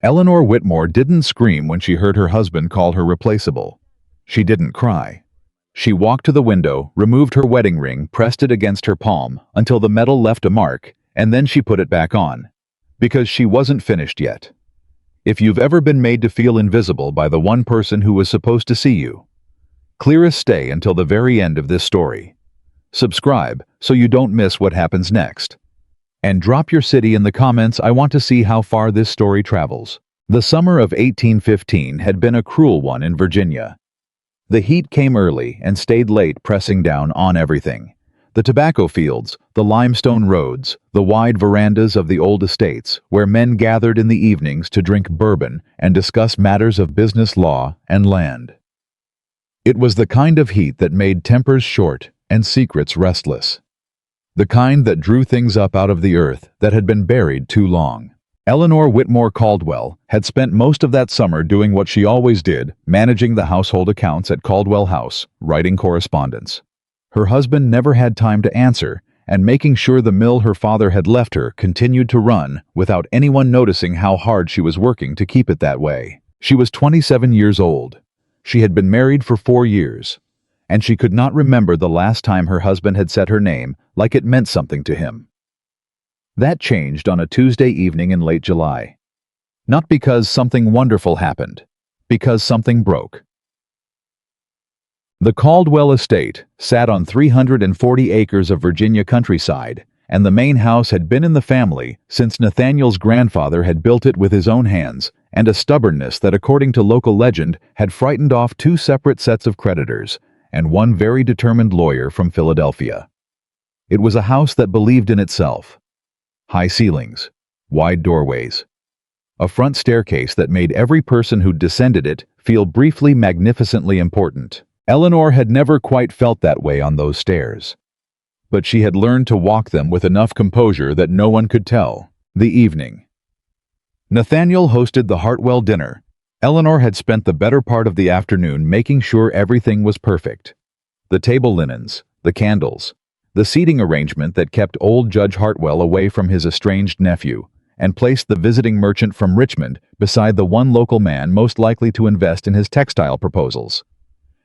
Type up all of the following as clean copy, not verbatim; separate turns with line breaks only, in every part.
Eleanor Whitmore didn't scream when she heard her husband call her replaceable. She didn't cry. She walked to the window, removed her wedding ring, pressed it against her palm until the metal left a mark, and then she put it back on. Because she wasn't finished yet. If you've ever been made to feel invisible by the one person who was supposed to see you, clear as stay until the very end of this story. Subscribe so you don't miss what happens next. And drop your city in the comments. I want to see how far this story travels. The summer of 1815 had been a cruel one in Virginia. The heat came early and stayed late, pressing down on everything. The tobacco fields, the limestone roads, the wide verandas of the old estates, where men gathered in the evenings to drink bourbon and discuss matters of business, law, and land. It was the kind of heat that made tempers short and secrets restless. The kind that drew things up out of the earth that had been buried too long. Eleanor Whitmore Caldwell had spent most of that summer doing what she always did, managing the household accounts at Caldwell House, writing correspondence. Her husband never had time to answer, and making sure the mill her father had left her continued to run without anyone noticing how hard she was working to keep it that way. She was 27 years old. She had been married for 4 years, and she could not remember the last time her husband had said her name like it meant something to him. That changed on a Tuesday evening in late July. Not because something wonderful happened, because something broke. The Caldwell estate sat on 340 acres of Virginia countryside, and the main house had been in the family since Nathaniel's grandfather had built it with his own hands, and a stubbornness that, according to local legend, had frightened off 2 separate sets of creditors and one very determined lawyer from Philadelphia. It was a house that believed in itself. High ceilings, wide doorways, a front staircase that made every person who descended it feel briefly magnificently important. Eleanor had never quite felt that way on those stairs, but she had learned to walk them with enough composure that no one could tell. The evening. Nathaniel hosted the Hartwell dinner. Eleanor had spent the better part of the afternoon making sure everything was perfect. The table linens, the candles, the seating arrangement that kept old Judge Hartwell away from his estranged nephew, and placed the visiting merchant from Richmond beside the one local man most likely to invest in his textile proposals.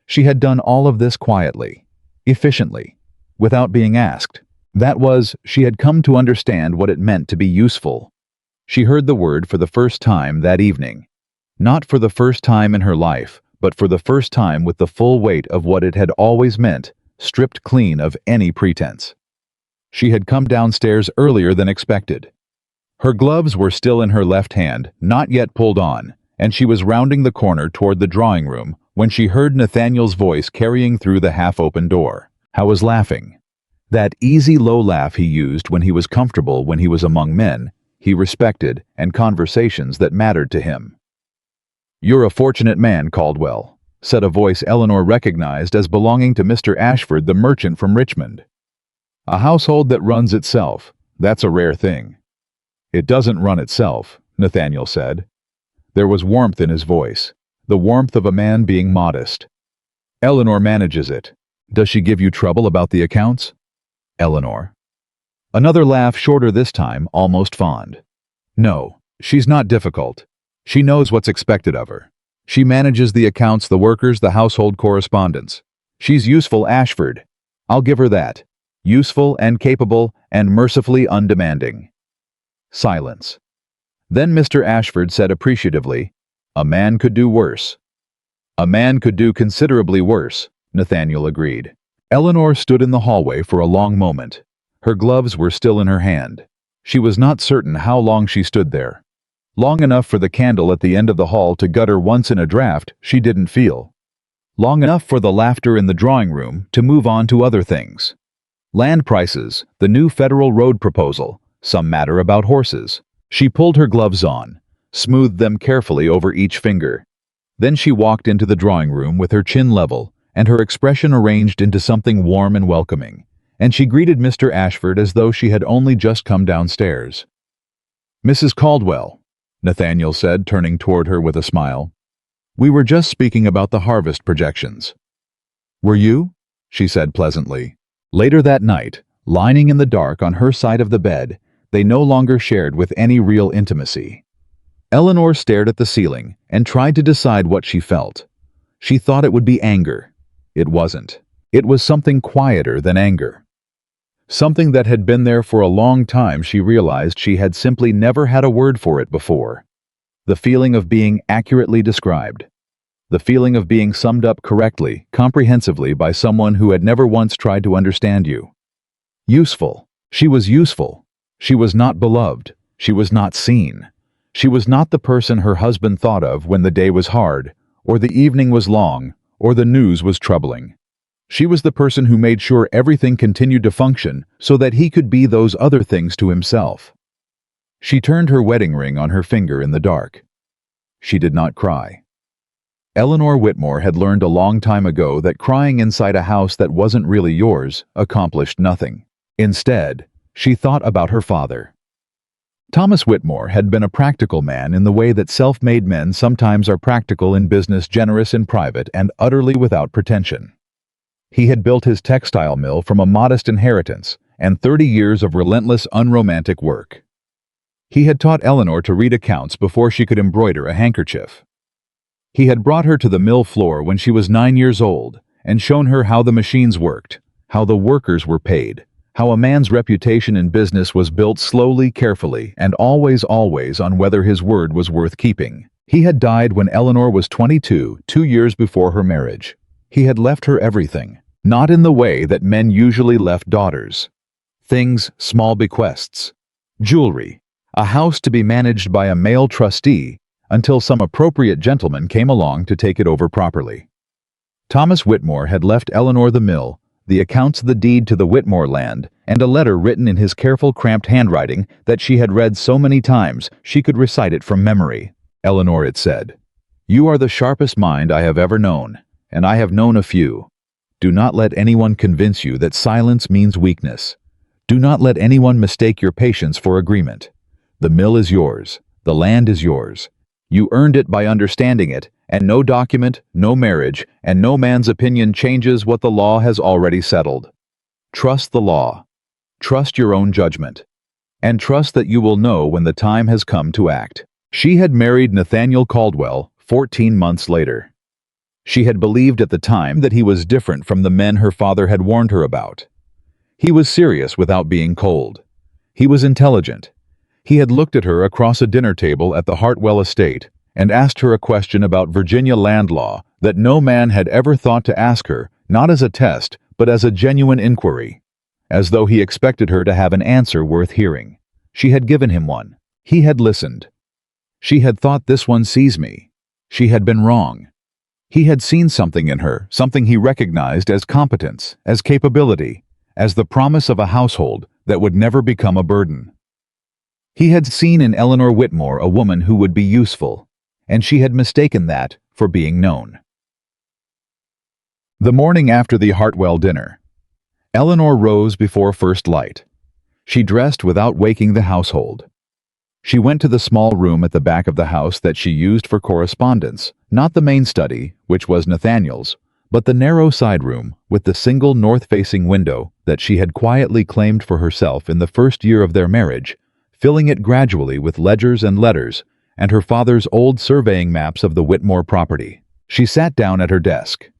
She had done all of this quietly, efficiently, without being asked. That was, she had come to understand what it meant to be useful. She heard the word for the first time that evening. Not for the first time in her life, but for the first time with the full weight of what it had always meant, stripped clean of any pretense. She had come downstairs earlier than expected. Her gloves were still in her left hand, not yet pulled on, and she was rounding the corner toward the drawing room when she heard Nathaniel's voice carrying through the half-open door. How was laughing. That easy low laugh he used when he was comfortable, when he was among men he respected and conversations that mattered to him. "You're a fortunate man, Caldwell," said a voice Eleanor recognized as belonging to Mr. Ashford, the merchant from Richmond. "A household that runs itself, that's a rare thing." "It doesn't run itself," Nathaniel said. There was warmth in his voice, the warmth of a man being modest. "Eleanor manages it. Does she give you trouble about the accounts?" "Eleanor." Another laugh, shorter this time, almost fond. "No, she's not difficult. She knows what's expected of her. She manages the accounts, the workers, the household correspondence. She's useful, Ashford. I'll give her that. Useful and capable and mercifully undemanding." Silence. Then Mr. Ashford said appreciatively, "A man could do worse." "A man could do considerably worse," Nathaniel agreed. Eleanor stood in the hallway for a long moment. Her gloves were still in her hand. She was not certain how long she stood there. Long enough for the candle at the end of the hall to gutter once in a draught she didn't feel. Long enough for the laughter in the drawing room to move on to other things. Land prices, the new federal road proposal, some matter about horses. She pulled her gloves on, smoothed them carefully over each finger. Then she walked into the drawing room with her chin level and her expression arranged into something warm and welcoming, and she greeted Mr. Ashford as though she had only just come downstairs. "Mrs. Caldwell," Nathaniel said, turning toward her with a smile. "We were just speaking about the harvest projections." "Were you?" she said pleasantly. Later that night, lying in the dark on her side of the bed, they no longer shared with any real intimacy. Eleanor stared at the ceiling and tried to decide what she felt. She thought it would be anger. It wasn't. It was something quieter than anger. Something that had been there for a long time. She realized she had simply never had a word for it before. The feeling of being accurately described. The feeling of being summed up correctly, comprehensively by someone who had never once tried to understand you. Useful. She was useful. She was not beloved. She was not seen. She was not the person her husband thought of when the day was hard, or the evening was long, or the news was troubling. She was the person who made sure everything continued to function so that he could be those other things to himself. She turned her wedding ring on her finger in the dark. She did not cry. Eleanor Whitmore had learned a long time ago that crying inside a house that wasn't really yours accomplished nothing. Instead, she thought about her father. Thomas Whitmore had been a practical man in the way that self-made men sometimes are practical in business, generous in private, and utterly without pretension. He had built his textile mill from a modest inheritance and 30 years of relentless, unromantic work. He had taught Eleanor to read accounts before she could embroider a handkerchief. He had brought her to the mill floor when she was 9 years old and shown her how the machines worked, how the workers were paid, how a man's reputation in business was built slowly, carefully, and always on whether his word was worth keeping. He had died when Eleanor was 22, 2 years before her marriage. He had left her everything, not in the way that men usually left daughters. Things, small bequests, jewelry, a house to be managed by a male trustee until some appropriate gentleman came along to take it over properly. Thomas Whitmore had left Eleanor the mill, the accounts of the deed to the Whitmore land, and a letter written in his careful, cramped handwriting that she had read so many times she could recite it from memory. Eleanor, it said, "You are the sharpest mind I have ever known, and I have known a few. Do not let anyone convince you that silence means weakness. Do not let anyone mistake your patience for agreement. The mill is yours. The land is yours. You earned it by understanding it, and no document, no marriage, and no man's opinion changes what the law has already settled. Trust the law. Trust your own judgment. And trust that you will know when the time has come to act." She had married Nathaniel Caldwell 14 months later. She had believed at the time that he was different from the men her father had warned her about. He was serious without being cold. He was intelligent. He had looked at her across a dinner table at the Hartwell estate and asked her a question about Virginia land law that no man had ever thought to ask her, not as a test, but as a genuine inquiry, as though he expected her to have an answer worth hearing. She had given him one. He had listened. She had thought, "This one sees me." She had been wrong. He had seen something in her, something he recognized as competence, as capability, as the promise of a household that would never become a burden. He had seen in Eleanor Whitmore a woman who would be useful, and she had mistaken that for being known. The morning after the Hartwell dinner, Eleanor rose before first light. She dressed without waking the household. She went to the small room at the back of the house that she used for correspondence, not the main study, which was Nathaniel's, but the narrow side room with the single north-facing window that she had quietly claimed for herself in the first year of their marriage, filling it gradually with ledgers and letters and her father's old surveying maps of the Whitmore property. She sat down at her desk.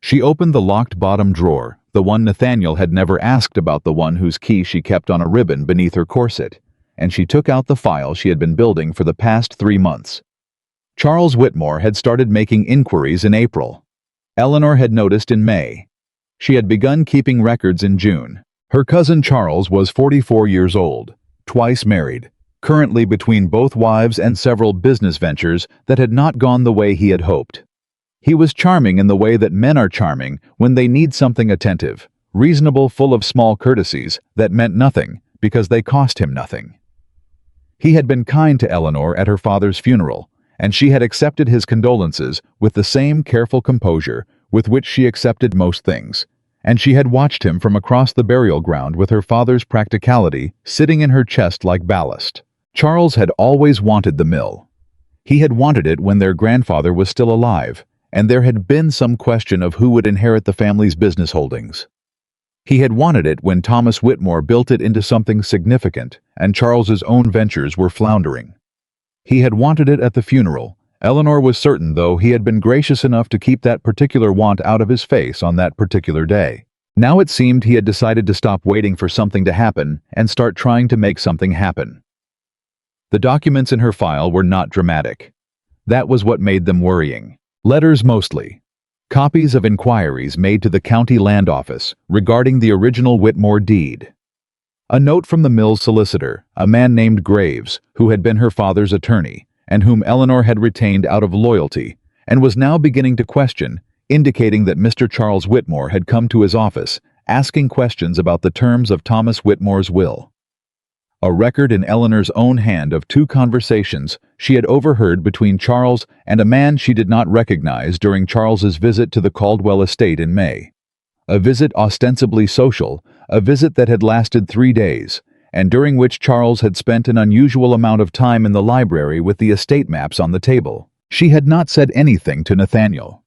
She opened the locked bottom drawer, the one Nathaniel had never asked about, the one whose key she kept on a ribbon beneath her corset, and she took out the file she had been building for the past 3 months. Charles Whitmore had started making inquiries in April. Eleanor had noticed in May. She had begun keeping records in June. Her cousin Charles was 44 years old, twice married, currently between both wives and several business ventures that had not gone the way he had hoped. He was charming in the way that men are charming when they need something attentive, reasonable, full of small courtesies that meant nothing because they cost him nothing. He had been kind to Eleanor at her father's funeral, and she had accepted his condolences with the same careful composure with which she accepted most things, and she had watched him from across the burial ground with her father's practicality sitting in her chest like ballast. Charles had always wanted the mill. He had wanted it when their grandfather was still alive, and there had been some question of who would inherit the family's business holdings. He had wanted it when Thomas Whitmore built it into something significant and Charles's own ventures were floundering. He had wanted it at the funeral. Eleanor was certain, though, he had been gracious enough to keep that particular want out of his face on that particular day. Now it seemed he had decided to stop waiting for something to happen and start trying to make something happen. The documents in her file were not dramatic. That was what made them worrying. Letters mostly. Copies of inquiries made to the county land office regarding the original Whitmore deed. A note from the mill's solicitor, a man named Graves, who had been her father's attorney, and whom Eleanor had retained out of loyalty, and was now beginning to question, indicating that Mr. Charles Whitmore had come to his office, asking questions about the terms of Thomas Whitmore's will. A record in Eleanor's own hand of 2 conversations she had overheard between Charles and a man she did not recognize during Charles's visit to the Caldwell estate in May. A visit ostensibly social, a visit that had lasted 3 days, and during which Charles had spent an unusual amount of time in the library with the estate maps on the table. She had not said anything to Nathaniel.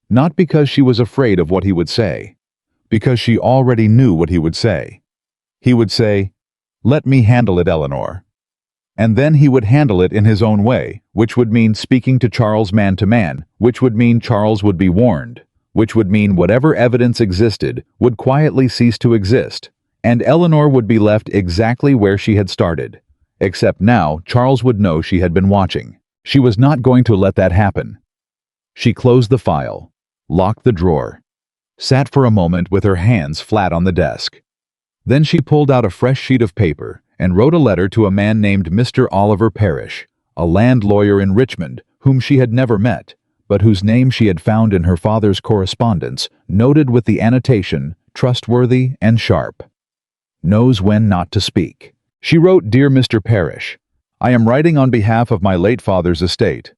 Not because she was afraid of what he would say, because she already knew what he would say. He would say, "Let me handle it, Eleanor." And then he would handle it in his own way, which would mean speaking to Charles man to man, which would mean Charles would be warned, which would mean whatever evidence existed would quietly cease to exist, and Eleanor would be left exactly where she had started. Except now Charles would know she had been watching. She was not going to let that happen. She closed the file, locked the drawer, sat for a moment with her hands flat on the desk. Then she pulled out a fresh sheet of paper and wrote a letter to a man named Mr. Oliver Parrish, a land lawyer in Richmond whom she had never met, but whose name she had found in her father's correspondence, noted with the annotation, "Trustworthy and sharp. Knows when not to speak." She wrote, "Dear Mr. Parrish, I am writing on behalf of my late father's estate.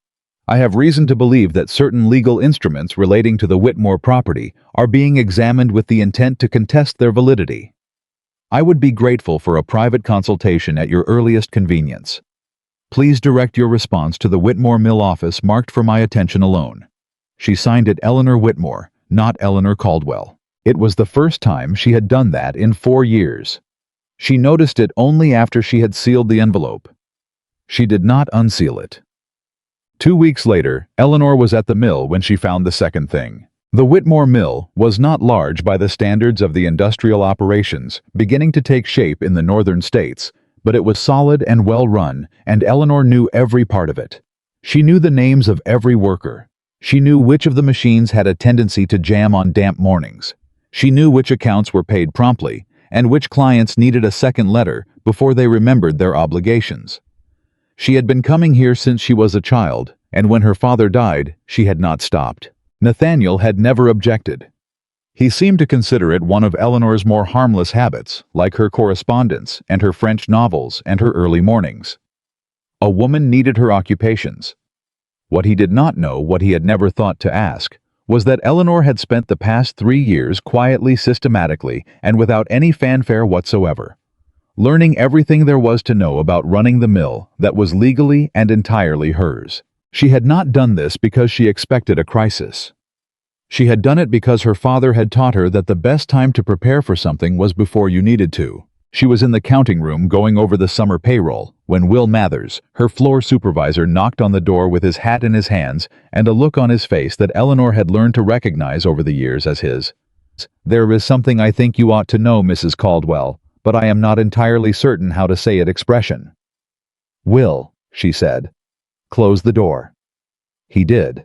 I have reason to believe that certain legal instruments relating to the Whitmore property are being examined with the intent to contest their validity. I would be grateful for a private consultation at your earliest convenience. Please direct your response to the Whitmore Mill office marked for my attention alone." She signed it Eleanor Whitmore, not Eleanor Caldwell. It was the first time she had done that in 4 years. She noticed it only after she had sealed the envelope. She did not unseal it. 2 weeks later, Eleanor was at the mill when she found the second thing. The Whitmore Mill was not large by the standards of the industrial operations beginning to take shape in the northern states, but it was solid and well run, and Eleanor knew every part of it. She knew the names of every worker. She knew which of the machines had a tendency to jam on damp mornings. She knew which accounts were paid promptly, and which clients needed a second letter before they remembered their obligations. She had been coming here since she was a child, and when her father died, she had not stopped. Nathaniel had never objected. He seemed to consider it one of Eleanor's more harmless habits, like her correspondence and her French novels and her early mornings. A woman needed her occupations. What he did not know, what he had never thought to ask, was that Eleanor had spent the past 3 years quietly, systematically, and without any fanfare whatsoever, learning everything there was to know about running the mill that was legally and entirely hers. She had not done this because she expected a crisis. She had done it because her father had taught her that the best time to prepare for something was before you needed to. She was in the counting room going over the summer payroll when Will Mathers, her floor supervisor, knocked on the door with his hat in his hands and a look on his face that Eleanor had learned to recognize over the years as his. "There is something I think you ought to know, Mrs. Caldwell, but I am not entirely certain how to say it expression." "Will," she said. "Close the door." He did.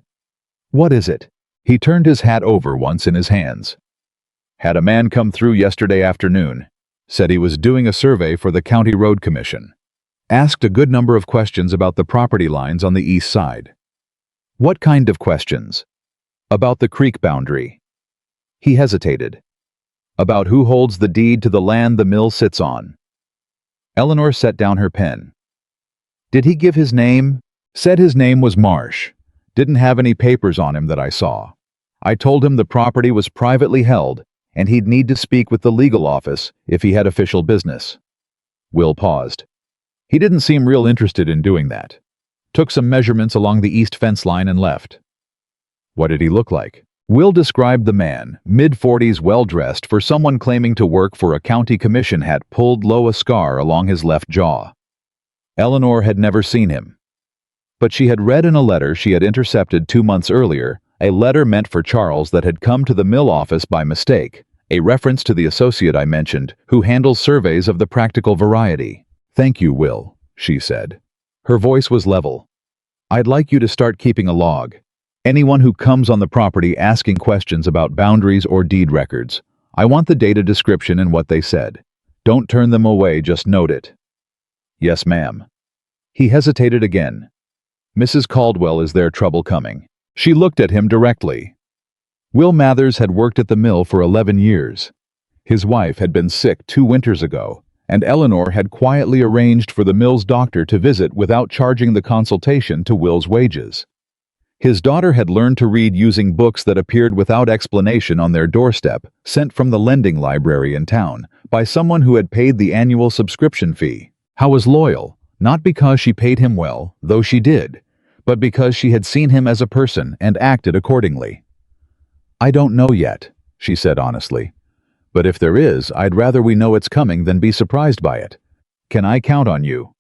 "What is it?" He turned his hat over once in his hands. "Had a man come through yesterday afternoon. Said he was doing a survey for the County Road Commission. Asked a good number of questions about the property lines on the east side." "What kind of questions?" "About the creek boundary." He hesitated. "About who holds the deed to the land the mill sits on." Eleanor set down her pen. "Did he give his name?" "Said his name was Marsh. Didn't have any papers on him that I saw. I told him the property was privately held and he'd need to speak with the legal office if he had official business." Will paused. "He didn't seem real interested in doing that. Took some measurements along the east fence line and left." "What did he look like?" Will described the man, mid-40s, well-dressed for someone claiming to work for a county commission, hat pulled low, a scar along his left jaw. Eleanor had never seen him. But she had read in a letter she had intercepted 2 months earlier, a letter meant for Charles that had come to the mill office by mistake, a reference to the associate I mentioned, who handles surveys of the practical variety. "Thank you, Will," she said. Her voice was level. "I'd like you to start keeping a log. Anyone who comes on the property asking questions about boundaries or deed records, I want the data description and what they said. Don't turn them away, just note it." "Yes, ma'am." He hesitated again. "Mrs. Caldwell, is there trouble coming?" She looked at him directly. Will Mathers had worked at the mill for 11 years. His wife had been sick 2 winters ago, and Eleanor had quietly arranged for the mill's doctor to visit without charging the consultation to Will's wages. His daughter had learned to read using books that appeared without explanation on their doorstep, sent from the lending library in town, by someone who had paid the annual subscription fee. How was loyal, not because she paid him well, though she did, but because she had seen him as a person and acted accordingly. "I don't know yet," she said honestly. "But if there is, I'd rather we know it's coming than be surprised by it. Can I count on you?"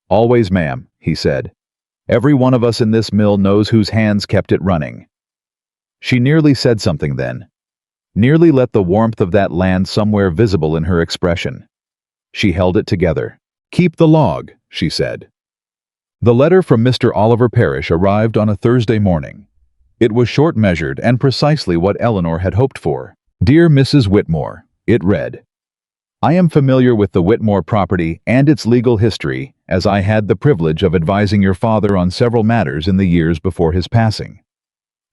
"Always, ma'am," he said. "Every one of us in this mill knows whose hands kept it running." She nearly said something then. Nearly let the warmth of that land somewhere visible in her expression. She held it together. "Keep the log," she said. The letter from Mr. Oliver Parrish arrived on a Thursday morning. It was short-measured and precisely what Eleanor had hoped for. "Dear Mrs. Whitmore," it read. "I am familiar with the Whitmore property and its legal history, as I had the privilege of advising your father on several matters in the years before his passing.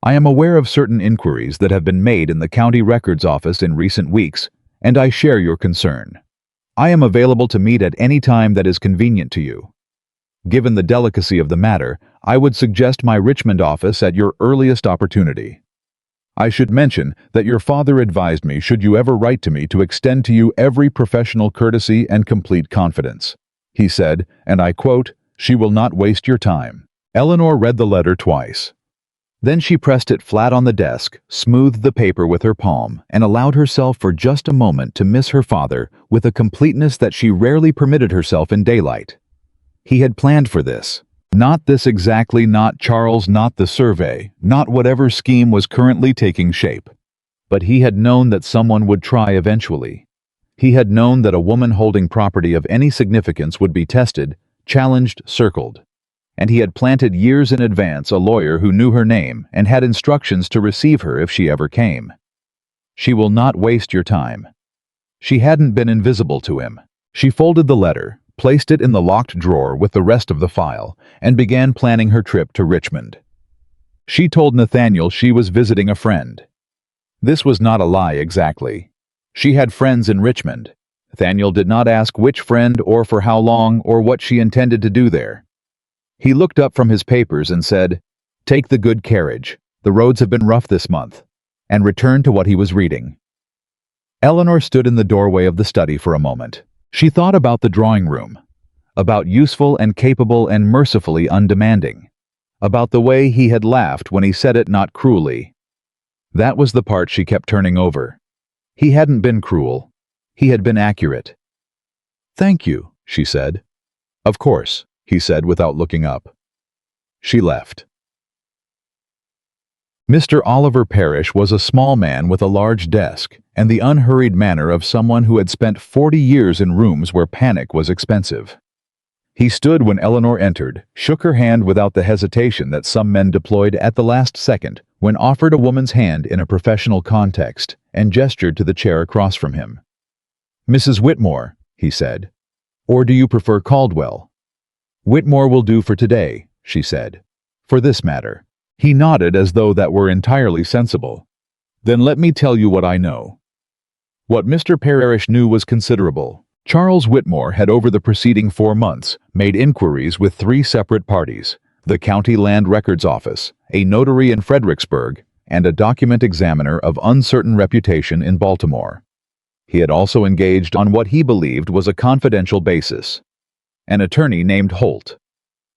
I am aware of certain inquiries that have been made in the county records office in recent weeks, and I share your concern. I am available to meet at any time that is convenient to you. Given the delicacy of the matter, I would suggest my Richmond office at your earliest opportunity. I should mention that your father advised me, should you ever write to me, to extend to you every professional courtesy and complete confidence. He said, and I quote, 'She will not waste your time.'" Eleanor read the letter twice. Then she pressed it flat on the desk, smoothed the paper with her palm, and allowed herself for just a moment to miss her father with a completeness that she rarely permitted herself in daylight. He had planned for this. Not this exactly, not Charles, not the survey, not whatever scheme was currently taking shape. But he had known that someone would try eventually. He had known that a woman holding property of any significance would be tested, challenged, circled. And he had planted years in advance a lawyer who knew her name and had instructions to receive her if she ever came. She will not waste your time. She hadn't been invisible to him. She folded the letter, placed it in the locked drawer with the rest of the file, and began planning her trip to Richmond. She told Nathaniel she was visiting a friend. This was not a lie exactly. She had friends in Richmond. Nathaniel did not ask which friend or for how long or what she intended to do there. He looked up from his papers and said, "Take the good carriage. The roads have been rough this month," and returned to what he was reading. Eleanor stood in the doorway of the study for a moment. She thought about the drawing room, about useful and capable and mercifully undemanding, about the way he had laughed when he said it not cruelly. That was the part she kept turning over. He hadn't been cruel. He had been accurate. "Thank you," she said. "Of course," he said without looking up. She left. Mr. Oliver Parrish was a small man with a large desk and the unhurried manner of someone who had spent 40 years in rooms where panic was expensive. He stood when Eleanor entered, shook her hand without the hesitation that some men deployed at the last second when offered a woman's hand in a professional context, and gestured to the chair across from him. "Mrs. Whitmore," he said. "Or do you prefer Caldwell?" "Whitmore will do for today," she said. "For this matter." He nodded as though that were entirely sensible. "Then let me tell you what I know." What Mr. Parrish knew was considerable. Charles Whitmore had over the preceding 4 months made inquiries with 3 separate parties: the County Land Records Office, a notary in Fredericksburg, and a document examiner of uncertain reputation in Baltimore. He had also engaged on what he believed was a confidential basis an attorney named Holt.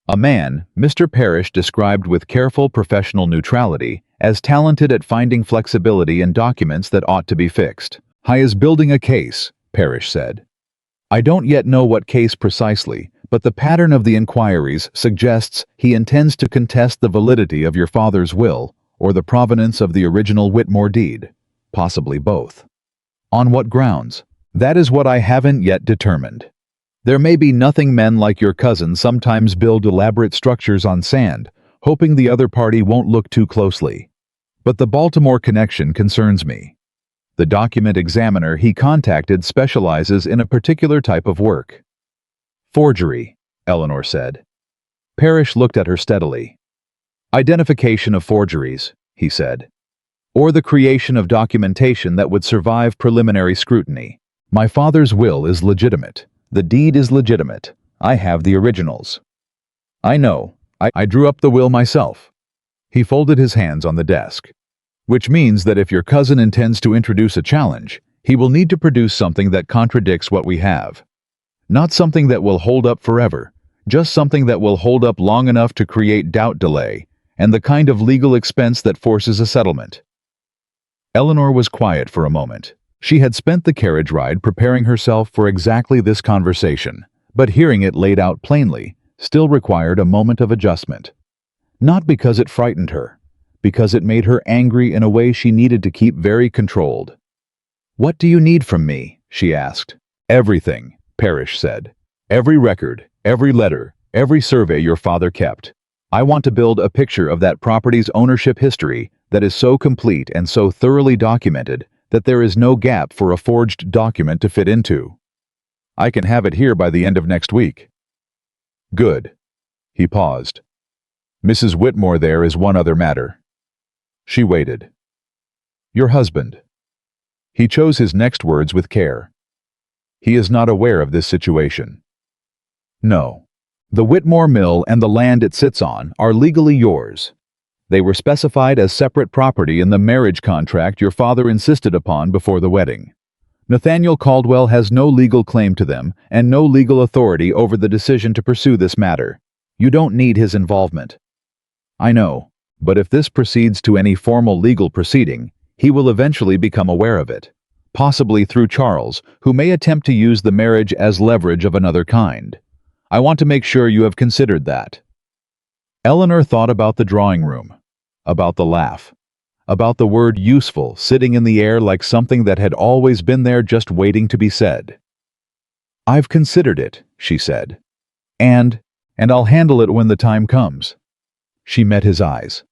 A man Mr. Parrish described with careful professional neutrality as talented at finding flexibility in documents that ought to be fixed. "I is building a case," Parrish said. "I don't yet know what case precisely, but the pattern of the inquiries suggests he intends to contest the validity of your father's will or the provenance of the original Whitmore deed, possibly both. On what grounds? That is what I haven't yet determined. There may be nothing. Men like your cousin sometimes build elaborate structures on sand, hoping the other party won't look too closely. But the Baltimore connection concerns me. The document examiner he contacted specializes in a particular type of work. Forgery, Eleanor said. Parrish looked at her steadily. Identification of forgeries, he said. Or the creation of documentation that would survive preliminary scrutiny. My father's will is legitimate. The deed is legitimate. I have the originals. I know. I drew up the will myself. He folded his hands on the desk. Which means that if your cousin intends to introduce a challenge, he will need to produce something that contradicts what we have. Not something that will hold up forever, just something that will hold up long enough to create doubt, delay, and the kind of legal expense that forces a settlement. Eleanor was quiet for a moment. She had spent the carriage ride preparing herself for exactly this conversation, but hearing it laid out plainly still required a moment of adjustment. Not because it frightened her, because it made her angry in a way she needed to keep very controlled. What do you need from me? She asked. Everything, Parrish said. Every record, every letter, every survey your father kept. I want to build a picture of that property's ownership history that is so complete and so thoroughly documented that there is no gap for a forged document to fit into. I can have it here by the end of next week. Good. He paused. Mrs. Whitmore, there is one other matter. She waited. Your husband. He chose his next words with care. He is not aware of this situation. No. The Whitmore mill and the land it sits on are legally yours. They were specified as separate property in the marriage contract your father insisted upon before the wedding. Nathaniel Caldwell has no legal claim to them and no legal authority over the decision to pursue this matter. You don't need his involvement. I know, but if this proceeds to any formal legal proceeding, he will eventually become aware of it, possibly through Charles, who may attempt to use the marriage as leverage of another kind. I want to make sure you have considered that. Eleanor thought about the drawing room, about the laugh, about the word useful sitting in the air like something that had always been there just waiting to be said. I've considered it, she said. And I'll handle it when the time comes. She met his eyes.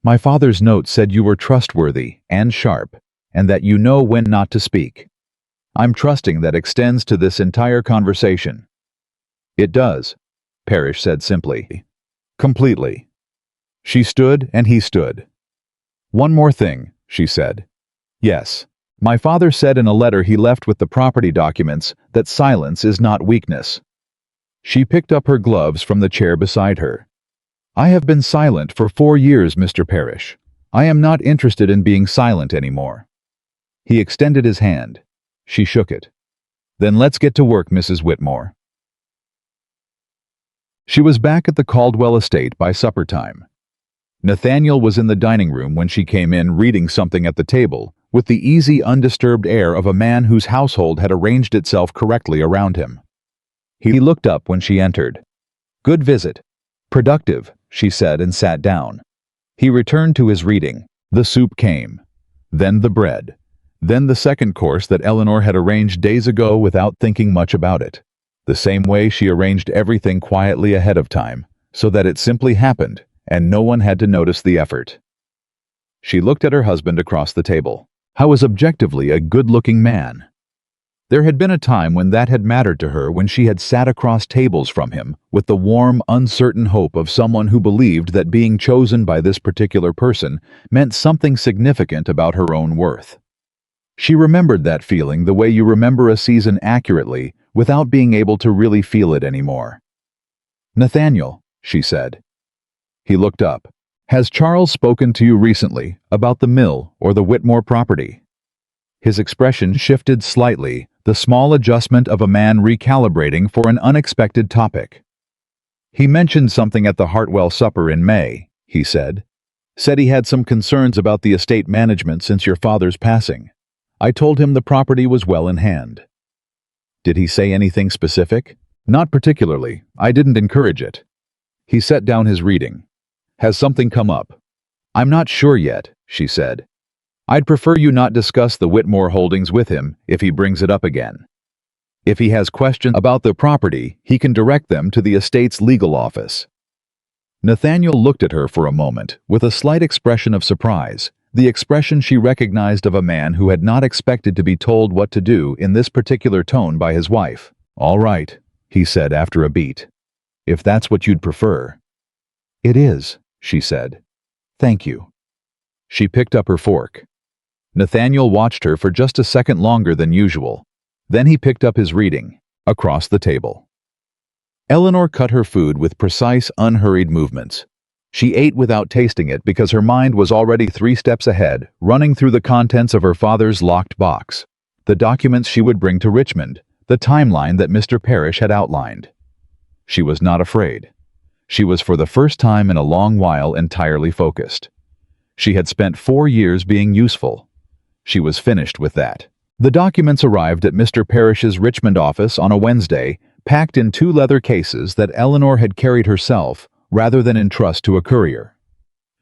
My father's note said you were trustworthy and sharp, and that you know when not to speak. I'm trusting that extends to this entire conversation. It does, Parrish said simply. Completely. She stood and he stood. One more thing, she said. Yes, my father said in a letter he left with the property documents that silence is not weakness. She picked up her gloves from the chair beside her. I have been silent for 4 years, Mr. Parrish. I am not interested in being silent anymore. He extended his hand. She shook it. Then let's get to work, Mrs. Whitmore. She was back at the Caldwell estate by supper time. Nathaniel was in the dining room when she came in, reading something at the table, with the easy, undisturbed air of a man whose household had arranged itself correctly around him. He looked up when she entered. Good visit. Productive, she said, and sat down. He returned to his reading. The soup came. Then the bread. Then the second course that Eleanor had arranged days ago without thinking much about it. The same way she arranged everything quietly ahead of time, so that it simply happened, and no one had to notice the effort. She looked at her husband across the table. How was objectively a good-looking man? There had been a time when that had mattered to her, when she had sat across tables from him with the warm, uncertain hope of someone who believed that being chosen by this particular person meant something significant about her own worth. She remembered that feeling the way you remember a season accurately without being able to really feel it anymore. Nathaniel, she said. He looked up. Has Charles spoken to you recently about the mill or the Whitmore property? His expression shifted slightly, the small adjustment of a man recalibrating for an unexpected topic. He mentioned something at the Hartwell supper in May, he said. Said he had some concerns about the estate management since your father's passing. I told him the property was well in hand. Did he say anything specific? Not particularly. I didn't encourage it. He set down his reading. Has something come up? I'm not sure yet, she said. I'd prefer you not discuss the Whitmore holdings with him if he brings it up again. If he has questions about the property, he can direct them to the estate's legal office. Nathaniel looked at her for a moment, with a slight expression of surprise, the expression she recognized of a man who had not expected to be told what to do in this particular tone by his wife. All right, he said after a beat. If that's what you'd prefer. It is, she said. Thank you. She picked up her fork. Nathaniel watched her for just a second longer than usual. Then he picked up his reading, across the table. Eleanor cut her food with precise, unhurried movements. She ate without tasting it because her mind was already 3 steps ahead, running through the contents of her father's locked box, the documents she would bring to Richmond, the timeline that Mr. Parrish had outlined. She was not afraid. She was for the first time in a long while entirely focused. She had spent 4 years being useful. She was finished with that. The documents arrived at Mr. Parrish's Richmond office on a Wednesday, packed in 2 leather cases that Eleanor had carried herself, rather than entrust to a courier.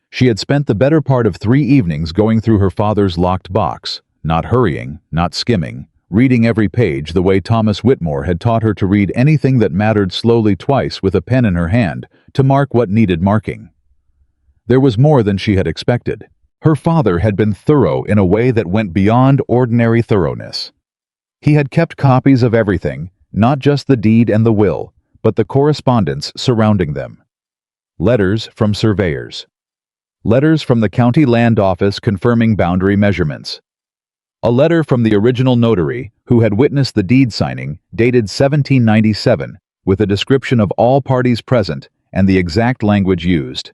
She had spent the better part of 3 evenings going through her father's locked box, not hurrying, not skimming, reading every page the way Thomas Whitmore had taught her to read anything that mattered slowly twice with a pen in her hand, to mark what needed marking. There was more than she had expected. Her father had been thorough in a way that went beyond ordinary thoroughness. He had kept copies of everything, not just the deed and the will, but the correspondence surrounding them. Letters from surveyors. Letters from the county land office confirming boundary measurements. A letter from the original notary, who had witnessed the deed signing, dated 1797, with a description of all parties present and the exact language used.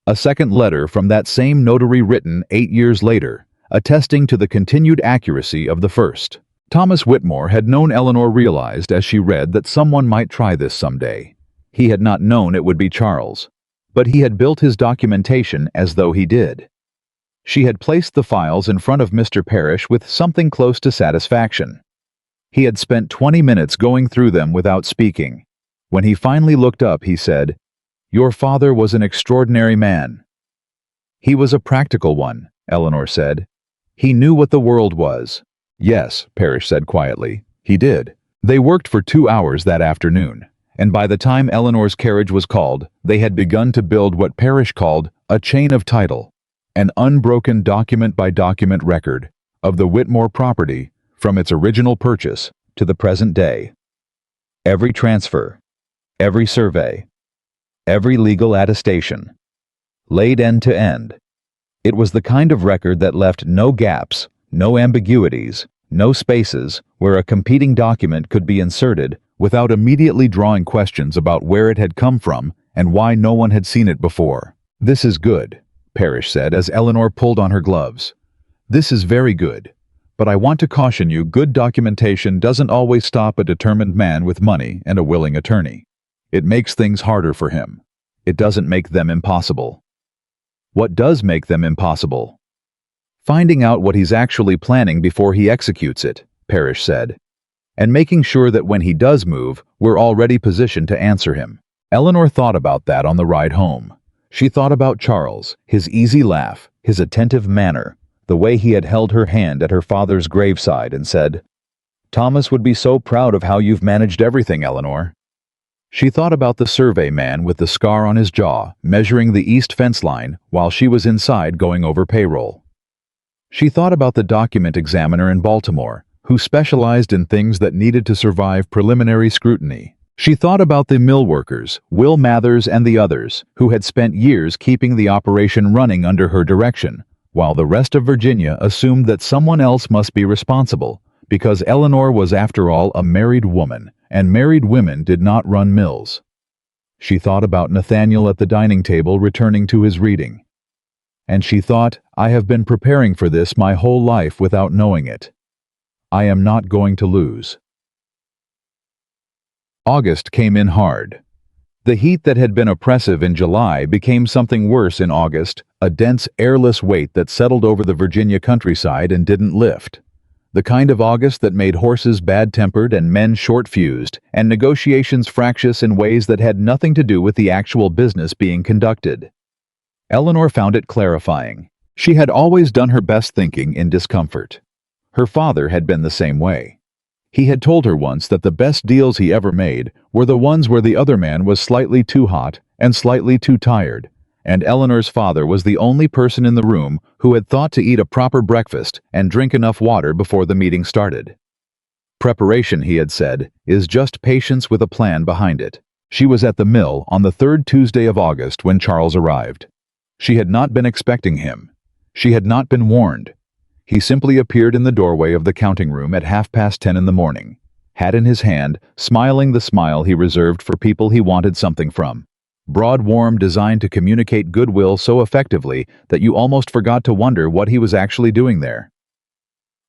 A second letter from that same notary written 8 years later, attesting to the continued accuracy of the first. Thomas Whitmore had known Eleanor realized as she read that someone might try this someday. He had not known it would be Charles, but he had built his documentation as though he did. She had placed the files in front of Mr. Parrish with something close to satisfaction. He had spent 20 minutes going through them without speaking. When he finally looked up, he said, "Your father was an extraordinary man." "He was a practical one," Eleanor said. "He knew what the world was." "Yes," Parrish said quietly, "he did." They worked for 2 hours that afternoon, and by the time Eleanor's carriage was called, they had begun to build what Parrish called a chain of title, an unbroken document-by-document record of the Whitmore property from its original purchase to the present day. Every transfer, every survey, every legal attestation, laid end to end. It was the kind of record that left no gaps, no ambiguities, no spaces where a competing document could be inserted without immediately drawing questions about where it had come from and why no one had seen it before. "This is good," Parrish said as Eleanor pulled on her gloves. "This is very good. But I want to caution you, good documentation doesn't always stop a determined man with money and a willing attorney. It makes things harder for him. It doesn't make them impossible." "What does make them impossible?" "Finding out what he's actually planning before he executes it," Parrish said, "and making sure that when he does move, we're already positioned to answer him." Eleanor thought about that on the ride home. She thought about Charles, his easy laugh, his attentive manner, the way he had held her hand at her father's graveside and said, "Thomas would be so proud of how you've managed everything, Eleanor." She thought about the survey man with the scar on his jaw, measuring the east fence line while she was inside going over payroll. She thought about the document examiner in Baltimore, who specialized in things that needed to survive preliminary scrutiny. She thought about the mill workers, Will Mathers and the others, who had spent years keeping the operation running under her direction, while the rest of Virginia assumed that someone else must be responsible, because Eleanor was after all a married woman, and married women did not run mills. She thought about Nathaniel at the dining table returning to his reading. And she thought, "I have been preparing for this my whole life without knowing it. I am not going to lose." August came in hard. The heat that had been oppressive in July became something worse in August, a dense, airless weight that settled over the Virginia countryside and didn't lift. The kind of August that made horses bad-tempered and men short-fused, and negotiations fractious in ways that had nothing to do with the actual business being conducted. Eleanor found it clarifying. She had always done her best thinking in discomfort. Her father had been the same way. He had told her once that the best deals he ever made were the ones where the other man was slightly too hot and slightly too tired, and Eleanor's father was the only person in the room who had thought to eat a proper breakfast and drink enough water before the meeting started. Preparation, he had said, is just patience with a plan behind it. She was at the mill on the third Tuesday of August when Charles arrived. She had not been expecting him. She had not been warned. He simply appeared in the doorway of the counting room at 10:30 in the morning, hat in his hand, smiling the smile he reserved for people he wanted something from. Broad, warm, designed to communicate goodwill so effectively that you almost forgot to wonder what he was actually doing there.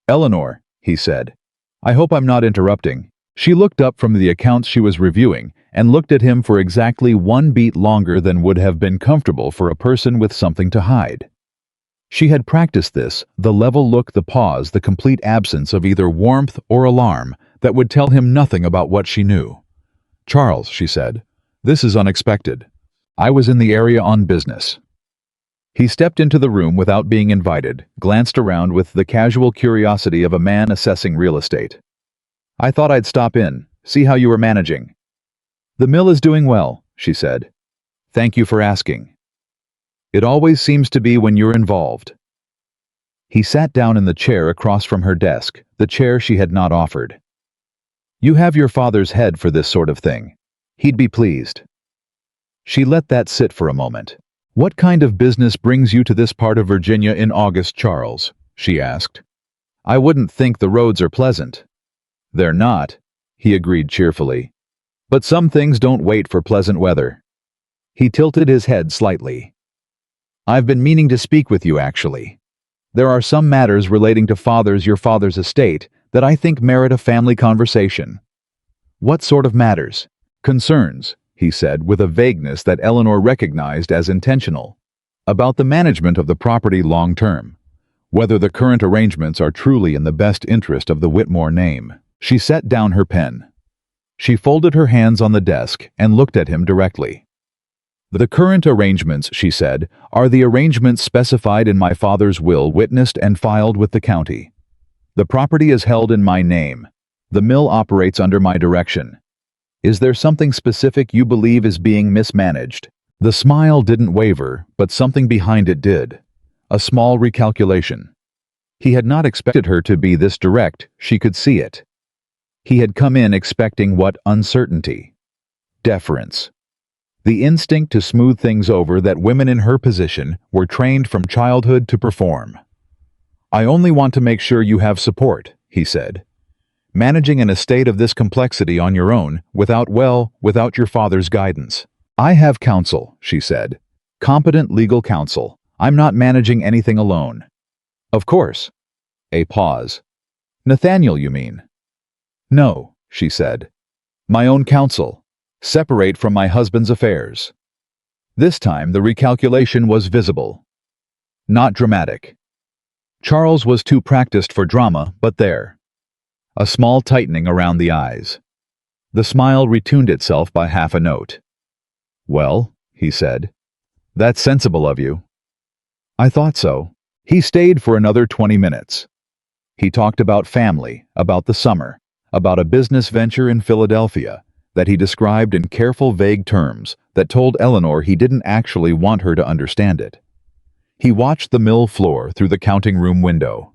"Eleanor," he said, "I hope I'm not interrupting." She looked up from the accounts she was reviewing and looked at him for exactly one beat longer than would have been comfortable for a person with something to hide. She had practiced this, the level look, the pause, the complete absence of either warmth or alarm that would tell him nothing about what she knew. "Charles," she said, "this is unexpected. I was in the area on business." He stepped into the room without being invited, glanced around with the casual curiosity of a man assessing real estate. "I thought I'd stop in, see how you were managing." "The mill is doing well," she said. "Thank you for asking. It always seems to be when you're involved." He sat down in the chair across from her desk, the chair she had not offered. "You have your father's head for this sort of thing. He'd be pleased." She let that sit for a moment. "What kind of business brings you to this part of Virginia in August, Charles?" she asked. "I wouldn't think the roads are pleasant." "They're not," he agreed cheerfully. "But some things don't wait for pleasant weather." He tilted his head slightly. "I've been meaning to speak with you, actually. There are some matters relating to your father's estate that I think merit a family conversation." "What sort of matters?" "Concerns," he said with a vagueness that Eleanor recognized as intentional. "About the management of the property long term. Whether the current arrangements are truly in the best interest of the Whitmore name." She set down her pen. She folded her hands on the desk and looked at him directly. "The current arrangements," she said, "are the arrangements specified in my father's will, witnessed and filed with the county. The property is held in my name. The mill operates under my direction. Is there something specific you believe is being mismanaged?" The smile didn't waver, but something behind it did. A small recalculation. He had not expected her to be this direct, she could see it. He had come in expecting what? Uncertainty. Deference. The instinct to smooth things over that women in her position were trained from childhood to perform. "I only want to make sure you have support," he said. "Managing an estate of this complexity on your own, without your father's guidance." "I have counsel," she said. "Competent legal counsel. I'm not managing anything alone." "Of course." A pause. "Nathaniel, you mean?" "No," she said. "My own counsel. Separate from my husband's affairs." This time the recalculation was visible. Not dramatic. Charles was too practiced for drama, but there. A small tightening around the eyes. The smile retuned itself by half a note. "Well," he said, "that's sensible of you." "I thought so." He stayed for another 20 minutes. He talked about family, about the summer, about a business venture in Philadelphia that he described in careful, vague terms that told Eleanor he didn't actually want her to understand it. He watched the mill floor through the counting room window.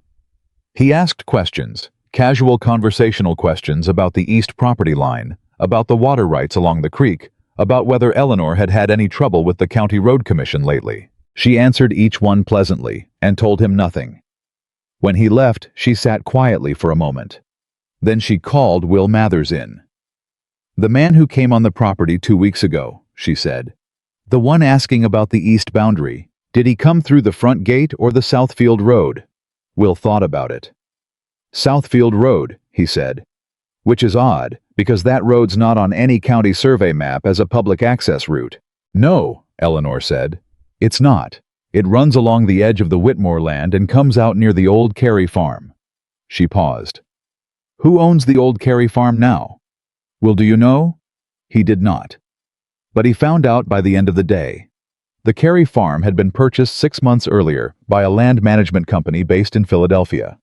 He asked questions, casual conversational questions about the east property line, about the water rights along the creek, about whether Eleanor had had any trouble with the county road commission lately. She answered each one pleasantly and told him nothing. When he left, she sat quietly for a moment. Then she called Will Mathers in. "The man who came on the property 2 weeks ago," she said. "The one asking about the east boundary. Did he come through the front gate or the Southfield Road?" Will thought about it. "Southfield Road," he said. "Which is odd, because that road's not on any county survey map as a public access route." "No," Eleanor said. "It's not. It runs along the edge of the Whitmore land and comes out near the old Carey farm." She paused. Who owns the old Carey farm now? Well, do you know? He did not. But he found out by the end of the day. The Carey farm had been purchased 6 months earlier by a land management company based in Philadelphia.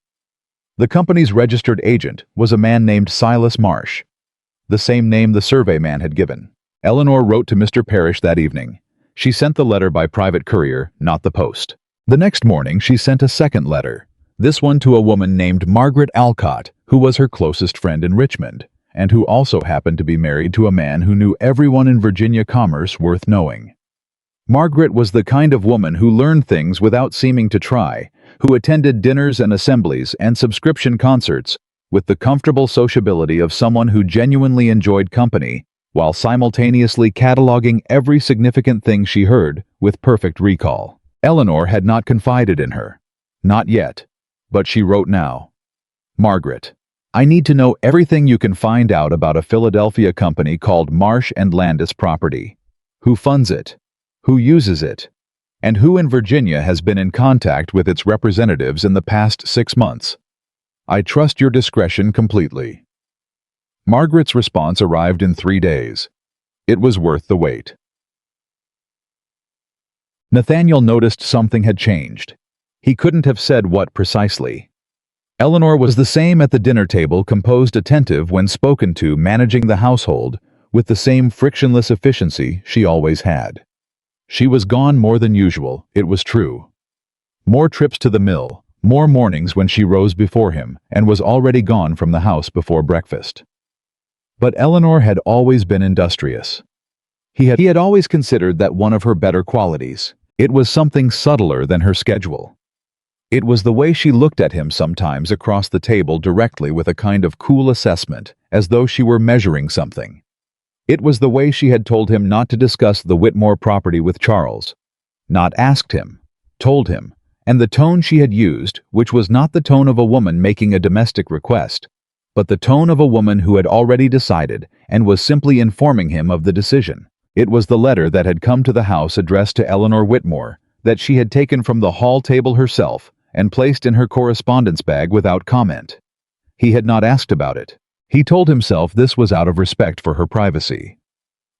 The company's registered agent was a man named Silas Marsh, the same name the survey man had given. Eleanor wrote to Mr. Parrish that evening. She sent the letter by private courier, not the post. The next morning she sent a second letter, this one to a woman named Margaret Alcott, who was her closest friend in Richmond, and who also happened to be married to a man who knew everyone in Virginia commerce worth knowing. Margaret was the kind of woman who learned things without seeming to try, who attended dinners and assemblies and subscription concerts with the comfortable sociability of someone who genuinely enjoyed company, while simultaneously cataloging every significant thing she heard with perfect recall. Eleanor had not confided in her. Not yet. But she wrote now. Margaret, I need to know everything you can find out about a Philadelphia company called Marsh and Landis Property. Who funds it? Who uses it? And who in Virginia has been in contact with its representatives in the past 6 months? I trust your discretion completely. Margaret's response arrived in 3 days. It was worth the wait. Nathaniel noticed something had changed. He couldn't have said what precisely. Eleanor was the same at the dinner table, composed, attentive when spoken to, managing the household with the same frictionless efficiency she always had. She was gone more than usual, it was true. More trips to the mill, more mornings when she rose before him and was already gone from the house before breakfast. But Eleanor had always been industrious. He had always considered that one of her better qualities. It was something subtler than her schedule. It was the way she looked at him sometimes across the table directly with a kind of cool assessment, as though she were measuring something. It was the way she had told him not to discuss the Whitmore property with Charles. Not asked him, told him, and the tone she had used, which was not the tone of a woman making a domestic request, but the tone of a woman who had already decided and was simply informing him of the decision. It was the letter that had come to the house addressed to Eleanor Whitmore, that she had taken from the hall table herself and placed in her correspondence bag without comment. He had not asked about it. He told himself this was out of respect for her privacy.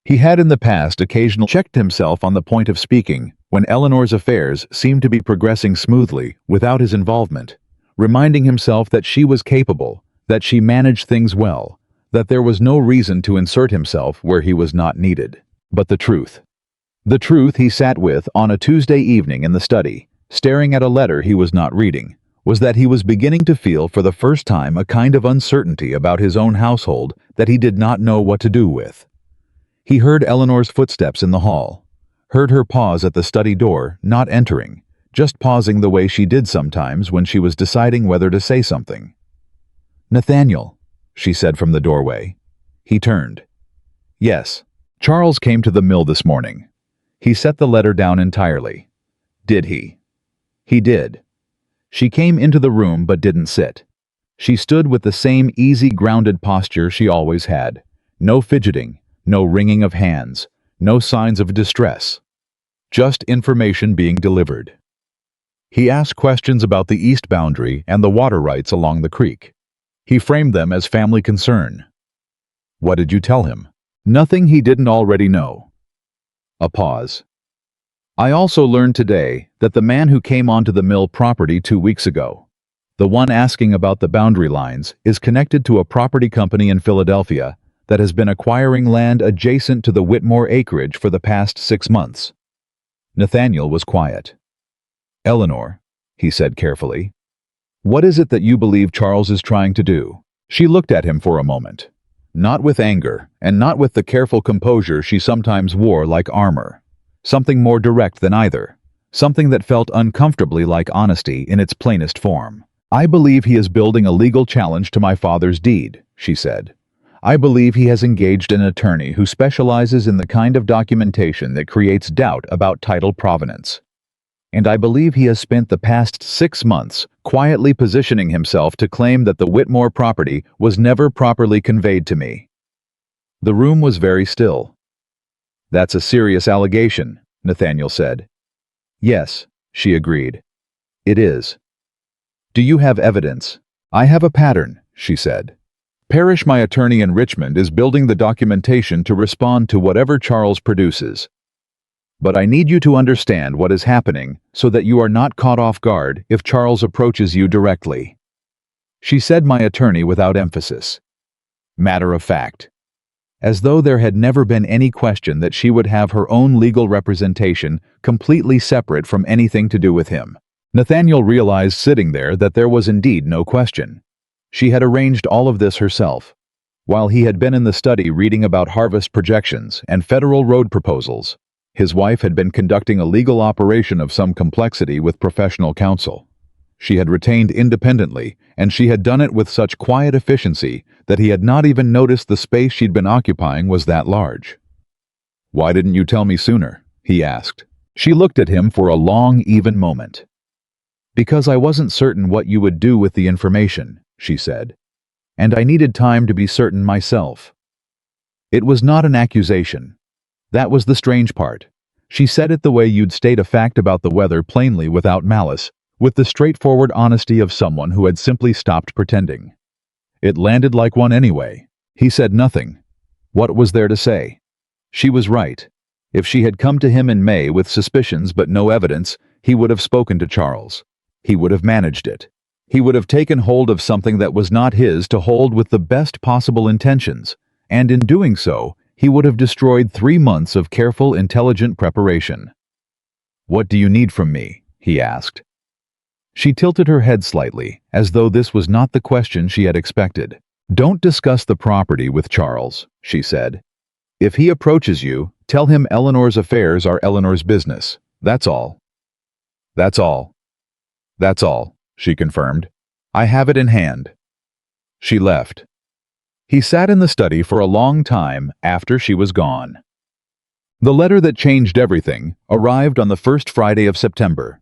He had in the past occasionally checked himself on the point of speaking when Eleanor's affairs seemed to be progressing smoothly without his involvement, reminding himself that she was capable, that she managed things well, that there was no reason to insert himself where he was not needed. But the truth he sat with on a Tuesday evening in the study, staring at a letter he was not reading, was that he was beginning to feel for the first time a kind of uncertainty about his own household that he did not know what to do with. He heard Eleanor's footsteps in the hall, heard her pause at the study door, not entering, just pausing the way she did sometimes when she was deciding whether to say something. "Nathaniel," she said from the doorway. He turned. "Yes. Charles came to the mill this morning. He set the letter down entirely." "Did he?" "He did." She came into the room but didn't sit. She stood with the same easy, grounded posture she always had. No fidgeting, no wringing of hands, no signs of distress. Just information being delivered. He asked questions about the east boundary and the water rights along the creek. He framed them as family concern. "What did you tell him?" "Nothing he didn't already know." A pause. "I also learned today that the man who came onto the mill property 2 weeks ago, the one asking about the boundary lines, is connected to a property company in Philadelphia that has been acquiring land adjacent to the Whitmore acreage for the past 6 months." Nathaniel was quiet. "Eleanor," he said carefully, "what is it that you believe Charles is trying to do?" She looked at him for a moment. Not with anger, and not with the careful composure she sometimes wore like armor. Something more direct than either. Something that felt uncomfortably like honesty in its plainest form. "I believe he is building a legal challenge to my father's deed," she said. "I believe he has engaged an attorney who specializes in the kind of documentation that creates doubt about title provenance. And I believe he has spent the past 6 months quietly positioning himself to claim that the Whitmore property was never properly conveyed to me." The room was very still. "That's a serious allegation," Nathaniel said. "Yes," she agreed. "It is." "Do you have evidence?" I have a pattern, she said. Parrish, my attorney in Richmond, is building the documentation to respond to whatever Charles produces. But I need you to understand what is happening so that you are not caught off guard if Charles approaches you directly. She said, my attorney, without emphasis. Matter of fact. As though there had never been any question that she would have her own legal representation completely separate from anything to do with him. Nathaniel realized sitting there that there was indeed no question. She had arranged all of this herself. While he had been in the study reading about harvest projections and federal road proposals, his wife had been conducting a legal operation of some complexity with professional counsel. She had retained independently, and she had done it with such quiet efficiency that he had not even noticed the space she'd been occupying was that large. "Why didn't you tell me sooner?" he asked. She looked at him for a long, even moment. "Because I wasn't certain what you would do with the information," she said. "And I needed time to be certain myself." It was not an accusation. That was the strange part. She said it the way you'd state a fact about the weather plainly without malice, with the straightforward honesty of someone who had simply stopped pretending. It landed like one anyway. He said nothing. What was there to say? She was right. If she had come to him in May with suspicions but no evidence, he would have spoken to Charles. He would have managed it. He would have taken hold of something that was not his to hold with the best possible intentions, and in doing so, he would have destroyed 3 months of careful, intelligent preparation. "What do you need from me?" he asked. She tilted her head slightly, as though this was not the question she had expected. "Don't discuss the property with Charles," she said. "If he approaches you, tell him Eleanor's affairs are Eleanor's business. That's all." "That's all." "That's all," she confirmed. "I have it in hand." She left. He sat in the study for a long time after she was gone. The letter that changed everything arrived on the first Friday of September.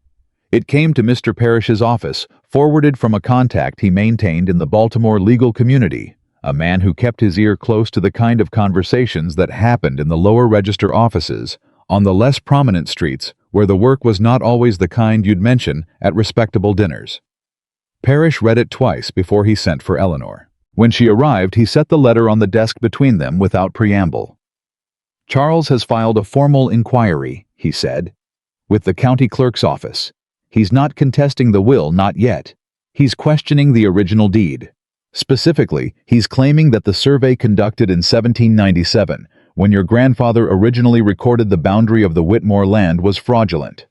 It came to Mr. Parrish's office, forwarded from a contact he maintained in the Baltimore legal community, a man who kept his ear close to the kind of conversations that happened in the lower register offices, on the less prominent streets where the work was not always the kind you'd mention at respectable dinners. Parrish read it twice before he sent for Eleanor. When she arrived, he set the letter on the desk between them without preamble. "Charles has filed a formal inquiry," he said, "with the county clerk's office. He's not contesting the will, not yet. He's questioning the original deed. Specifically, he's claiming that the survey conducted in 1797, when your grandfather originally recorded the boundary of the Whitmore land, was fraudulent."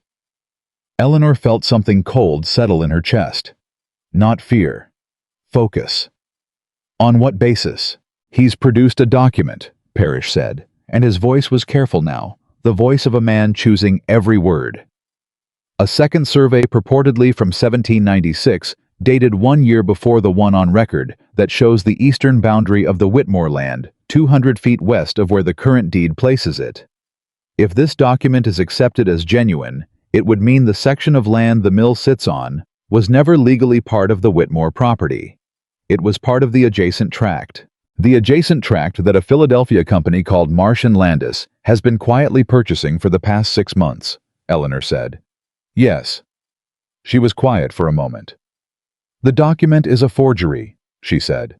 Eleanor felt something cold settle in her chest. Not fear. Focus. "On what basis?" "He's produced a document," Parrish said, and his voice was careful now, the voice of a man choosing every word. "A second survey purportedly from 1796, dated 1 year before the one on record, that shows the eastern boundary of the Whitmore land, 200 feet west of where the current deed places it. If this document is accepted as genuine, it would mean the section of land the mill sits on was never legally part of the Whitmore property. It was part of the adjacent tract. The adjacent tract that a Philadelphia company called Marsh & Landis has been quietly purchasing for the past 6 months, Eleanor said. "Yes." She was quiet for a moment. "The document is a forgery," she said.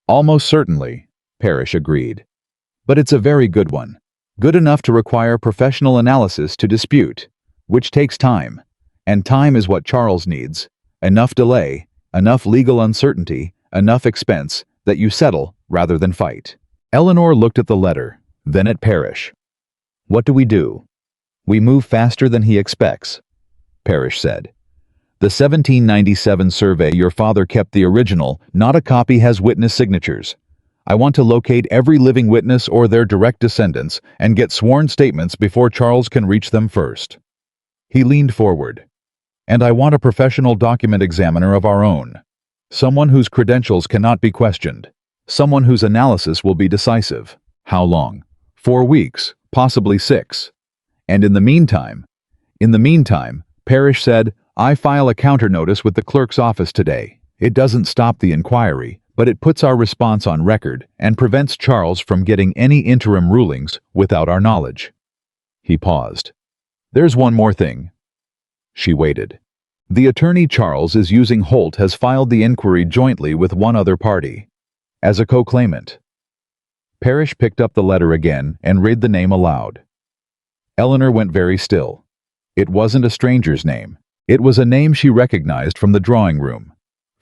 "Almost certainly," Parrish agreed. "But it's a very good one. Good enough to require professional analysis to dispute, which takes time. And time is what Charles needs. Enough delay, enough legal uncertainty, enough expense that you settle rather than fight." Eleanor looked at the letter, then at Parrish. "What do we do?" "We move faster than he expects," Parrish said. "The 1797 survey, your father kept the original, not a copy, has witness signatures. I want to locate every living witness or their direct descendants and get sworn statements before Charles can reach them first." He leaned forward. "And I want a professional document examiner of our own. Someone whose credentials cannot be questioned. Someone whose analysis will be decisive." "How long?" 4 weeks, possibly 6. "And in the meantime," Parrish said, "I file a counter notice with the clerk's office today. It doesn't stop the inquiry, but it puts our response on record and prevents Charles from getting any interim rulings without our knowledge." He paused. "There's one more thing." She waited. The attorney Charles is using Holt has filed the inquiry jointly with one other party, as a co-claimant. Parrish picked up the letter again and read the name aloud. Eleanor went very still. It wasn't a stranger's name. It was a name she recognized from the drawing room,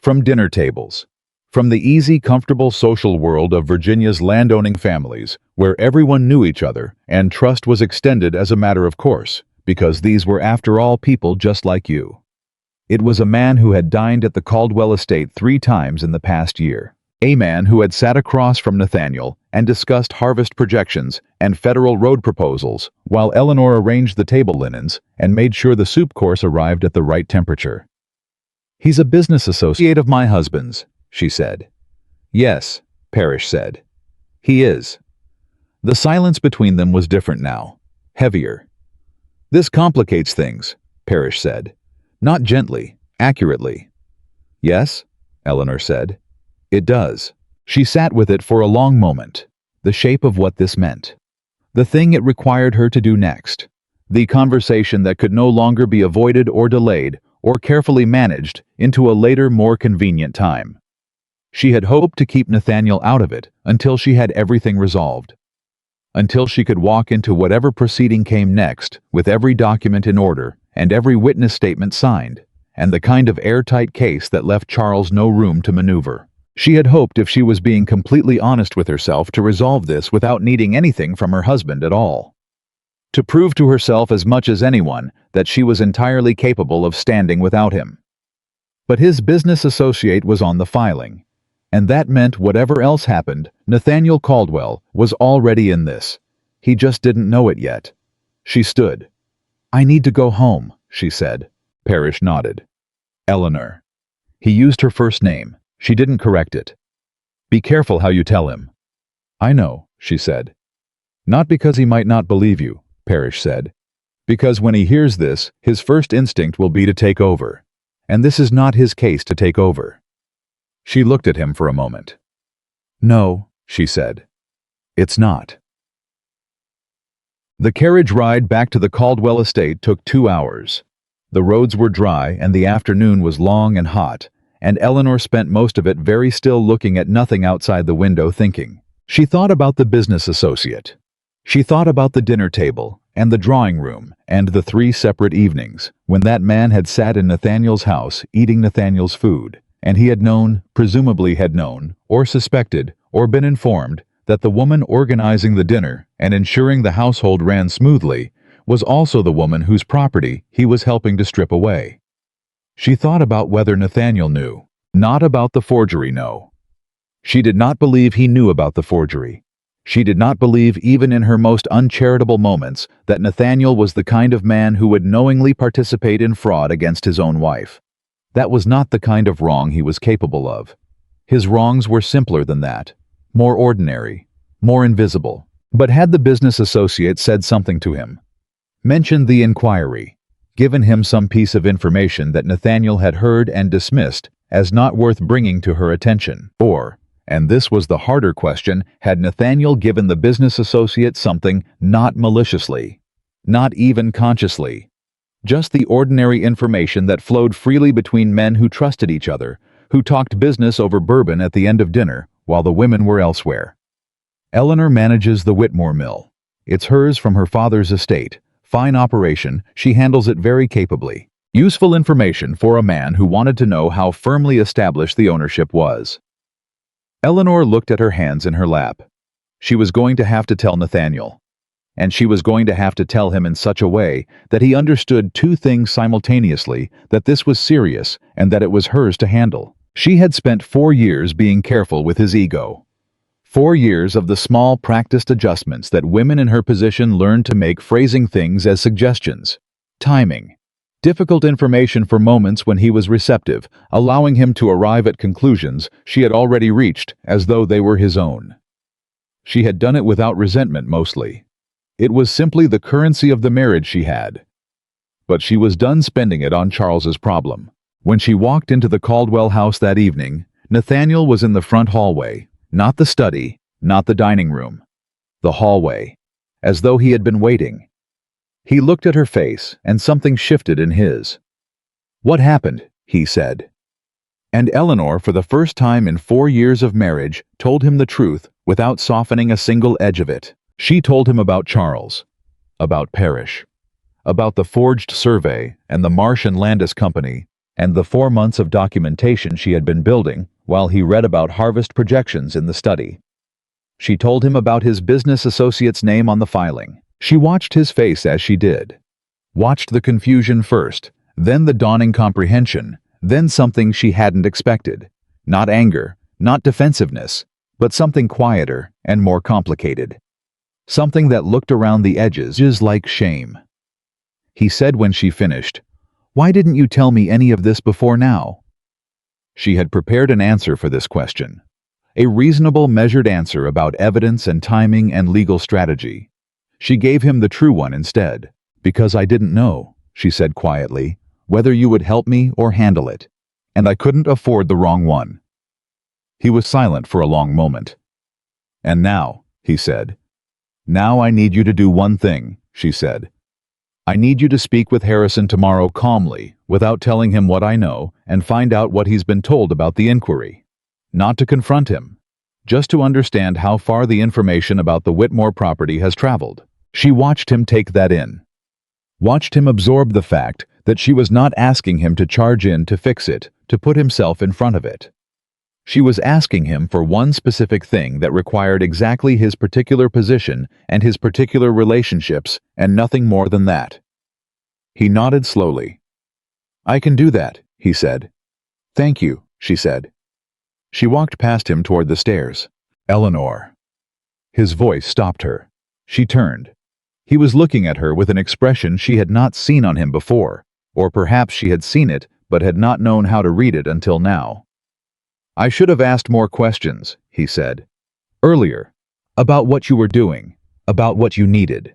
from dinner tables, from the easy, comfortable social world of Virginia's landowning families, where everyone knew each other and trust was extended as a matter of course, because these were after all people just like you. It was a man who had dined at the Caldwell estate 3 times in the past year. A man who had sat across from Nathaniel and discussed harvest projections and federal road proposals, while Eleanor arranged the table linens and made sure the soup course arrived at the right temperature. "He's a business associate of my husband's," she said. "Yes," Parrish said. "He is." The silence between them was different now, heavier. "This complicates things," Parrish said. Not gently, accurately. "Yes," Eleanor said. "It does." She sat with it for a long moment, the shape of what this meant. The thing it required her to do next. The conversation that could no longer be avoided or delayed or carefully managed into a later, more convenient time. She had hoped to keep Nathaniel out of it until she had everything resolved. Until she could walk into whatever proceeding came next with every document in order and every witness statement signed, and the kind of airtight case that left Charles no room to maneuver. She had hoped, if she was being completely honest with herself, to resolve this without needing anything from her husband at all. To prove to herself as much as anyone that she was entirely capable of standing without him. But his business associate was on the filing, and that meant whatever else happened, Nathaniel Caldwell was already in this. He just didn't know it yet. She stood. "I need to go home," she said. Parrish nodded. "Eleanor." He used her first name. She didn't correct it. "Be careful how you tell him." "I know," she said. "Not because he might not believe you," Parrish said. "Because when he hears this, his first instinct will be to take over. And this is not his case to take over." She looked at him for a moment. "No," she said. "It's not." The carriage ride back to the Caldwell estate took 2 hours. The roads were dry and the afternoon was long and hot, and Eleanor spent most of it very still, looking at nothing outside the window, thinking. She thought about the business associate. She thought about the dinner table and the drawing room and the 3 separate evenings when that man had sat in Nathaniel's house eating Nathaniel's food, and he had known, presumably had known, or suspected, or been informed, that the woman organizing the dinner and ensuring the household ran smoothly was also the woman whose property he was helping to strip away. She thought about whether Nathaniel knew, not about the forgery, no. She did not believe he knew about the forgery. She did not believe, even in her most uncharitable moments, that Nathaniel was the kind of man who would knowingly participate in fraud against his own wife. That was not the kind of wrong he was capable of. His wrongs were simpler than that, more ordinary, more invisible. But had the business associate said something to him, mentioned the inquiry, given him some piece of information that Nathaniel had heard and dismissed as not worth bringing to her attention, or, and this was the harder question, had Nathaniel given the business associate something not maliciously, not even consciously, just the ordinary information that flowed freely between men who trusted each other, who talked business over bourbon at the end of dinner while the women were elsewhere. Eleanor manages the Whitmore mill. It's hers from her father's estate. Fine operation, she handles it very capably. Useful information for a man who wanted to know how firmly established the ownership was. Eleanor looked at her hands in her lap. She was going to have to tell Nathaniel. And she was going to have to tell him in such a way that he understood 2 things simultaneously, that this was serious and that it was hers to handle. She had spent 4 years being careful with his ego. 4 years of the small, practiced adjustments that women in her position learned to make, phrasing things as suggestions. Timing. Difficult information for moments when he was receptive, allowing him to arrive at conclusions she had already reached as though they were his own. She had done it without resentment mostly. It was simply the currency of the marriage she had. But she was done spending it on Charles's problem. When she walked into the Caldwell house that evening, Nathaniel was in the front hallway, not the study, not the dining room. The hallway, as though he had been waiting. He looked at her face, and something shifted in his. "What happened?" he said. And Eleanor, for the first time in 4 years of marriage, told him the truth without softening a single edge of it. She told him about Charles, about Parrish, about the forged survey and the Marsh and Landis Company, and the 4 months of documentation she had been building while he read about harvest projections in the study. She told him about his business associate's name on the filing. She watched his face as she did. Watched the confusion first, then the dawning comprehension, then something she hadn't expected. Not anger, not defensiveness, but something quieter and more complicated. Something that looked around the edges like shame. He said when she finished, "Why didn't you tell me any of this before now?" She had prepared an answer for this question. A reasonable, measured answer about evidence and timing and legal strategy. She gave him the true one instead. "Because I didn't know," she said quietly, "whether you would help me or handle it. And I couldn't afford the wrong one." He was silent for a long moment. "And now," he said. "Now I need you to do one thing," she said. "I need you to speak with Harrison tomorrow calmly, without telling him what I know, and find out what he's been told about the inquiry. Not to confront him, just to understand how far the information about the Whitmore property has traveled." She watched him take that in. Watched him absorb the fact that she was not asking him to charge in to fix it, to put himself in front of it. She was asking him for one specific thing that required exactly his particular position and his particular relationships, and nothing more than that. He nodded slowly. "I can do that," he said. "Thank you," she said. She walked past him toward the stairs. "Eleanor." His voice stopped her. She turned. He was looking at her with an expression she had not seen on him before, or perhaps she had seen it but had not known how to read it until now. "I should have asked more questions," he said. "Earlier. About what you were doing. About what you needed."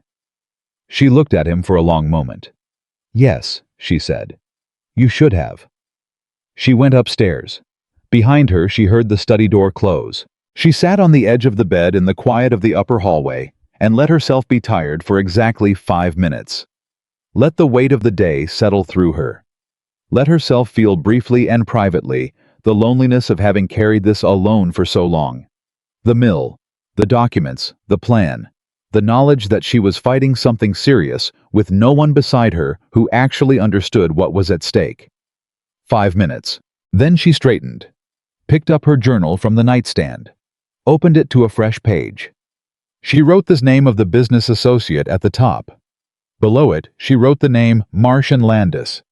She looked at him for a long moment. "Yes," she said. "You should have." She went upstairs. Behind her, she heard the study door close. She sat on the edge of the bed in the quiet of the upper hallway and let herself be tired for exactly 5 minutes. Let the weight of the day settle through her. Let herself feel briefly and privately the loneliness of having carried this alone for so long. The mill, the documents, the plan, the knowledge that she was fighting something serious with no one beside her who actually understood what was at stake. 5 minutes. Then she straightened, picked up her journal from the nightstand, opened it to a fresh page. She wrote the name of the business associate at the top. Below it, she wrote the name Marsh and Landis.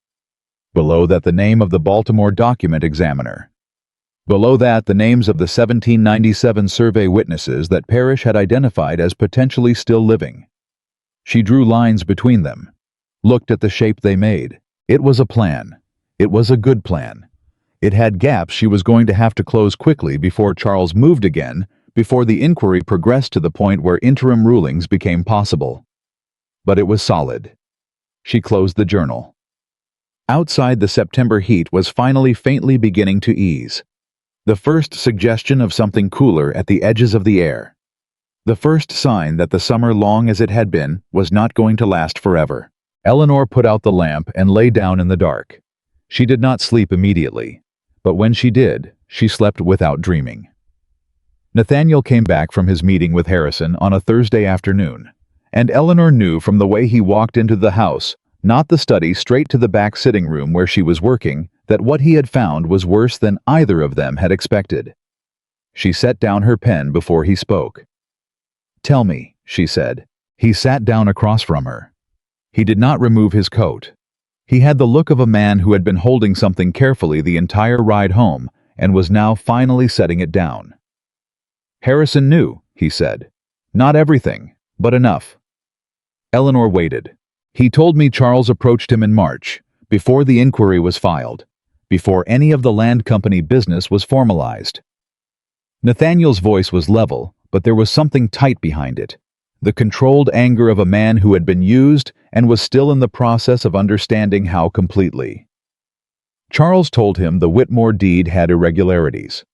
Below that, the name of the Baltimore document examiner. Below that, the names of the 1797 survey witnesses that Parrish had identified as potentially still living. She drew lines between them, looked at the shape they made. It was a plan. It was a good plan. It had gaps she was going to have to close quickly before Charles moved again, before the inquiry progressed to the point where interim rulings became possible. But it was solid. She closed the journal. Outside, the September heat was finally faintly beginning to ease. The first suggestion of something cooler at the edges of the air. The first sign that the summer, long as it had been, was not going to last forever. Eleanor put out the lamp and lay down in the dark. She did not sleep immediately, but when she did, she slept without dreaming. Nathaniel came back from his meeting with Harrison on a Thursday afternoon, and Eleanor knew from the way he walked into the house, not the study, straight to the back sitting room where she was working, that what he had found was worse than either of them had expected. She set down her pen before he spoke. "Tell me," she said. He sat down across from her. He did not remove his coat. He had the look of a man who had been holding something carefully the entire ride home and was now finally setting it down. "Harrison knew," he said. "Not everything, but enough." Eleanor waited. "He told me Charles approached him in March, before the inquiry was filed, before any of the land company business was formalized." Nathaniel's voice was level, but there was something tight behind it. The controlled anger of a man who had been used and was still in the process of understanding how completely. Charles told him the Whitmore deed had irregularities,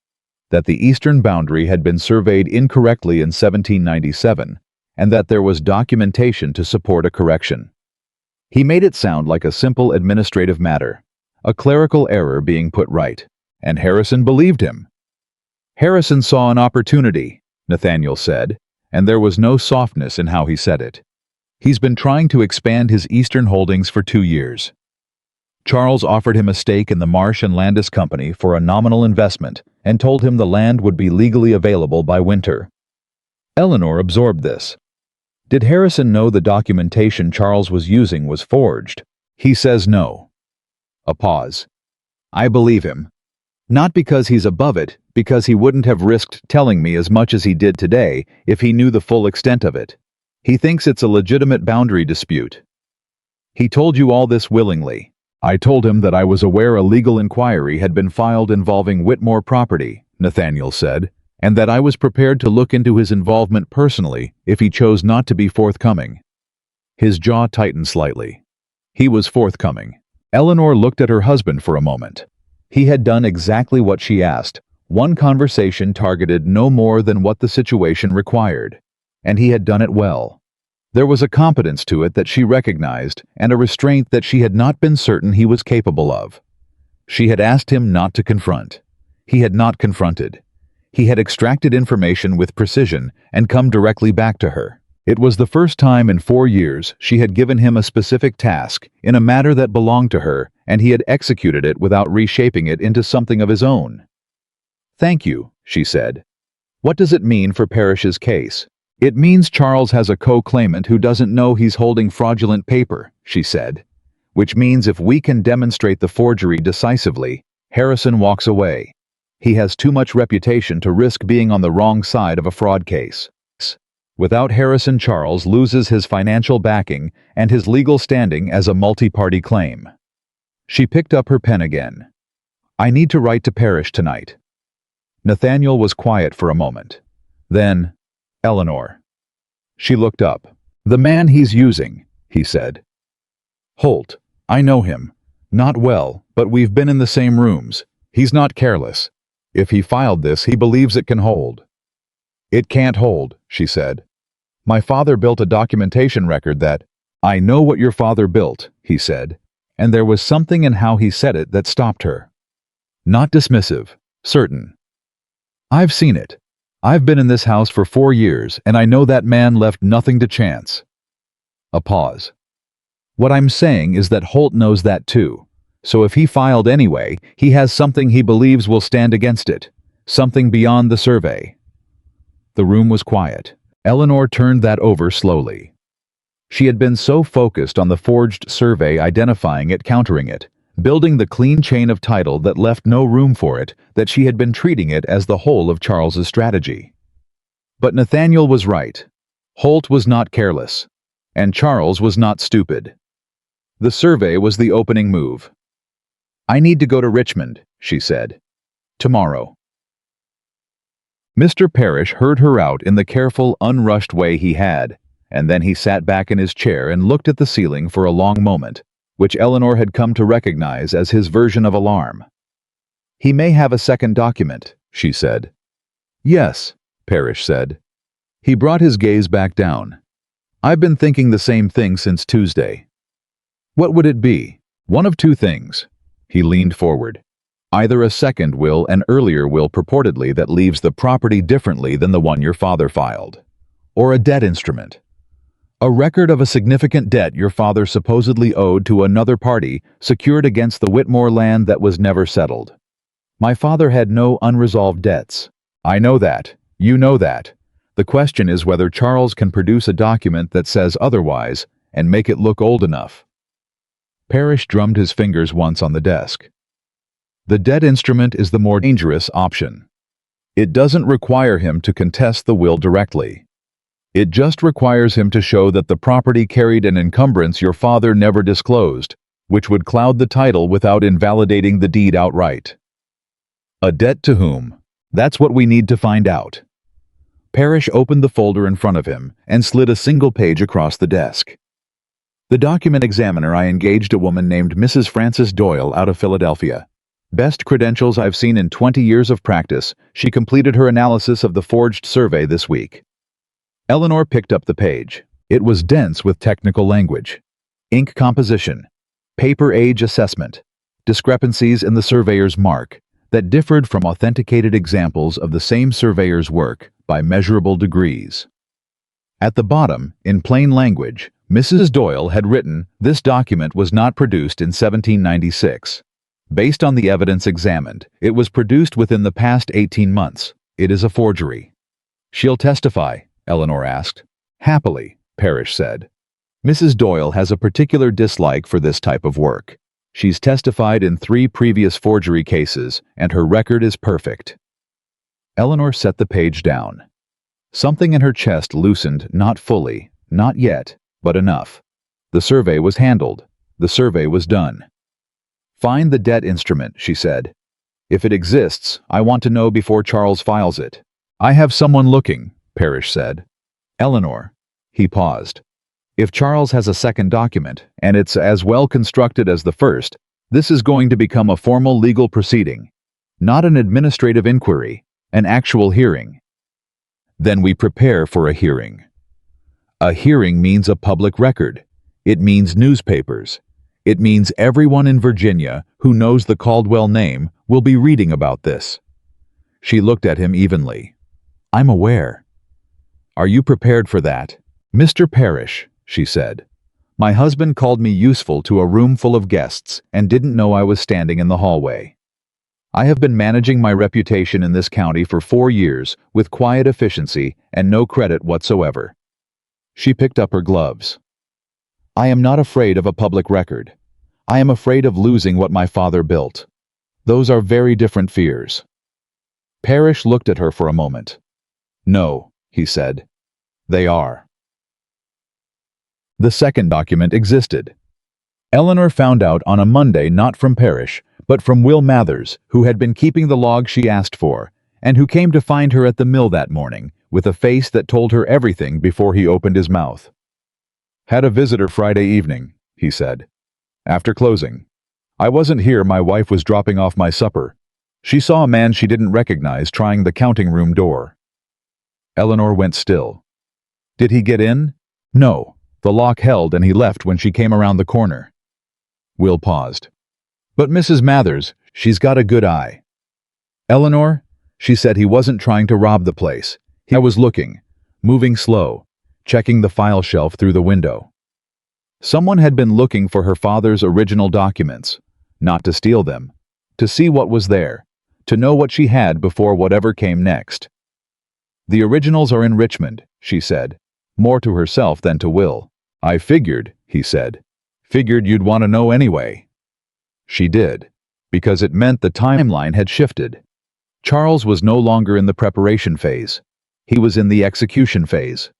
that the eastern boundary had been surveyed incorrectly in 1797, and that there was documentation to support a correction. He made it sound like a simple administrative matter, a clerical error being put right, and Harrison believed him. Harrison saw an opportunity, Nathaniel said, and there was no softness in how he said it. He's been trying to expand his Eastern holdings for 2 years. Charles offered him a stake in the Marsh and Landis Company for a nominal investment and told him the land would be legally available by winter. Eleanor absorbed this. Did Harrison know the documentation Charles was using was forged? He says no. A pause. I believe him. Not because he's above it, because he wouldn't have risked telling me as much as he did today if he knew the full extent of it. He thinks it's a legitimate boundary dispute. He told you all this willingly. I told him that I was aware a legal inquiry had been filed involving Whitmore property, Nathaniel said, and that I was prepared to look into his involvement personally if he chose not to be forthcoming. His jaw tightened slightly. He was forthcoming. Eleanor looked at her husband for a moment. He had done exactly what she asked. One conversation targeted no more than what the situation required, and he had done it well. There was a competence to it that she recognized and a restraint that she had not been certain he was capable of. She had asked him not to confront. He had not confronted. He had extracted information with precision and come directly back to her. It was the first time in 4 years she had given him a specific task in a matter that belonged to her, and he had executed it without reshaping it into something of his own. Thank you, she said. What does it mean for Parrish's case? It means Charles has a co-claimant who doesn't know he's holding fraudulent paper, she said. Which means if we can demonstrate the forgery decisively, Harrison walks away. He has too much reputation to risk being on the wrong side of a fraud case. Without Harrison, Charles loses his financial backing and his legal standing as a multi-party claim. She picked up her pen again. I need to write to Parrish tonight. Nathaniel was quiet for a moment. Then, Eleanor. She looked up. The man he's using, he said. Holt. I know him. Not well, but we've been in the same rooms. He's not careless. If he filed this, he believes it can hold. It can't hold, she said. My father built a documentation record that, I know what your father built, he said, and there was something in how he said it that stopped her. Not dismissive, certain. I've seen it. I've been in this house for 4 years, and I know that man left nothing to chance. A pause. What I'm saying is that Holt knows that too. So if he filed anyway, he has something he believes will stand against it. Something beyond the survey. The room was quiet. Eleanor turned that over slowly. She had been so focused on the forged survey, identifying it, countering it, building the clean chain of title that left no room for it, that she had been treating it as the whole of Charles's strategy. But Nathaniel was right. Holt was not careless, and Charles was not stupid. The survey was the opening move. I need to go to Richmond, she said. Tomorrow. Mr. Parrish heard her out in the careful, unrushed way he had, and then he sat back in his chair and looked at the ceiling for a long moment, which Eleanor had come to recognize as his version of alarm. He may have a second document, she said. Yes, Parrish said. He brought his gaze back down. I've been thinking the same thing since Tuesday. What would it be? One of two things. He leaned forward. Either a second will, an earlier will purportedly that leaves the property differently than the one your father filed. Or a debt instrument. A record of a significant debt your father supposedly owed to another party secured against the Whitmore land that was never settled. My father had no unresolved debts. I know that. You know that. The question is whether Charles can produce a document that says otherwise and make it look old enough. Parrish drummed his fingers once on the desk. The debt instrument is the more dangerous option. It doesn't require him to contest the will directly. It just requires him to show that the property carried an encumbrance your father never disclosed, which would cloud the title without invalidating the deed outright. A debt to whom? That's what we need to find out. Parrish opened the folder in front of him and slid a single page across the desk. The document examiner I engaged a woman named Mrs. Frances Doyle out of Philadelphia. Best credentials I've seen in 20 years of practice, she completed her analysis of the forged survey this week. Eleanor picked up the page. It was dense with technical language. Ink composition. Paper age assessment. discrepancies in the surveyor's mark that differed from authenticated examples of the same surveyor's work by measurable degrees. At the bottom, in plain language, Mrs. Doyle had written, "This document was not produced in 1796. Based on the evidence examined, it was produced within the past 18 months. It is a forgery." "She'll testify?" Eleanor asked. "Happily," Parrish said. "Mrs. Doyle has a particular dislike for this type of work. She's testified in 3 previous forgery cases, and her record is perfect." Eleanor set the page down. Something in her chest loosened, not fully, not yet, but enough. The survey was handled. The survey was done. "Find the debt instrument," she said. "If it exists, I want to know before Charles files it." "I have someone looking," Parrish said. "Eleanor." He paused. "If Charles has a second document, and it's as well constructed as the first, this is going to become a formal legal proceeding. Not an administrative inquiry, an actual hearing." "Then we prepare for a hearing." "A hearing means a public record. It means newspapers. It means everyone in Virginia who knows the Caldwell name will be reading about this." She looked at him evenly. "I'm aware." "Are you prepared for that?" "Mr. Parrish," she said, "my husband called me useful to a room full of guests and didn't know I was standing in the hallway. I have been managing my reputation in this county for 4 years with quiet efficiency and no credit whatsoever." She picked up her gloves. "I am not afraid of a public record. I am afraid of losing what my father built. Those are very different fears." Parrish looked at her for a moment. "No," he said. "They are." The second document existed. Eleanor found out on a Monday not from Parrish, but from Will Mathers, who had been keeping the log she asked for, and who came to find her at the mill that morning, with a face that told her everything before he opened his mouth. "Had a visitor Friday evening," he said. "After closing. I wasn't here, my wife was dropping off my supper. She saw a man she didn't recognize trying the counting room door." Eleanor went still. "Did he get in?" "No. The lock held and he left when she came around the corner." Will paused. "But Mrs. Mathers, she's got a good eye." "Eleanor," she said, "he wasn't trying to rob the place. He was looking, moving slow, checking the file shelf through the window." Someone had been looking for her father's original documents, not to steal them, to see what was there, to know what she had before whatever came next. "The originals are in Richmond," she said, more to herself than to Will. "I figured," he said. "Figured you'd want to know anyway." She did, because it meant the timeline had shifted. Charles was no longer in the preparation phase. He was in the execution phase.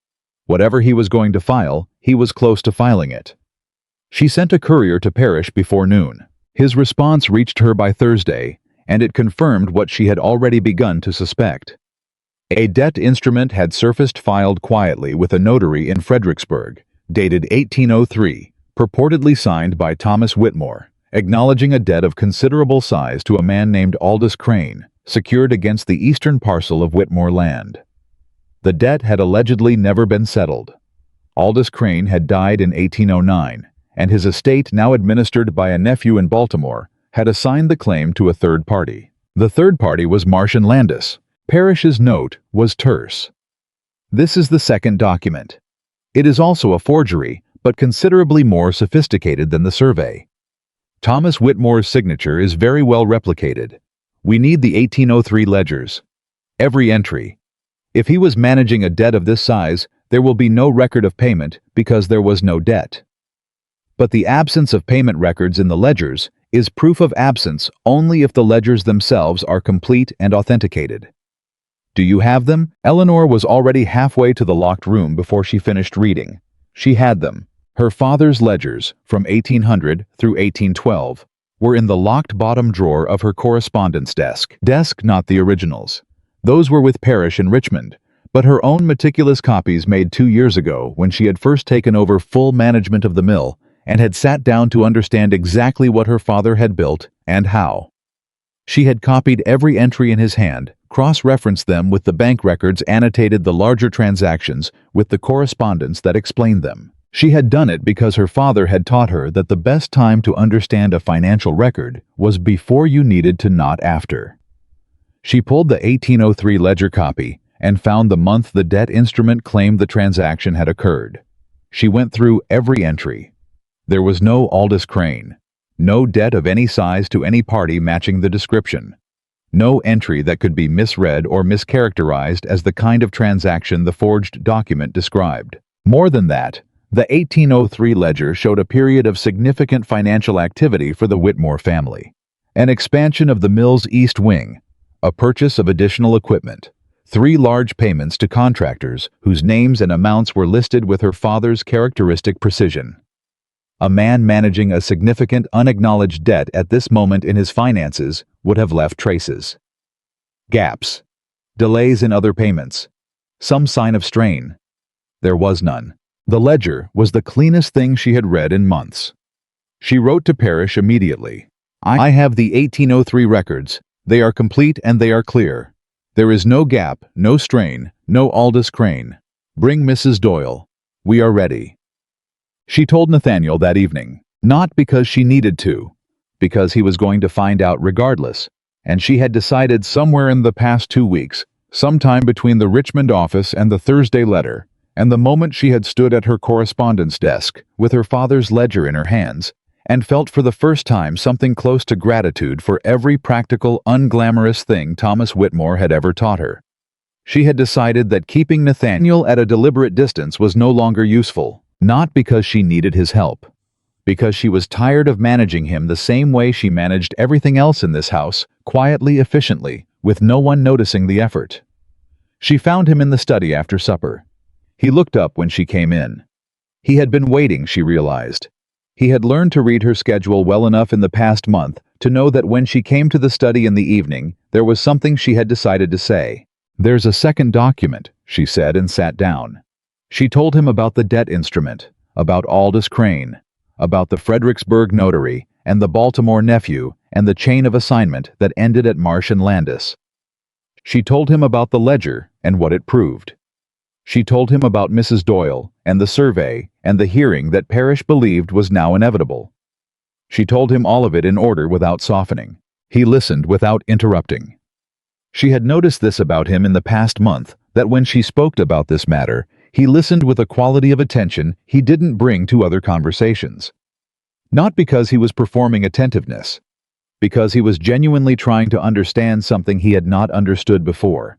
Whatever he was going to file, he was close to filing it. She sent a courier to Parrish before noon. His response reached her by Thursday, and it confirmed what she had already begun to suspect. A debt instrument had surfaced filed quietly with a notary in Fredericksburg, dated 1803, purportedly signed by Thomas Whitmore, acknowledging a debt of considerable size to a man named Aldous Crane, secured against the eastern parcel of Whitmore land. The debt had allegedly never been settled. Aldous Crane had died in 1809, and his estate, now administered by a nephew in Baltimore, had assigned the claim to a third party. The third party was Martian Landis. Parrish's note was terse. "This is the second document. It is also a forgery, but considerably more sophisticated than the survey. Thomas Whitmore's signature is very well replicated. We need the 1803 ledgers. Every entry. If he was managing a debt of this size, there will be no record of payment because there was no debt. But the absence of payment records in the ledgers is proof of absence only if the ledgers themselves are complete and authenticated. Do you have them?" Eleanor was already halfway to the locked room before she finished reading. She had them. Her father's ledgers, from 1800 through 1812, were in the locked bottom drawer of her correspondence desk. Not the originals. Those were with Parrish in Richmond, but her own meticulous copies made 2 years ago when she had first taken over full management of the mill and had sat down to understand exactly what her father had built and how. She had copied every entry in his hand, cross-referenced them with the bank records, annotated the larger transactions with the correspondence that explained them. She had done it because her father had taught her that the best time to understand a financial record was before you needed to, not after. She pulled the 1803 ledger copy and found the month the debt instrument claimed the transaction had occurred. She went through every entry. There was no Aldous Crane, no debt of any size to any party matching the description, no entry that could be misread or mischaracterized as the kind of transaction the forged document described. More than that, the 1803 ledger showed a period of significant financial activity for the Whitmore family. An expansion of the mill's east wing, a purchase of additional equipment, 3 large payments to contractors whose names and amounts were listed with her father's characteristic precision. A man managing a significant unacknowledged debt at this moment in his finances would have left traces. Gaps, delays in other payments, some sign of strain. There was none. The ledger was the cleanest thing she had read in months. She wrote to Parrish immediately. I have the 1803 records. They are complete and they are clear. There is no gap, no strain, no Aldous Crane. Bring Mrs. Doyle. We are ready. She told Nathaniel that evening, not because she needed to, because he was going to find out regardless, and she had decided somewhere in the past 2 weeks, sometime between the Richmond office and the Thursday letter, and the moment she had stood at her correspondence desk with her father's ledger in her hands, and felt for the first time something close to gratitude for every practical, unglamorous thing Thomas Whitmore had ever taught her. She had decided that keeping Nathaniel at a deliberate distance was no longer useful, not because she needed his help, because she was tired of managing him the same way she managed everything else in this house, quietly, efficiently, with no one noticing the effort. She found him in the study after supper. He looked up when she came in. He had been waiting, she realized. He had learned to read her schedule well enough in the past month to know that when she came to the study in the evening, there was something she had decided to say. "There's a second document," she said, and sat down. She told him about the debt instrument, about Aldous Crane, about the Fredericksburg notary and the Baltimore nephew and the chain of assignment that ended at Marsh and Landis. She told him about the ledger and what it proved. She told him about Mrs. Doyle and the survey and the hearing that Parrish believed was now inevitable. She told him all of it in order without softening. He listened without interrupting. She had noticed this about him in the past month, that when she spoke about this matter, he listened with a quality of attention he didn't bring to other conversations. Not because he was performing attentiveness, because he was genuinely trying to understand something he had not understood before.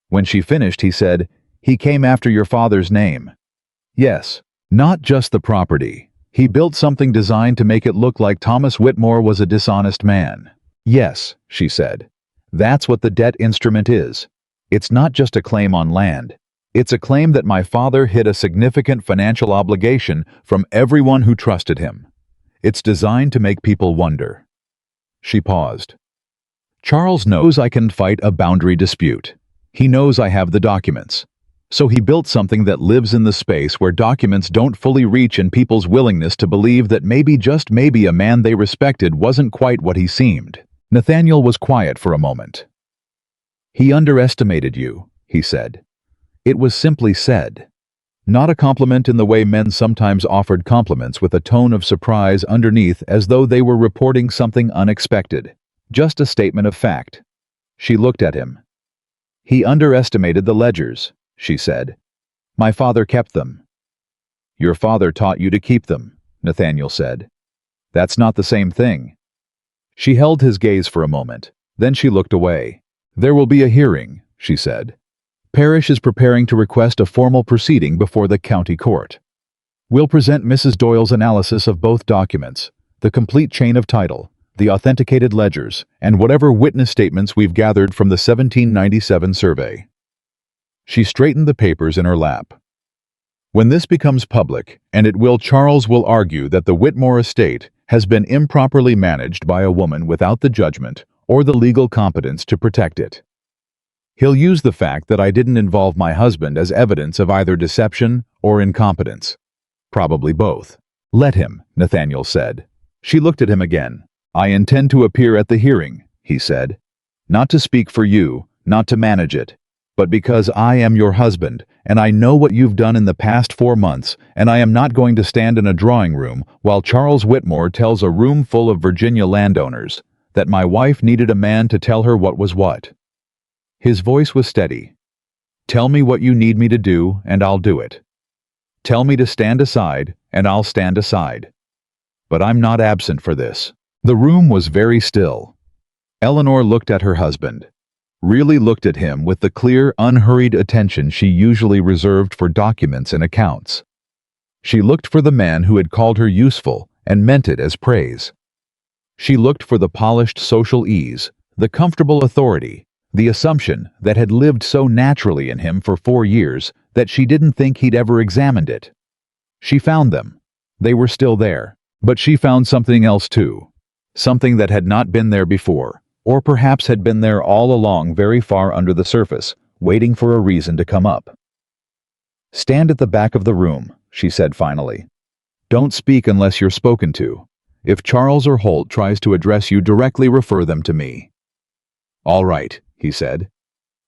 When she finished, he said, "He came after your father's name." Yes, not just the property. He built something designed to make it look like Thomas Whitmore was a dishonest man. Yes, she said. That's what the debt instrument is. It's not just a claim on land. It's a claim that my father hid a significant financial obligation from everyone who trusted him. It's designed to make people wonder. She paused. Charles knows I can fight a boundary dispute. He knows I have the documents. So he built something that lives in the space where documents don't fully reach and people's willingness to believe that maybe, just maybe, a man they respected wasn't quite what he seemed. Nathaniel was quiet for a moment. He underestimated you, he said. It was simply said. Not a compliment in the way men sometimes offered compliments with a tone of surprise underneath as though they were reporting something unexpected. Just a statement of fact. She looked at him. He underestimated the ledgers, she said. My father kept them. Your father taught you to keep them, Nathaniel said. That's not the same thing. She held his gaze for a moment. Then she looked away. There will be a hearing, she said. Parrish is preparing to request a formal proceeding before the county court. We'll present Mrs. Doyle's analysis of both documents, the complete chain of title, the authenticated ledgers, and whatever witness statements we've gathered from the 1797 survey. She straightened the papers in her lap. When this becomes public, and it will, Charles will argue that the Whitmore estate has been improperly managed by a woman without the judgment or the legal competence to protect it. He'll use the fact that I didn't involve my husband as evidence of either deception or incompetence. Probably both. Let him, Nathaniel said. She looked at him again. I intend to appear at the hearing, he said. Not to speak for you, not to manage it, but because I am your husband, and I know what you've done in the past 4 months, and I am not going to stand in a drawing room while Charles Whitmore tells a room full of Virginia landowners that my wife needed a man to tell her what was what. His voice was steady. Tell me what you need me to do, and I'll do it. Tell me to stand aside, and I'll stand aside. But I'm not absent for this. The room was very still. Eleanor looked at her husband. Really looked at him with the clear, unhurried attention she usually reserved for documents and accounts. She looked for the man who had called her useful and meant it as praise. She looked for the polished social ease, the comfortable authority, the assumption that had lived so naturally in him for 4 years that she didn't think he'd ever examined it. She found them. They were still there. But she found something else too. Something that had not been there before, or perhaps had been there all along very far under the surface, waiting for a reason to come up. Stand at the back of the room, she said finally. Don't speak unless you're spoken to. If Charles or Holt tries to address you directly, refer them to me. All right, he said.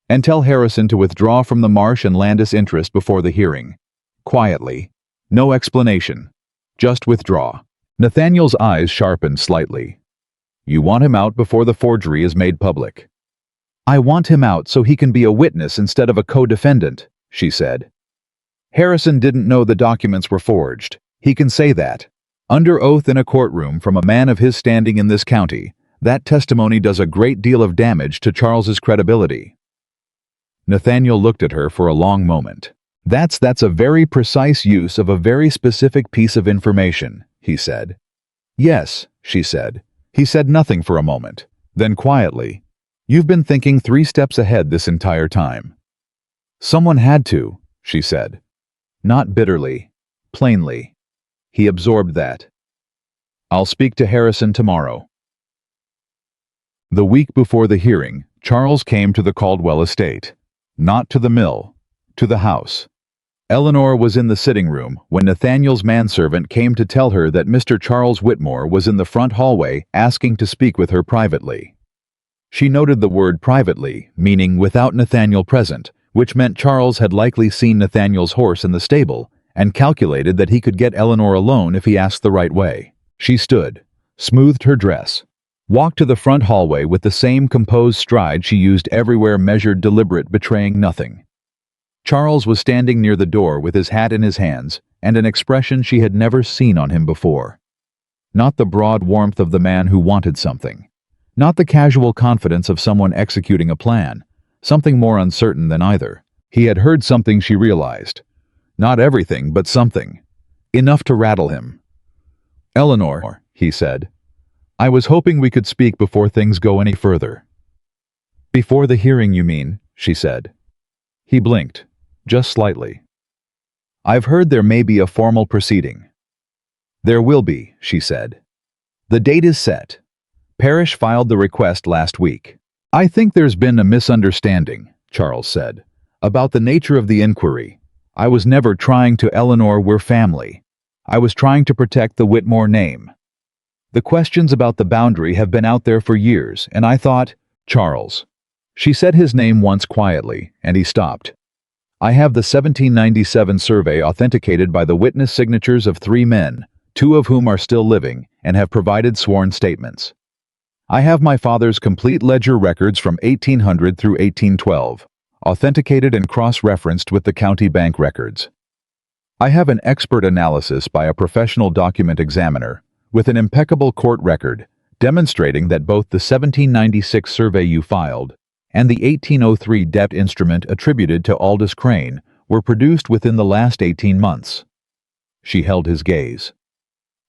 And tell Harrison to withdraw from the Marsh and Landis interest before the hearing. Quietly. No explanation. Just withdraw. Nathaniel's eyes sharpened slightly. You want him out before the forgery is made public. I want him out so he can be a witness instead of a co-defendant, she said. Harrison didn't know the documents were forged. He can say that. Under oath in a courtroom from a man of his standing in this county, that testimony does a great deal of damage to Charles's credibility. Nathaniel looked at her for a long moment. That's a very precise use of a very specific piece of information, he said. Yes, she said. He said nothing for a moment. Then quietly, you've been thinking 3 steps ahead this entire time. Someone had to, she said. Not bitterly, plainly. He absorbed that. I'll speak to Harrison tomorrow. The week before the hearing, Charles came to the Caldwell estate. Not to the mill, to the house. Eleanor was in the sitting room when Nathaniel's manservant came to tell her that Mr. Charles Whitmore was in the front hallway asking to speak with her privately. She noted the word privately, meaning without Nathaniel present, which meant Charles had likely seen Nathaniel's horse in the stable and calculated that he could get Eleanor alone if he asked the right way. She stood, smoothed her dress, walked to the front hallway with the same composed stride she used everywhere, measured, deliberate, betraying nothing. Charles was standing near the door with his hat in his hands and an expression she had never seen on him before. Not the broad warmth of the man who wanted something. Not the casual confidence of someone executing a plan. Something more uncertain than either. He had heard something, she realized. Not everything, but something. Enough to rattle him. Eleanor, he said. I was hoping we could speak before things go any further. Before the hearing, you mean, she said. He blinked. Just slightly. I've heard there may be a formal proceeding. There will be, she said. The date is set. Parrish filed the request last week. I think there's been a misunderstanding, Charles said, about the nature of the inquiry. I was never trying to. Eleanor, we're family. I was trying to protect the Whitmore name. The questions about the boundary have been out there for years, and I thought, Charles. She said his name once quietly, and he stopped. I have the 1797 survey authenticated by the witness signatures of 3 men, 2 of whom are still living and have provided sworn statements. I have my father's complete ledger records from 1800 through 1812, authenticated and cross-referenced with the county bank records. I have an expert analysis by a professional document examiner with an impeccable court record demonstrating that both the 1796 survey you filed and the 1803 debt instrument attributed to Aldous Crane were produced within the last 18 months. She held his gaze.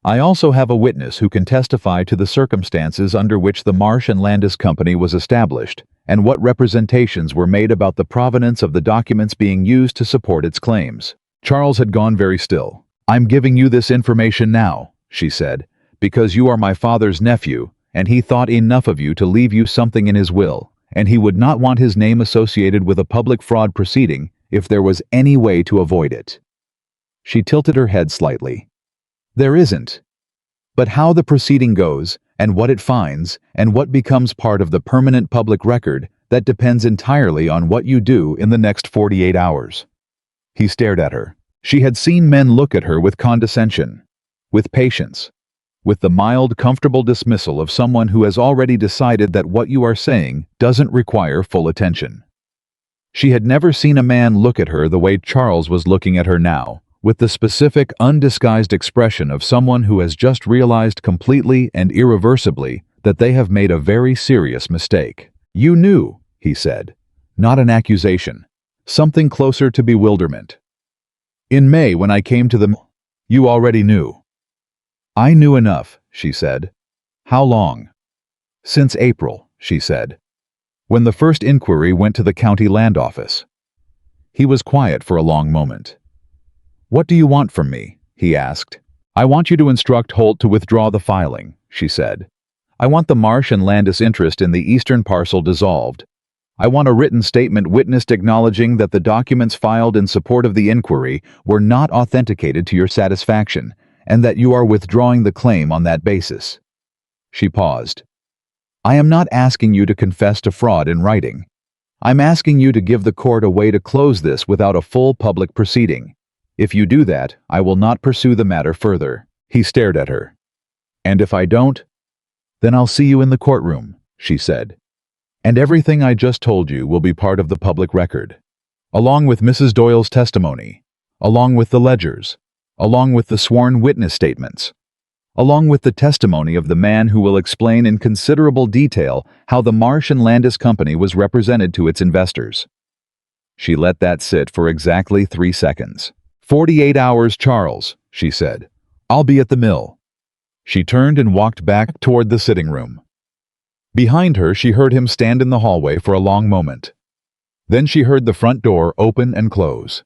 I also have a witness who can testify to the circumstances under which the Marsh and Landis Company was established and what representations were made about the provenance of the documents being used to support its claims. Charles had gone very still. I'm giving you this information now, she said, because you are my father's nephew, and he thought enough of you to leave you something in his will, and he would not want his name associated with a public fraud proceeding if there was any way to avoid it. She tilted her head slightly. There isn't. But how the proceeding goes, and what it finds, and what becomes part of the permanent public record, That depends entirely on what you do in the next 48 hours. He stared at her. She had seen men look at her with condescension, with patience, with the mild, comfortable dismissal of someone who has already decided that what you are saying doesn't require full attention. She had never seen a man look at her the way Charles was looking at her now, with the specific, undisguised expression of someone who has just realized completely and irreversibly that they have made a very serious mistake. "You knew," he said. Not an accusation. Something closer to bewilderment. "In May, when I came to the... You already knew." "I knew enough," she said. "How long?" "Since April," she said. "When the first inquiry went to the county land office." He was quiet for a long moment. "What do you want from me?" he asked. "I want you to instruct Holt to withdraw the filing," she said. "I want the Marsh and Landis interest in the eastern parcel dissolved. I want a written statement witnessed acknowledging that the documents filed in support of the inquiry were not authenticated to your satisfaction, and that you are withdrawing the claim on that basis." She paused. "I am not asking you to confess to fraud in writing. I'm asking you to give the court a way to close this without a full public proceeding. If you do that, I will not pursue the matter further." He stared at her. "And if I don't?" "Then I'll see you in the courtroom," she said. "And everything I just told you will be part of the public record, along with Mrs. Doyle's testimony, along with the ledgers, along with the sworn witness statements, along with the testimony of the man who will explain in considerable detail how the Marsh and Landis Company was represented to its investors." She let that sit for exactly 3 seconds. 48 hours, Charles," she said. "I'll be at the mill." She turned and walked back toward the sitting room. Behind her, she heard him stand in the hallway for a long moment. Then she heard the front door open and close.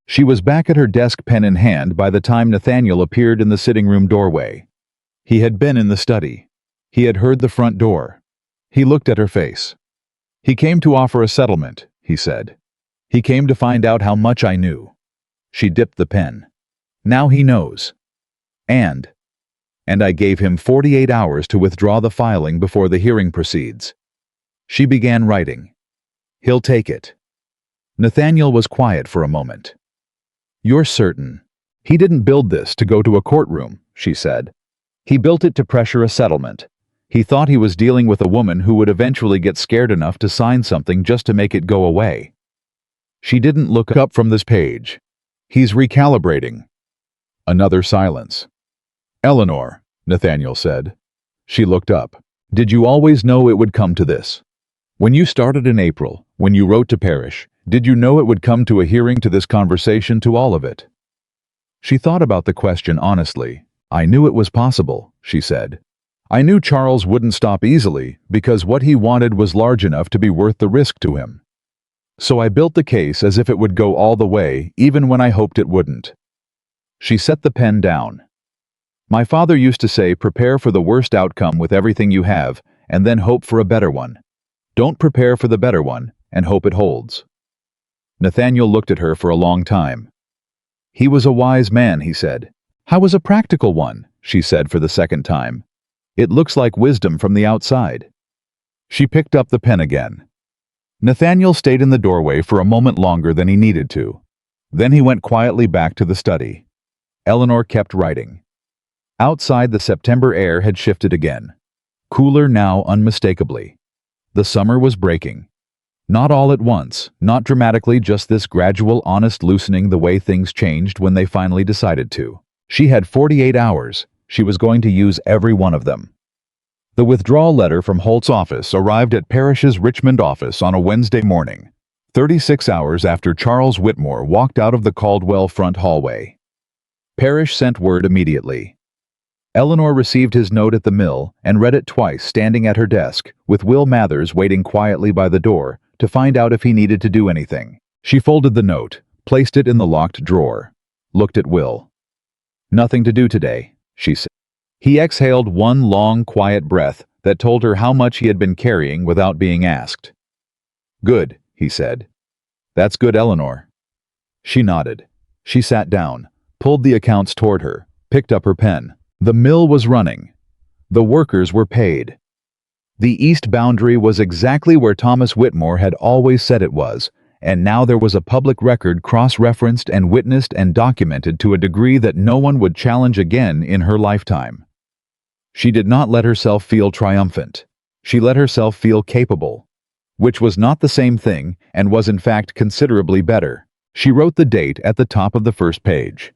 She was back at her desk, pen in hand, by the time Nathaniel appeared in the sitting room doorway. He had been in the study. He had heard the front door. He looked at her face. "He came to offer a settlement," he said. "He came to find out how much I knew." She dipped the pen. "Now he knows. And I gave him 48 hours to withdraw the filing before the hearing proceeds." She began writing. "He'll take it." Nathaniel was quiet for a moment. "You're certain? He didn't build this to go to a courtroom," she said. "He built it to pressure a settlement. He thought he was dealing with a woman who would eventually get scared enough to sign something just to make it go away." She didn't look up from this page. "He's recalibrating." Another silence. "Eleanor," Nathaniel said. She looked up. "Did you always know it would come to this? When you started in April, when you wrote to Parrish, did you know it would come to a hearing, to this conversation, to all of it?" She thought about the question honestly. "I knew it was possible," she said. "I knew Charles wouldn't stop easily, because what he wanted was large enough to be worth the risk to him. So I built the case as if it would go all the way, even when I hoped it wouldn't." She set the pen down. "My father used to say, prepare for the worst outcome with everything you have, and then hope for a better one. Don't prepare for the better one, and hope it holds." Nathaniel looked at her for a long time. "He was a wise man," he said. "How was a practical one?" she said for the second time. "It looks like wisdom from the outside." She picked up the pen again. Nathaniel stayed in the doorway for a moment longer than he needed to. Then he went quietly back to the study. Eleanor kept writing. Outside, the September air had shifted again. Cooler now, unmistakably. The summer was breaking. Not all at once, not dramatically, just this gradual, honest loosening, the way things changed when they finally decided to. She had 48 hours. She was going to use every one of them. The withdrawal letter from Holt's office arrived at Parrish's Richmond office on a Wednesday morning, 36 hours after Charles Whitmore walked out of the Caldwell front hallway. Parrish sent word immediately. Eleanor received his note at the mill and read it twice, standing at her desk, with Will Mathers waiting quietly by the door to find out if he needed to do anything. She folded the note, placed it in the locked drawer, looked at Will. "Nothing to do today," she said. He exhaled one long, quiet breath that told her how much he had been carrying without being asked. "Good," he said. "That's good, Eleanor." She nodded. She sat down, pulled the accounts toward her, picked up her pen. The mill was running. The workers were paid. The east boundary was exactly where Thomas Whitmore had always said it was, and now there was a public record cross-referenced and witnessed and documented to a degree that no one would challenge again in her lifetime. She did not let herself feel triumphant. She let herself feel capable, which was not the same thing and was in fact considerably better. She wrote the date at the top of the first page.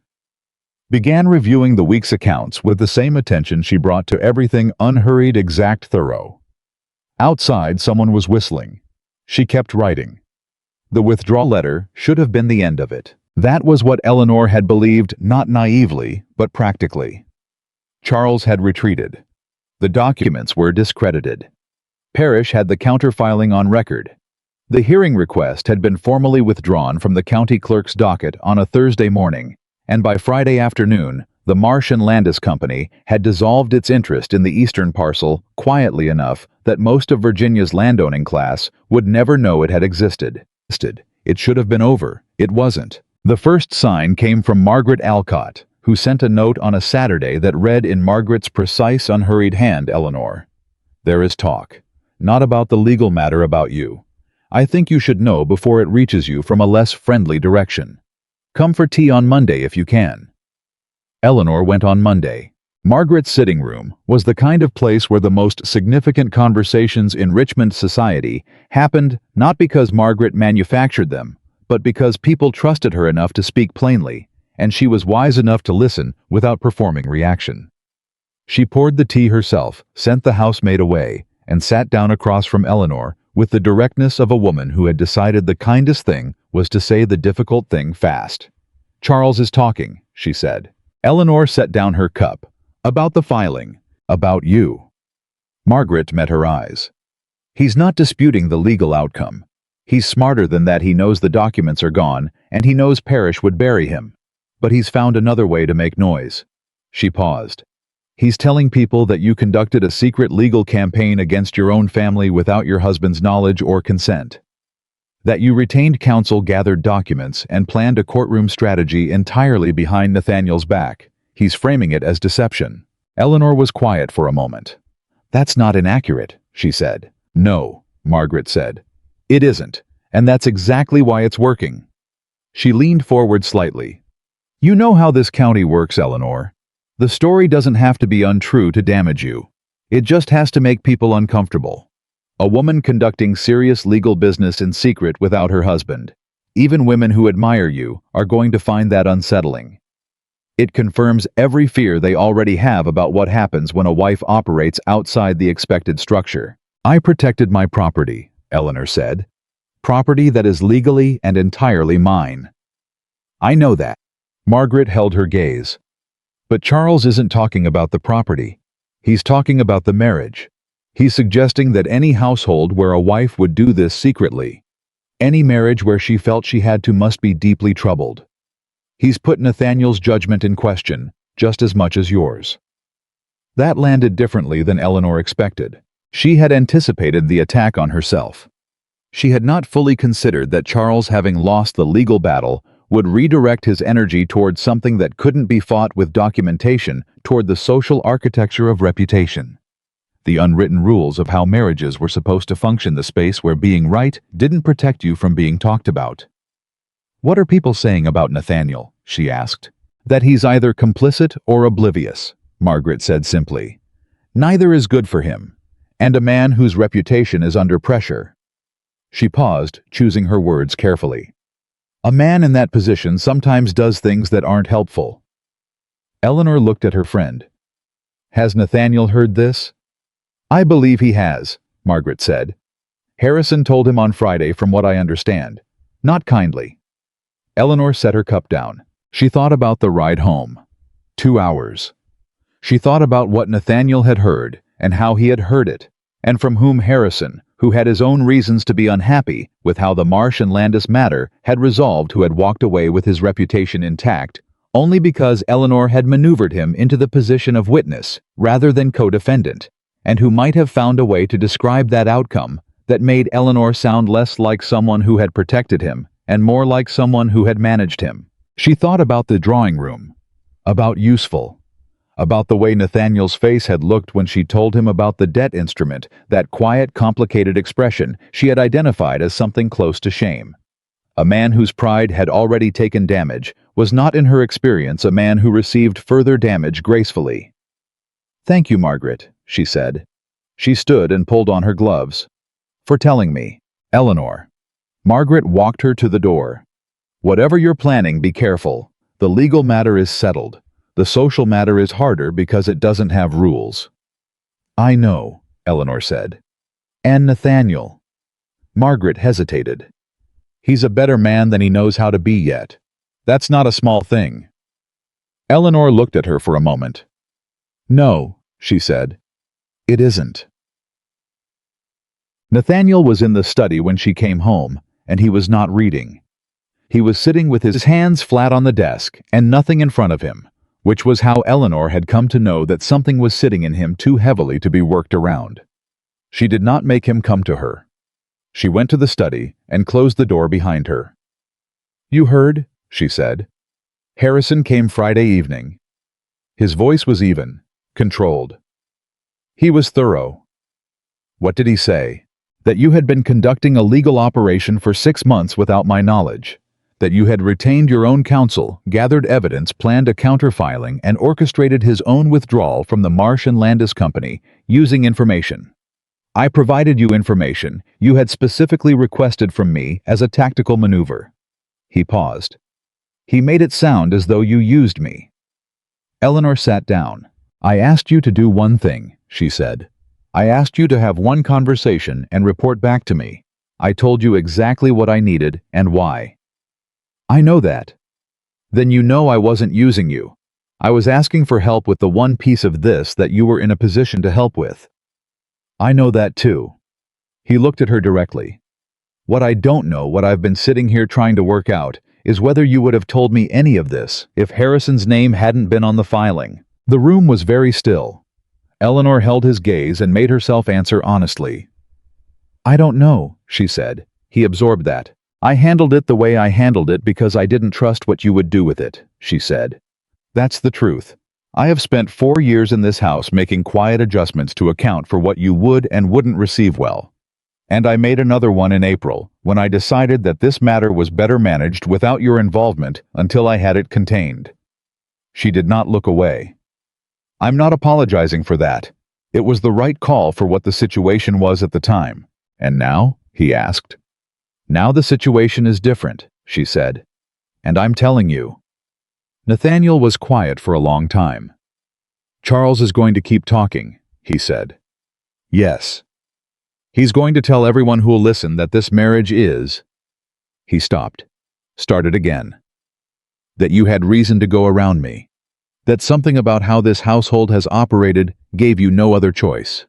Began reviewing the week's accounts with the same attention she brought to everything, unhurried, exact, thorough. Outside, someone was whistling. She kept writing. The withdrawal letter should have been the end of it. That was what Eleanor had believed, not naively, but practically. Charles had retreated. The documents were discredited. Parrish had the counterfiling on record. The hearing request had been formally withdrawn from the county clerk's docket on a Thursday morning, and by Friday afternoon, the Marsh and Landis Company had dissolved its interest in the eastern parcel quietly enough that most of Virginia's landowning class would never know it had existed. It should have been over. It wasn't. The first sign came from Margaret Alcott, who sent a note on a Saturday that read in Margaret's precise, unhurried hand, Eleanor, "There is talk. Not about the legal matter about you. I think you should know before it reaches you from a less friendly direction. Come for tea on Monday if you can." Eleanor went on Monday. Margaret's sitting room was the kind of place where the most significant conversations in Richmond society happened, not because Margaret manufactured them, but because people trusted her enough to speak plainly, and she was wise enough to listen without performing reaction. She poured the tea herself, sent the housemaid away, and sat down across from Eleanor with the directness of a woman who had decided the kindest thing was to say the difficult thing fast. "Charles is talking," she said. Eleanor set down her cup. "About the filing. About you." Margaret met her eyes. "He's not disputing the legal outcome. He's smarter than that. He knows the documents are gone, and he knows Parrish would bury him. But he's found another way to make noise." She paused. "He's telling people that you conducted a secret legal campaign against your own family without your husband's knowledge or consent. That you retained counsel, gathered documents, and planned a courtroom strategy entirely behind Nathaniel's back. He's framing it as deception." Eleanor was quiet for a moment. "That's not inaccurate," she said. "No," Margaret said. "It isn't, and that's exactly why it's working." She leaned forward slightly. "You know how this county works, Eleanor. The story doesn't have to be untrue to damage you. It just has to make people uncomfortable. A woman conducting serious legal business in secret without her husband. Even women who admire you are going to find that unsettling. It confirms every fear they already have about what happens when a wife operates outside the expected structure." "I protected my property," Eleanor said. "Property that is legally and entirely mine." "I know that." Margaret held her gaze. "But Charles isn't talking about the property. He's talking about the marriage. He's suggesting that any household where a wife would do this secretly, any marriage where she felt she had to, must be deeply troubled. He's put Nathaniel's judgment in question, just as much as yours." That landed differently than Eleanor expected. She had anticipated the attack on herself. She had not fully considered that Charles, having lost the legal battle, would redirect his energy toward something that couldn't be fought with documentation, toward the social architecture of reputation. The unwritten rules of how marriages were supposed to function, the space where being right didn't protect you from being talked about. "What are people saying about Nathaniel?" she asked. "That he's either complicit or oblivious," Margaret said simply. "Neither is good for him, and a man whose reputation is under pressure." She paused, choosing her words carefully. "A man in that position sometimes does things that aren't helpful." Eleanor looked at her friend. "Has Nathaniel heard this?" "I believe he has," Margaret said. "Harrison told him on Friday, from what I understand. Not kindly." Eleanor set her cup down. She thought about the ride home. 2 hours. She thought about what Nathaniel had heard, and how he had heard it, and from whom Harrison, who had his own reasons to be unhappy with how the Marsh and Landis matter had resolved, who had walked away with his reputation intact, only because Eleanor had maneuvered him into the position of witness rather than co-defendant, and who might have found a way to describe that outcome that made Eleanor sound less like someone who had protected him and more like someone who had managed him. She thought about the drawing room, about useful, About the way Nathaniel's face had looked when she told him about the debt instrument, that quiet, complicated expression she had identified as something close to shame. A man whose pride had already taken damage was not in her experience a man who received further damage gracefully. "Thank you, Margaret," she said. She stood and pulled on her gloves. "For telling me." "Eleanor." Margaret walked her to the door. "Whatever you're planning, be careful. The legal matter is settled. The social matter is harder because it doesn't have rules." "I know," Eleanor said. "And Nathaniel." Margaret hesitated. "He's a better man than he knows how to be yet. That's not a small thing." Eleanor looked at her for a moment. "No," she said. "It isn't." Nathaniel was in the study when she came home, and he was not reading. He was sitting with his hands flat on the desk and nothing in front of him, which was how Eleanor had come to know that something was sitting in him too heavily to be worked around. She did not make him come to her. She went to the study and closed the door behind her. "You heard?" she said. "Harrison came Friday evening." His voice was even, controlled. "He was thorough." "What did he say?" "That you had been conducting a legal operation for 6 months without my knowledge. That you had retained your own counsel, gathered evidence, planned a counterfiling, and orchestrated his own withdrawal from the Marsh and Landis Company, using information. I provided you information you had specifically requested from me as a tactical maneuver." He paused. "He made it sound as though you used me." Eleanor sat down. "I asked you to do one thing," she said. "I asked you to have one conversation and report back to me. I told you exactly what I needed and why." "I know that." "Then you know I wasn't using you. I was asking for help with the one piece of this that you were in a position to help with." "I know that too." He looked at her directly. "What I don't know, what I've been sitting here trying to work out, is whether you would have told me any of this if Harrison's name hadn't been on the filing." The room was very still. Eleanor held his gaze and made herself answer honestly. "I don't know," she said. He absorbed that. "I handled it the way I handled it because I didn't trust what you would do with it," she said. "That's the truth. I have spent 4 years in this house making quiet adjustments to account for what you would and wouldn't receive well. And I made another one in April, when I decided that this matter was better managed without your involvement until I had it contained." She did not look away. "I'm not apologizing for that. It was the right call for what the situation was at the time. And now?" he asked. "Now the situation is different," she said. "And I'm telling you." Nathaniel was quiet for a long time. "Charles is going to keep talking," he said. "Yes. He's going to tell everyone who'll listen that this marriage is—" He stopped. Started again. "That you had reason to go around me. That something about how this household has operated gave you no other choice."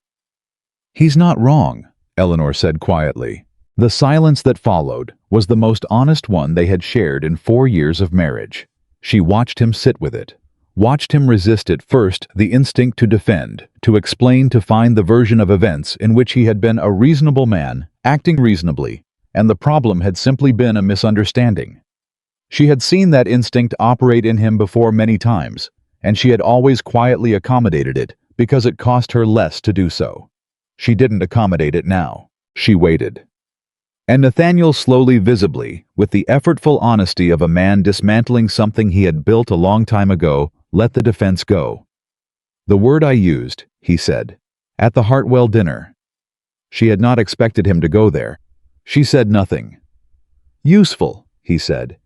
"He's not wrong," Eleanor said quietly. The silence that followed was the most honest one they had shared in 4 years of marriage. She watched him sit with it, watched him resist at first the instinct to defend, to explain, to find the version of events in which he had been a reasonable man, acting reasonably, and the problem had simply been a misunderstanding. She had seen that instinct operate in him before many times, and she had always quietly accommodated it because it cost her less to do so. She didn't accommodate it now. She waited. And Nathaniel slowly, visibly, with the effortful honesty of a man dismantling something he had built a long time ago, let the defense go. "The word I used," he said, "at the Hartwell dinner." She had not expected him to go there. She said nothing. "Useful," he said.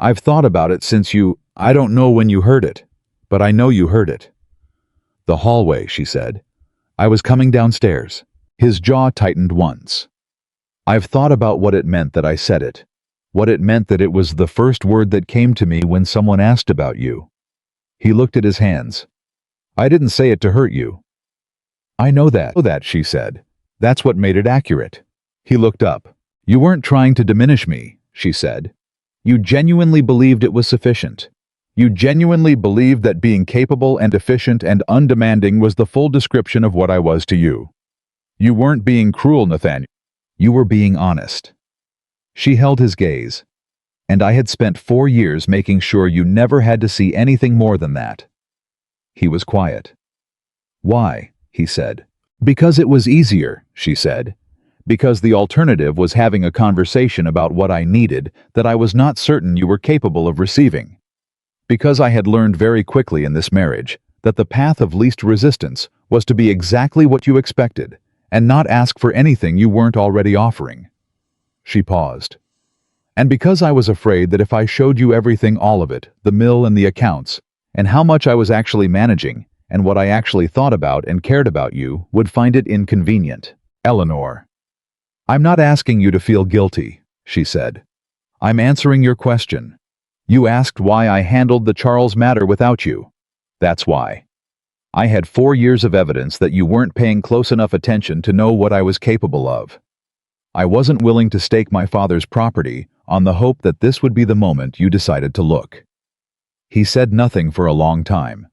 "I've thought about it since I don't know when you heard it, but I know you heard it." "The hallway," she said. "I was coming downstairs." His jaw tightened once. "I've thought about what it meant that I said it. What it meant that it was the first word that came to me when someone asked about you." He looked at his hands. "I didn't say it to hurt you." "I know that," she said. "That's what made it accurate." He looked up. "You weren't trying to diminish me," she said. "You genuinely believed it was sufficient. You genuinely believed that being capable and efficient and undemanding was the full description of what I was to you. You weren't being cruel, Nathaniel. You were being honest." She held his gaze. "And I had spent 4 years making sure you never had to see anything more than that." He was quiet. "Why?" he said. "Because it was easier," she said. "Because the alternative was having a conversation about what I needed that I was not certain you were capable of receiving. Because I had learned very quickly in this marriage that the path of least resistance was to be exactly what you expected and not ask for anything you weren't already offering." She paused. "And because I was afraid that if I showed you everything, all of it, the mill and the accounts, and how much I was actually managing, and what I actually thought about and cared about, you would find it inconvenient." "Eleanor, I'm not asking you to feel guilty," she said. "I'm answering your question. You asked why I handled the Charles matter without you. That's why. I had 4 years of evidence that you weren't paying close enough attention to know what I was capable of. I wasn't willing to stake my father's property on the hope that this would be the moment you decided to look." He said nothing for a long time.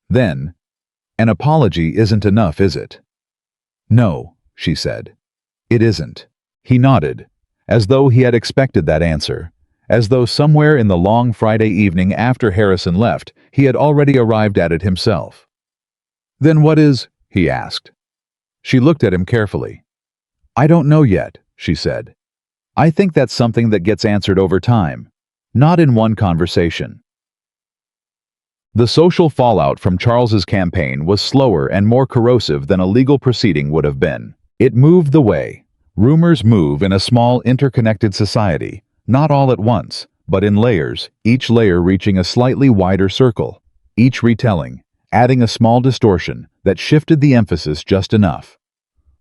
Then, "An apology isn't enough, is it?" "No," she said. "It isn't." He nodded, as though he had expected that answer, as though somewhere in the long Friday evening after Harrison left, he had already arrived at it himself. "Then what is?" he asked. She looked at him carefully. "I don't know yet," she said. "I think that's something that gets answered over time, not in one conversation." The social fallout from Charles's campaign was slower and more corrosive than a legal proceeding would have been. It moved the way rumors move in a small interconnected society, not all at once, but in layers, each layer reaching a slightly wider circle, each retelling, adding a small distortion that shifted the emphasis just enough.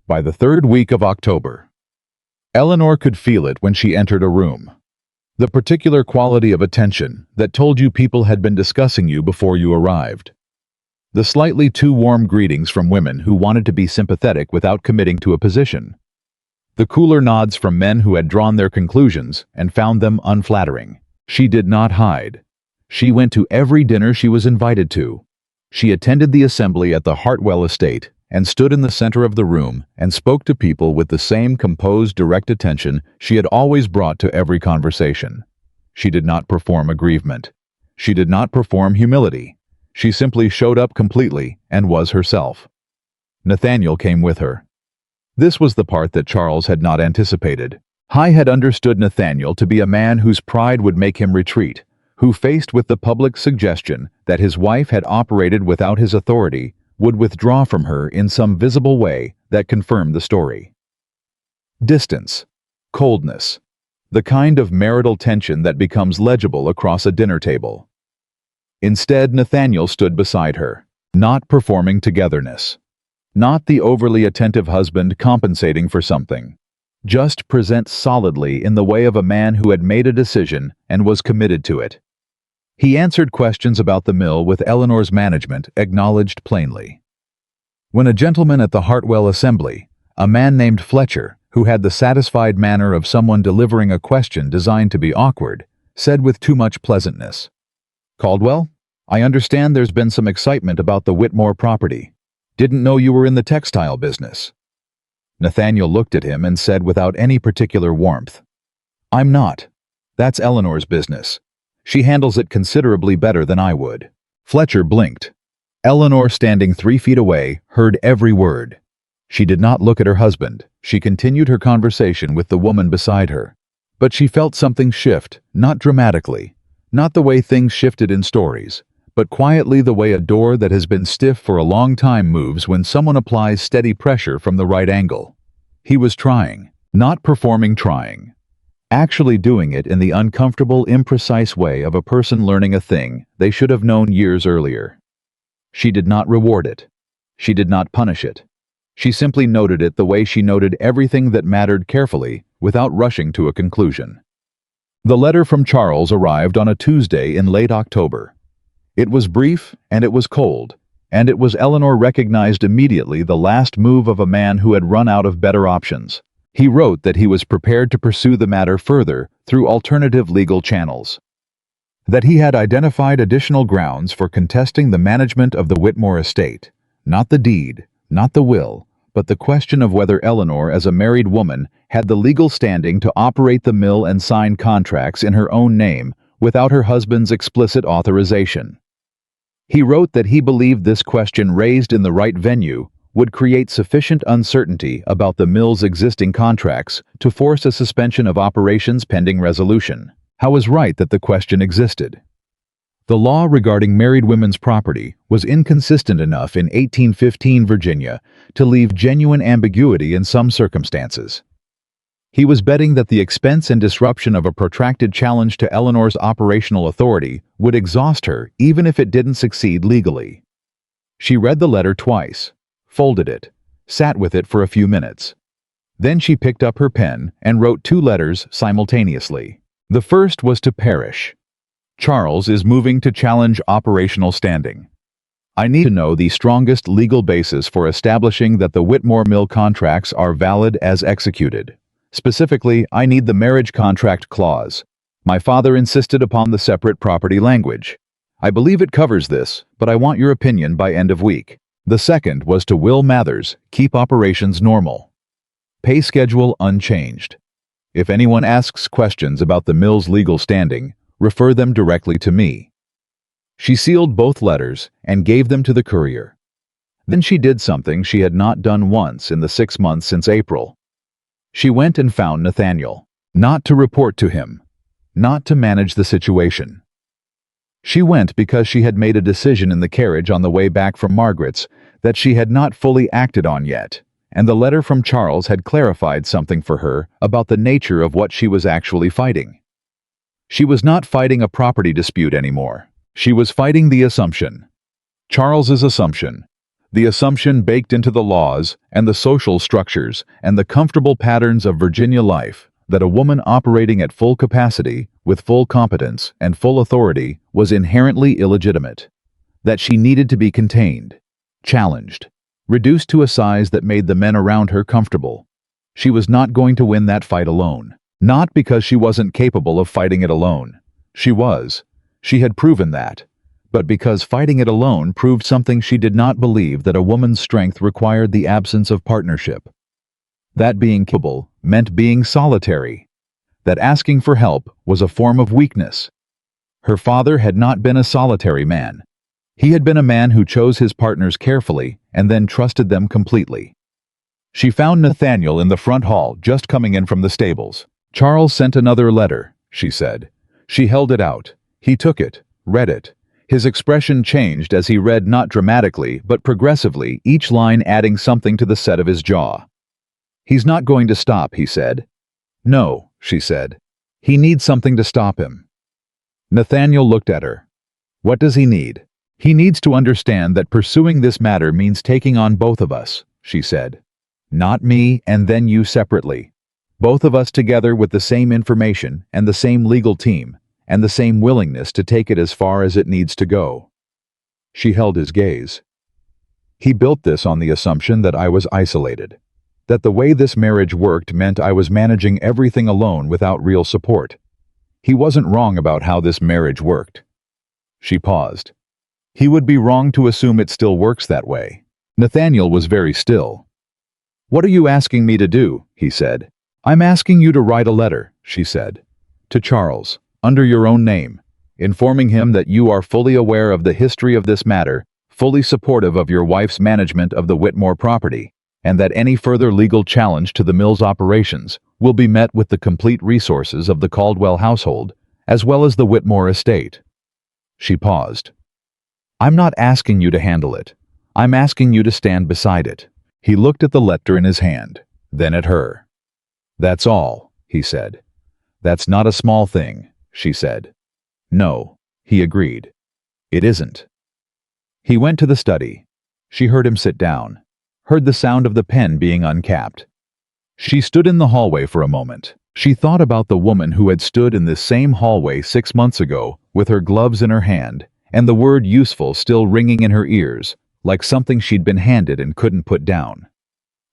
By the third week of October, Eleanor could feel it when she entered a room. The particular quality of attention that told you people had been discussing you before you arrived. The slightly too warm greetings from women who wanted to be sympathetic without committing to a position. The cooler nods from men who had drawn their conclusions and found them unflattering. She did not hide. She went to every dinner she was invited to. She attended the assembly at the Hartwell estate and stood in the center of the room and spoke to people with the same composed, direct attention she had always brought to every conversation. She did not perform aggrievement. She did not perform humility. She simply showed up completely and was herself. Nathaniel came with her. This was the part that Charles had not anticipated. He had understood Nathaniel to be a man whose pride would make him retreat, who, faced with the public suggestion that his wife had operated without his authority, would withdraw from her in some visible way that confirmed the story. Distance, coldness, the kind of marital tension that becomes legible across a dinner table. Instead, Nathaniel stood beside her, not performing togetherness, not the overly attentive husband compensating for something, just present solidly in the way of a man who had made a decision and was committed to it. He answered questions about the mill with Eleanor's management acknowledged plainly. When a gentleman at the Hartwell assembly, a man named Fletcher, who had the satisfied manner of someone delivering a question designed to be awkward, said with too much pleasantness, "Caldwell, I understand there's been some excitement about the Whitmore property. Didn't know you were in the textile business." Nathaniel looked at him and said without any particular warmth, "I'm not. That's Eleanor's business. She handles it considerably better than I would." Fletcher blinked. Eleanor, standing 3 feet away, heard every word. She did not look at her husband. She continued her conversation with the woman beside her. But she felt something shift, not dramatically, not the way things shifted in stories, but quietly the way a door that has been stiff for a long time moves when someone applies steady pressure from the right angle. He was trying, not performing trying. Actually doing it in the uncomfortable, imprecise way of a person learning a thing they should have known years earlier. She did not reward it. She did not punish it. She simply noted it the way she noted everything that mattered carefully, without rushing to a conclusion. The letter from Charles arrived on a Tuesday in late October. It was brief and it was cold, and it was Eleanor recognized immediately the last move of a man who had run out of better options. He wrote that he was prepared to pursue the matter further through alternative legal channels. That he had identified additional grounds for contesting the management of the Whitmore estate, not the deed, not the will, but the question of whether Eleanor, as a married woman, had the legal standing to operate the mill and sign contracts in her own name without her husband's explicit authorization. He wrote that he believed this question raised in the right venue would create sufficient uncertainty about the mill's existing contracts to force a suspension of operations pending resolution. Howe was right that the question existed. The law regarding married women's property was inconsistent enough in 1815 Virginia to leave genuine ambiguity in some circumstances. He was betting that the expense and disruption of a protracted challenge to Eleanor's operational authority would exhaust her even if it didn't succeed legally. She read the letter twice, folded it, sat with it for a few minutes. Then she picked up her pen and wrote 2 letters simultaneously. The first was to Parrish. Charles is moving to challenge operational standing. I need to know the strongest legal basis for establishing that the Whitmore Mill contracts are valid as executed. Specifically, I need the marriage contract clause. My father insisted upon the separate property language. I believe it covers this, but I want your opinion by end of week. The second was to Will Mathers, keep operations normal. Pay schedule unchanged. If anyone asks questions about the mill's legal standing, refer them directly to me. She sealed both letters and gave them to the courier. Then she did something she had not done once in the 6 months since April. She went and found Nathaniel, not to report to him, not to manage the situation. She went because she had made a decision in the carriage on the way back from Margaret's that she had not fully acted on yet, and the letter from Charles had clarified something for her about the nature of what she was actually fighting. She was not fighting a property dispute anymore. She was fighting the assumption. Charles's assumption. The assumption baked into the laws and the social structures and the comfortable patterns of Virginia life that a woman operating at full capacity, with full competence and full authority, was inherently illegitimate. That she needed to be contained, challenged, reduced to a size that made the men around her comfortable. She was not going to win that fight alone. Not because she wasn't capable of fighting it alone. She was. She had proven that. But because fighting it alone proved something she did not believe, that a woman's strength required the absence of partnership. That being capable meant being solitary. That asking for help was a form of weakness. Her father had not been a solitary man. He had been a man who chose his partners carefully and then trusted them completely. She found Nathaniel in the front hall, just coming in from the stables. Charles sent another letter, she said. She held it out. He took it, read it. His expression changed as he read, not dramatically, but progressively, each line adding something to the set of his jaw. He's not going to stop, he said. No, she said. He needs something to stop him. Nathaniel looked at her. What does he need? He needs to understand that pursuing this matter means taking on both of us, she said. Not me and then you separately. Both of us together with the same information and the same legal team, and the same willingness to take it as far as it needs to go. She held his gaze. He built this on the assumption that I was isolated, that the way this marriage worked meant I was managing everything alone without real support. He wasn't wrong about how this marriage worked. She paused. He would be wrong to assume it still works that way. Nathaniel was very still. What are you asking me to do? He said. I'm asking you to write a letter, she said, to Charles, under your own name, informing him that you are fully aware of the history of this matter, fully supportive of your wife's management of the Whitmore property, and that any further legal challenge to the mill's operations will be met with the complete resources of the Caldwell household, as well as the Whitmore estate. She paused. I'm not asking you to handle it. I'm asking you to stand beside it. He looked at the letter in his hand, then at her. That's all, he said. That's not a small thing, she said. No, he agreed. It isn't. He went to the study. She heard him sit down, heard the sound of the pen being uncapped. She stood in the hallway for a moment. She thought about the woman who had stood in this same hallway 6 months ago with her gloves in her hand and the word useful still ringing in her ears, like something she'd been handed and couldn't put down.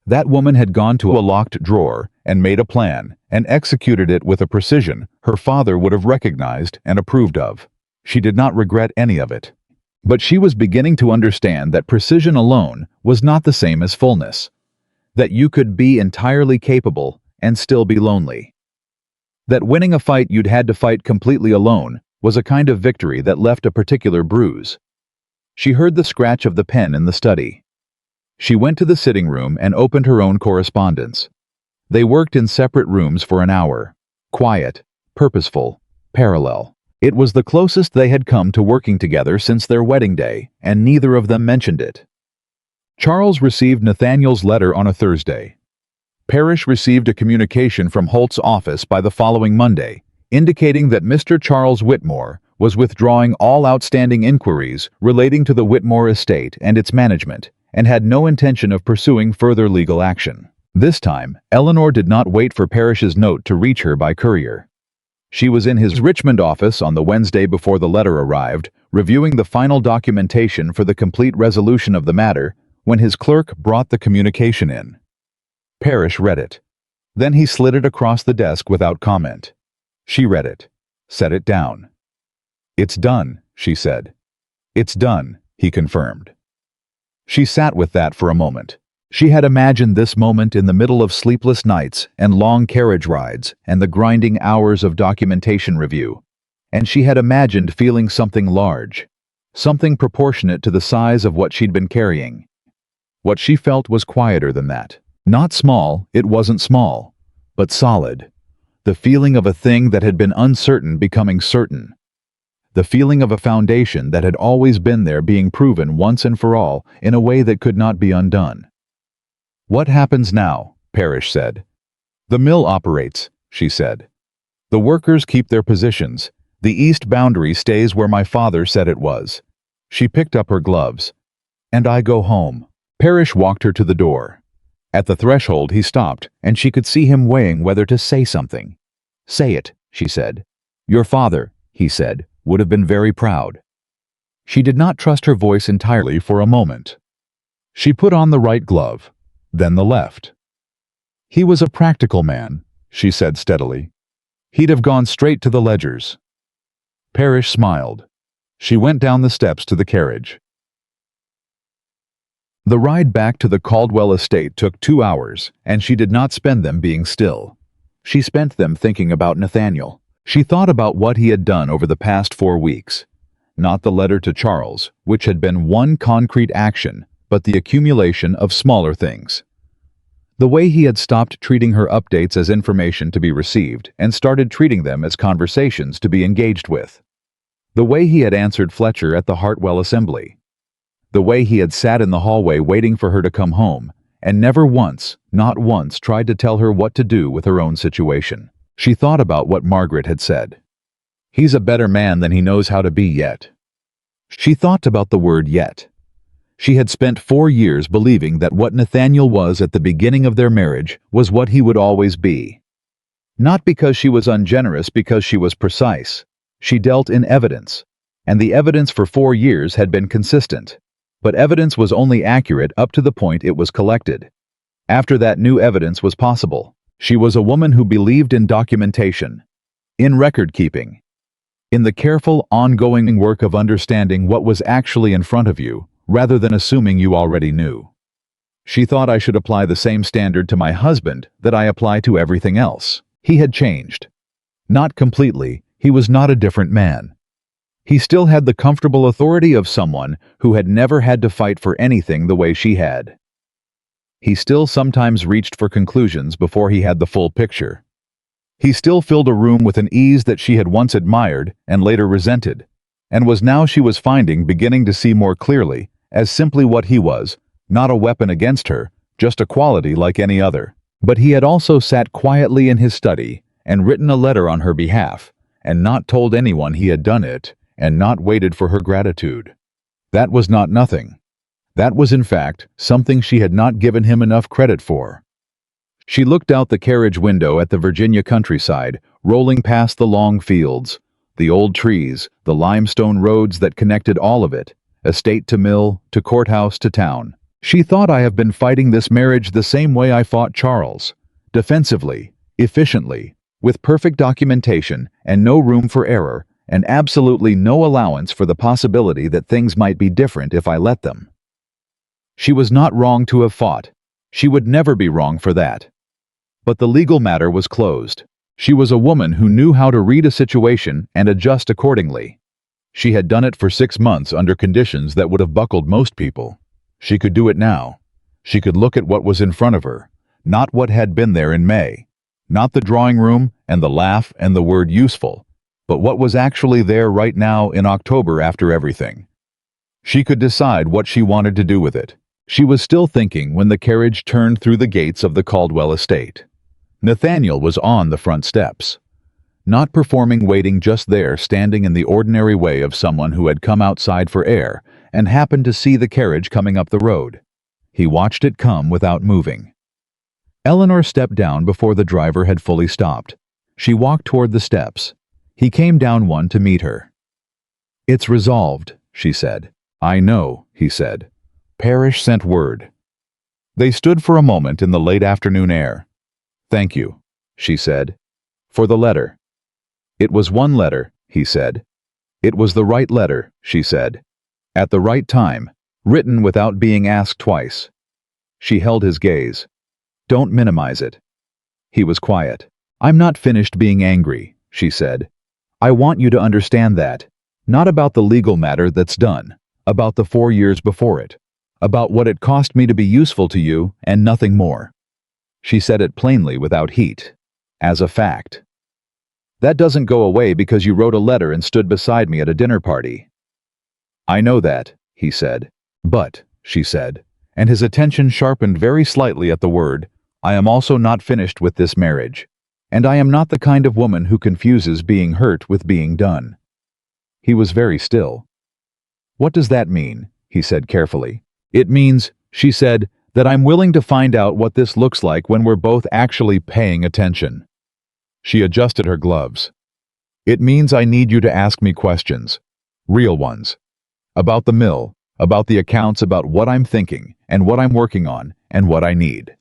That woman had gone to a locked drawer and made a plan and executed it with a precision her father would have recognized and approved of. She did not regret any of it. But she was beginning to understand that precision alone was not the same as fullness. That you could be entirely capable and still be lonely. That winning a fight you'd had to fight completely alone was a kind of victory that left a particular bruise. She heard the scratch of the pen in the study. She went to the sitting room and opened her own correspondence. They worked in separate rooms for an hour. Quiet, purposeful, parallel. It was the closest they had come to working together since their wedding day, and neither of them mentioned it. Charles received Nathaniel's letter on a Thursday. Parrish received a communication from Holt's office by the following Monday, indicating that Mr. Charles Whitmore was withdrawing all outstanding inquiries relating to the Whitmore estate and its management, and had no intention of pursuing further legal action. This time, Eleanor did not wait for Parrish's note to reach her by courier. She was in his Richmond office on the Wednesday before the letter arrived, reviewing the final documentation for the complete resolution of the matter, when his clerk brought the communication in. Parrish read it. Then he slid it across the desk without comment. She read it. Set it down. "It's done," she said. "It's done," he confirmed. She sat with that for a moment. She had imagined this moment in the middle of sleepless nights and long carriage rides and the grinding hours of documentation review. And she had imagined feeling something large, something proportionate to the size of what she'd been carrying. What she felt was quieter than that. Not small, it wasn't small, but solid. The feeling of a thing that had been uncertain becoming certain. The feeling of a foundation that had always been there being proven once and for all in a way that could not be undone. "What happens now?" Parrish said. "The mill operates," she said. "The workers keep their positions. The east boundary stays where my father said it was." She picked up her gloves. "And I go home." Parrish walked her to the door. At the threshold he stopped, and she could see him weighing whether to say something. "Say it," she said. "Your father," he said, "would have been very proud." She did not trust her voice entirely for a moment. She put on the right glove, then the left. "He was a practical man," she said steadily. "He'd have gone straight to the ledgers." Parrish smiled. She went down the steps to the carriage. The ride back to the Caldwell estate took 2 hours, and she did not spend them being still. She spent them thinking about Nathaniel. She thought about what he had done over the past 4 weeks. Not the letter to Charles, which had been one concrete action, but the accumulation of smaller things. The way he had stopped treating her updates as information to be received and started treating them as conversations to be engaged with. The way he had answered Fletcher at the Hartwell assembly. The way he had sat in the hallway waiting for her to come home, and never once, not once, tried to tell her what to do with her own situation. She thought about what Margaret had said. "He's a better man than he knows how to be yet." She thought about the word yet. She had spent 4 years believing that what Nathaniel was at the beginning of their marriage was what he would always be. Not because she was ungenerous, because she was precise. She dealt in evidence, and the evidence for 4 years had been consistent. But evidence was only accurate up to the point it was collected. After that, new evidence was possible. She was a woman who believed in documentation, in record-keeping, in the careful, ongoing work of understanding what was actually in front of you, rather than assuming you already knew. She thought, "I should apply the same standard to my husband that I apply to everything else." He had changed. Not completely, he was not a different man. He still had the comfortable authority of someone who had never had to fight for anything the way she had. He still sometimes reached for conclusions before he had the full picture. He still filled a room with an ease that she had once admired and later resented, and was now, she was beginning to see more clearly, as simply what he was, not a weapon against her, just a quality like any other. But he had also sat quietly in his study and written a letter on her behalf, and not told anyone he had done it, and not waited for her gratitude. That was not nothing. That was, in fact, something she had not given him enough credit for. She looked out the carriage window at the Virginia countryside, rolling past the long fields, the old trees, the limestone roads that connected all of it, estate to mill, to courthouse to town. She thought, "I have been fighting this marriage the same way I fought Charles, defensively, efficiently, with perfect documentation and no room for error, and absolutely no allowance for the possibility that things might be different if I let them." She was not wrong to have fought. She would never be wrong for that. But the legal matter was closed. She was a woman who knew how to read a situation and adjust accordingly. She had done it for 6 months under conditions that would have buckled most people. She could do it now. She could look at what was in front of her, not what had been there in May, not the drawing room and the laugh and the word useful, but what was actually there right now in October after everything. She could decide what she wanted to do with it. She was still thinking when the carriage turned through the gates of the Caldwell estate. Nathaniel was on the front steps. Not performing, waiting, just there, standing in the ordinary way of someone who had come outside for air and happened to see the carriage coming up the road. He watched it come without moving. Eleanor stepped down before the driver had fully stopped. She walked toward the steps. He came down one to meet her. "It's resolved," she said. "I know," he said. "Parrish sent word." They stood for a moment in the late afternoon air. "Thank you," she said, "for the letter." "It was one letter," he said. "It was the right letter," she said. "At the right time, written without being asked twice." She held his gaze. "Don't minimize it." He was quiet. "I'm not finished being angry," she said. "I want you to understand that. Not about the legal matter that's done, about the 4 years before it, about what it cost me to be useful to you and nothing more." She said it plainly without heat, as a fact. "That doesn't go away because you wrote a letter and stood beside me at a dinner party." "I know that," he said. "But," she said, and his attention sharpened very slightly at the word, "I am also not finished with this marriage. And I am not the kind of woman who confuses being hurt with being done." He was very still. "What does that mean?" he said carefully. "It means," she said, "that I'm willing to find out what this looks like when we're both actually paying attention." She adjusted her gloves. "It means I need you to ask me questions. Real ones. About the mill, about the accounts, about what I'm thinking, and what I'm working on, and what I need.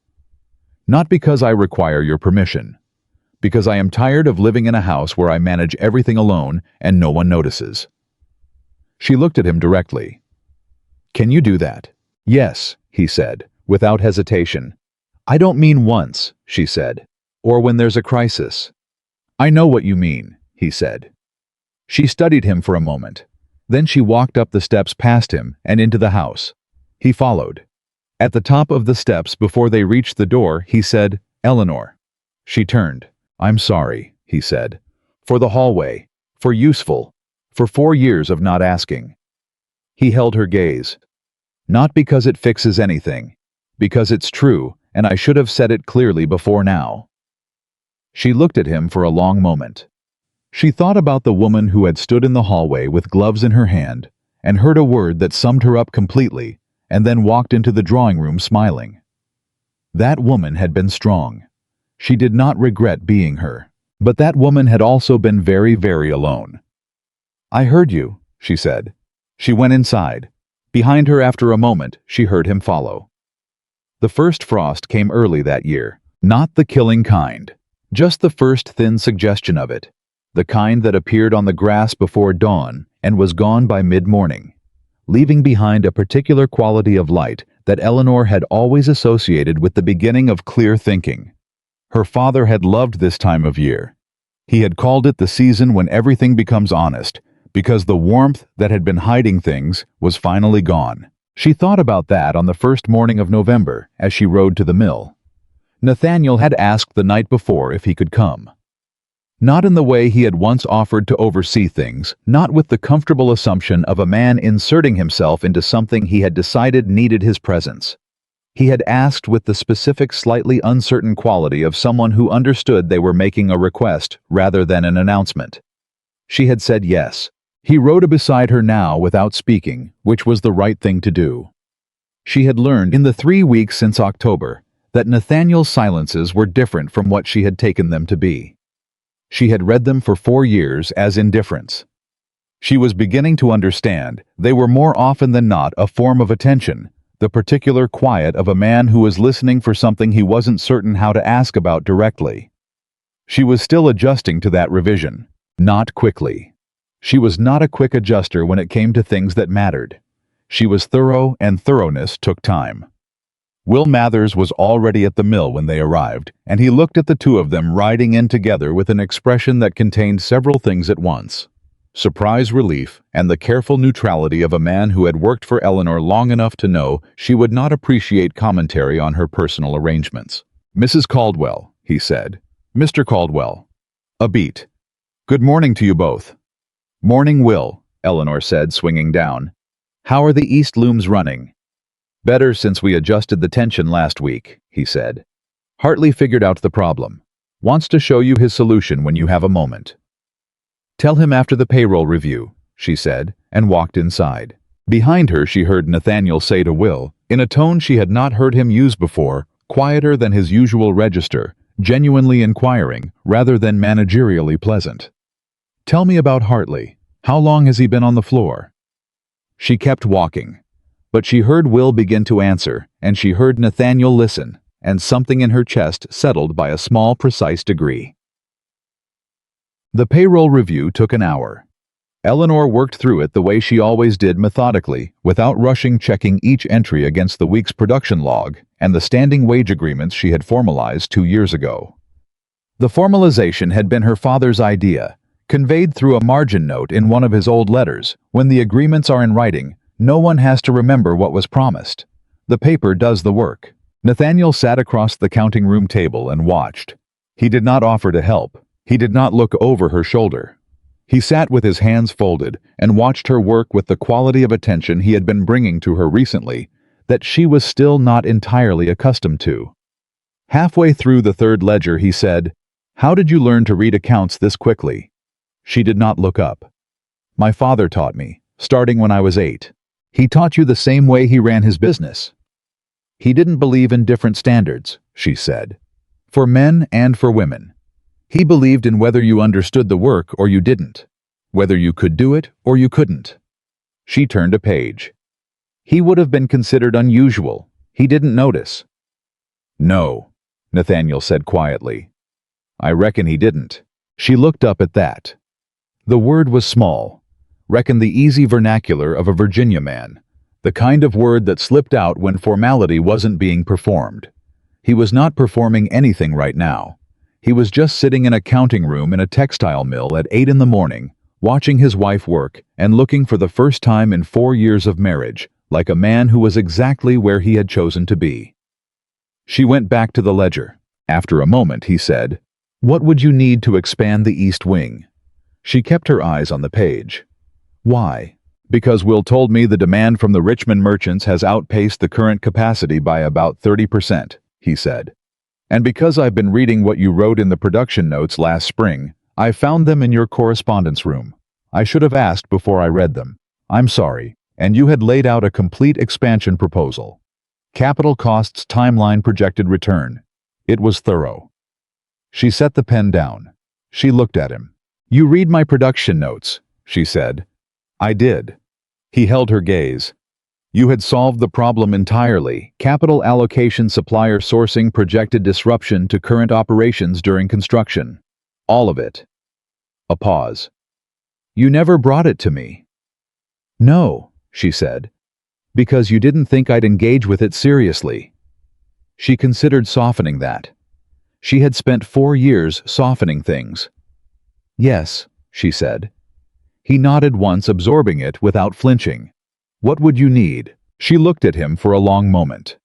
Not because I require your permission. Because I am tired of living in a house where I manage everything alone and no one notices." She looked at him directly. "Can you do that?" "Yes," he said, without hesitation. "I don't mean once," she said, "or when there's a crisis." "I know what you mean," he said. She studied him for a moment. Then she walked up the steps past him and into the house. He followed. At the top of the steps before they reached the door, he said, "Eleanor." She turned. "I'm sorry," he said. "For the hallway. For useful. For 4 years of not asking." He held her gaze. "Not because it fixes anything. Because it's true, and I should have said it clearly before now." She looked at him for a long moment. She thought about the woman who had stood in the hallway with gloves in her hand and heard a word that summed her up completely and then walked into the drawing room smiling. That woman had been strong. She did not regret being her. But that woman had also been very, very alone. "I heard you," she said. She went inside. Behind her, after a moment, she heard him follow. The first frost came early that year, not the killing kind. Just the first thin suggestion of it, the kind that appeared on the grass before dawn and was gone by mid-morning, leaving behind a particular quality of light that Eleanor had always associated with the beginning of clear thinking. Her father had loved this time of year. He had called it the season when everything becomes honest, because the warmth that had been hiding things was finally gone. She thought about that on the first morning of November as she rode to the mill. Nathaniel had asked the night before if he could come. Not in the way he had once offered to oversee things, not with the comfortable assumption of a man inserting himself into something he had decided needed his presence. He had asked with the specific, slightly uncertain quality of someone who understood they were making a request rather than an announcement. She had said yes. He rode beside her now without speaking, which was the right thing to do. She had learned in the 3 weeks since October that Nathaniel's silences were different from what she had taken them to be. She had read them for 4 years as indifference. She was beginning to understand they were more often than not a form of attention, the particular quiet of a man who was listening for something he wasn't certain how to ask about directly. She was still adjusting to that revision, not quickly. She was not a quick adjuster when it came to things that mattered. She was thorough, and thoroughness took time. Will Mathers was already at the mill when they arrived, and he looked at the two of them riding in together with an expression that contained several things at once. surprise relief, and the careful neutrality of a man who had worked for Eleanor long enough to know she would not appreciate commentary on her personal arrangements. "Mrs. Caldwell," he said. "Mr. Caldwell." A beat. "Good morning to you both." "Morning, Will," Eleanor said, swinging down. "How are the east looms running?" "Better since we adjusted the tension last week," he said. "Hartley figured out the problem. Wants to show you his solution when you have a moment." "Tell him after the payroll review," she said, and walked inside. Behind her she heard Nathaniel say to Will, in a tone she had not heard him use before, quieter than his usual register, genuinely inquiring, rather than managerially pleasant. "Tell me about Hartley. How long has he been on the floor?" She kept walking. But she heard Will begin to answer, and she heard Nathaniel listen, and something in her chest settled by a small, precise degree. The payroll review took an hour. Eleanor worked through it the way she always did, methodically, without rushing, checking each entry against the week's production log and the standing wage agreements she had formalized 2 years ago. The formalization had been her father's idea, conveyed through a margin note in one of his old letters. When the agreements are in writing, no one has to remember what was promised. The paper does the work. Nathaniel sat across the counting room table and watched. He did not offer to help. He did not look over her shoulder. He sat with his hands folded and watched her work with the quality of attention he had been bringing to her recently that she was still not entirely accustomed to. Halfway through the third ledger he said, "How did you learn to read accounts this quickly?" She did not look up. "My father taught me, starting when I was 8. He taught you the same way he ran his business." "He didn't believe in different standards," she said, "for men and for women. He believed in whether you understood the work or you didn't, whether you could do it or you couldn't." She turned a page. "He would have been considered unusual. He didn't notice." "No," Nathaniel said quietly. "I reckon he didn't." She looked up at that. The word was small, reckoned the easy vernacular of a Virginia man, the kind of word that slipped out when formality wasn't being performed. He was not performing anything right now. He was just sitting in a counting room in a textile mill at 8 in the morning, watching his wife work and looking for the first time in 4 years of marriage, like a man who was exactly where he had chosen to be. She went back to the ledger. After a moment, he said, "What would you need to expand the East Wing?" She kept her eyes on the page. "Why?" "Because Will told me the demand from the Richmond merchants has outpaced the current capacity by about 30%, he said. "And because I've been reading what you wrote in the production notes last spring, I found them in your correspondence room. I should have asked before I read them. I'm sorry. And you had laid out a complete expansion proposal. Capital costs, timeline, projected return. It was thorough." She set the pen down. She looked at him. "You read my production notes," she said. "I did." He held her gaze. "You had solved the problem entirely. Capital allocation, supplier sourcing, projected disruption to current operations during construction. All of it." A pause. "You never brought it to me." "No," she said, "because you didn't think I'd engage with it seriously." She considered softening that. She had spent 4 years softening things. "Yes," she said. He nodded once, absorbing it without flinching. "What would you need?" She looked at him for a long moment.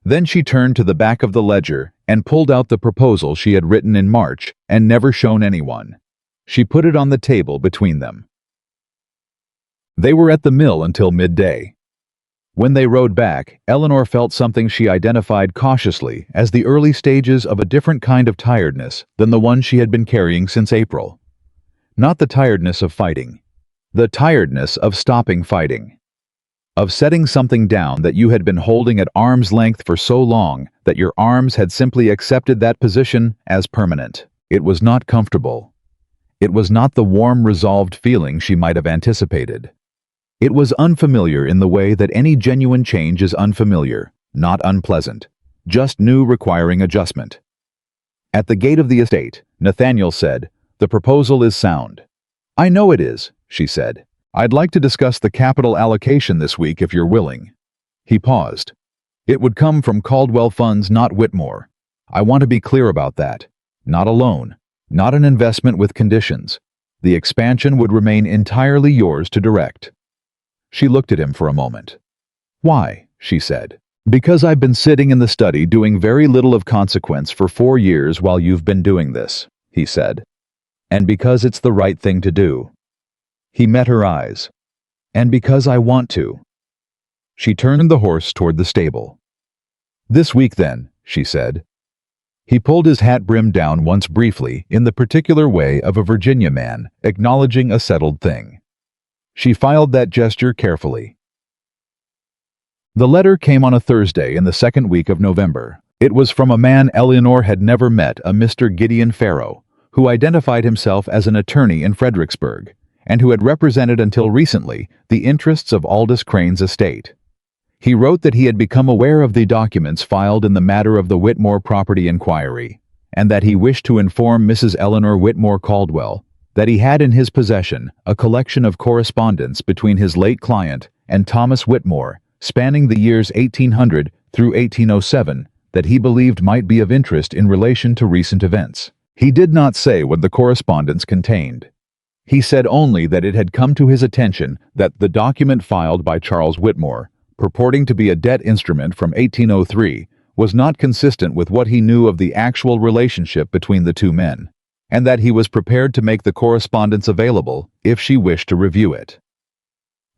Then she turned to the back of the ledger and pulled out the proposal she had written in March and never shown anyone. She put it on the table between them. They were at the mill until midday. When they rode back, Eleanor felt something she identified cautiously as the early stages of a different kind of tiredness than the one she had been carrying since April. Not the tiredness of fighting. The tiredness of stopping fighting. Of setting something down that you had been holding at arm's length for so long that your arms had simply accepted that position as permanent. It was not comfortable. It was not the warm, resolved feeling she might have anticipated. It was unfamiliar in the way that any genuine change is unfamiliar, not unpleasant, just new, requiring adjustment. At the gate of the estate, Nathaniel said, "The proposal is sound." "I know it is," she said. "I'd like to discuss the capital allocation this week if you're willing." He paused. "It would come from Caldwell funds, not Whitmore. I want to be clear about that. Not a loan. Not an investment with conditions. The expansion would remain entirely yours to direct. She looked at him for a moment. Why? She said. Because I've been sitting in the study doing very little of consequence for 4 years while you've been doing this, he said. And because it's the right thing to do. He met her eyes. And because I want to. She turned the horse toward the stable. This week then, she said. He pulled his hat brim down once briefly in the particular way of a Virginia man, acknowledging a settled thing. She filed that gesture carefully. The letter came on a Thursday in the second week of November. It was from a man Eleanor had never met, a Mr. Gideon Farrow, who identified himself as an attorney in Fredericksburg, and who had represented until recently the interests of Aldous Crane's estate. He wrote that he had become aware of the documents filed in the matter of the Whitmore property inquiry, and that he wished to inform Mrs. Eleanor Whitmore Caldwell that he had in his possession a collection of correspondence between his late client and Thomas Whitmore, spanning the years 1800 through 1807, that he believed might be of interest in relation to recent events. He did not say what the correspondence contained. He said only that it had come to his attention that the document filed by Charles Whitmore, purporting to be a debt instrument from 1803, was not consistent with what he knew of the actual relationship between the two men, and that he was prepared to make the correspondence available if she wished to review it.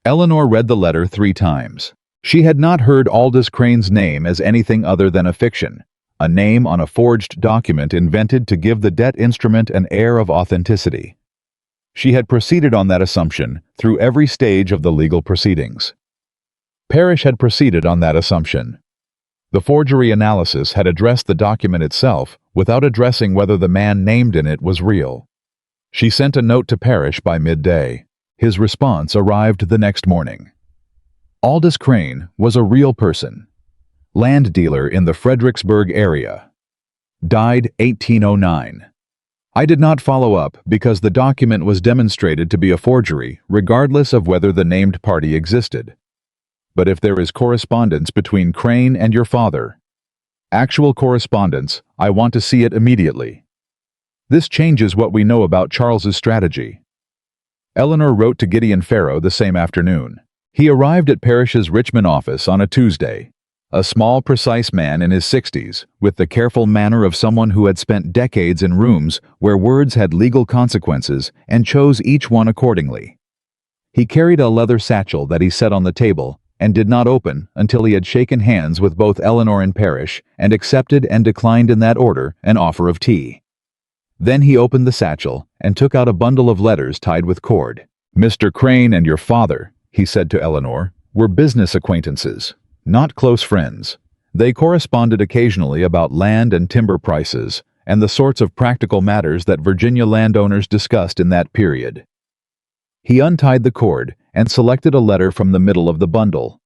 Eleanor read the letter 3 times. She had not heard Aldous Crane's name as anything other than a fiction, a name on a forged document invented to give the debt instrument an air of authenticity. She had proceeded on that assumption through every stage of the legal proceedings. Parrish had proceeded on that assumption. The forgery analysis had addressed the document itself without addressing whether the man named in it was real. She sent a note to Parrish by midday. His response arrived the next morning. Aldous Crane was a real person. Land dealer in the Fredericksburg area. Died 1809. I did not follow up because the document was demonstrated to be a forgery, regardless of whether the named party existed. But if there is correspondence between Crane and your father, actual correspondence, I want to see it immediately. This changes what we know about Charles's strategy. Eleanor wrote to Gideon Farrow the same afternoon. He arrived at Parrish's Richmond office on a Tuesday, a small, precise man in his 60s, with the careful manner of someone who had spent decades in rooms where words had legal consequences and chose each one accordingly. He carried a leather satchel that he set on the table and did not open until he had shaken hands with both Eleanor and Parrish and accepted and declined in that order an offer of tea. Then he opened the satchel and took out a bundle of letters tied with cord. Mr. Crane and your father, he said to Eleanor, were business acquaintances, not close friends. They corresponded occasionally about land and timber prices and the sorts of practical matters that Virginia landowners discussed in that period. He untied the cord and selected a letter from the middle of the bundle.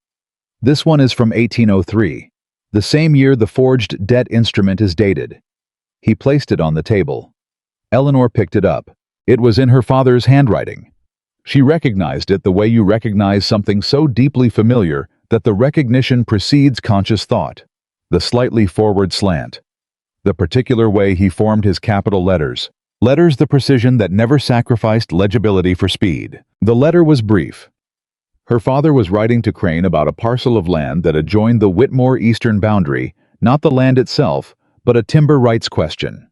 This one is from 1803, the same year the forged debt instrument is dated. He placed it on the table. Eleanor picked it up. It was in her father's handwriting. She recognized it the way you recognize something so deeply familiar that the recognition precedes conscious thought. The slightly forward slant. The particular way he formed his capital letters. Letters the precision that never sacrificed legibility for speed. The letter was brief. Her father was writing to Crane about a parcel of land that adjoined the Whitmore eastern boundary, not the land itself, but a timber rights question.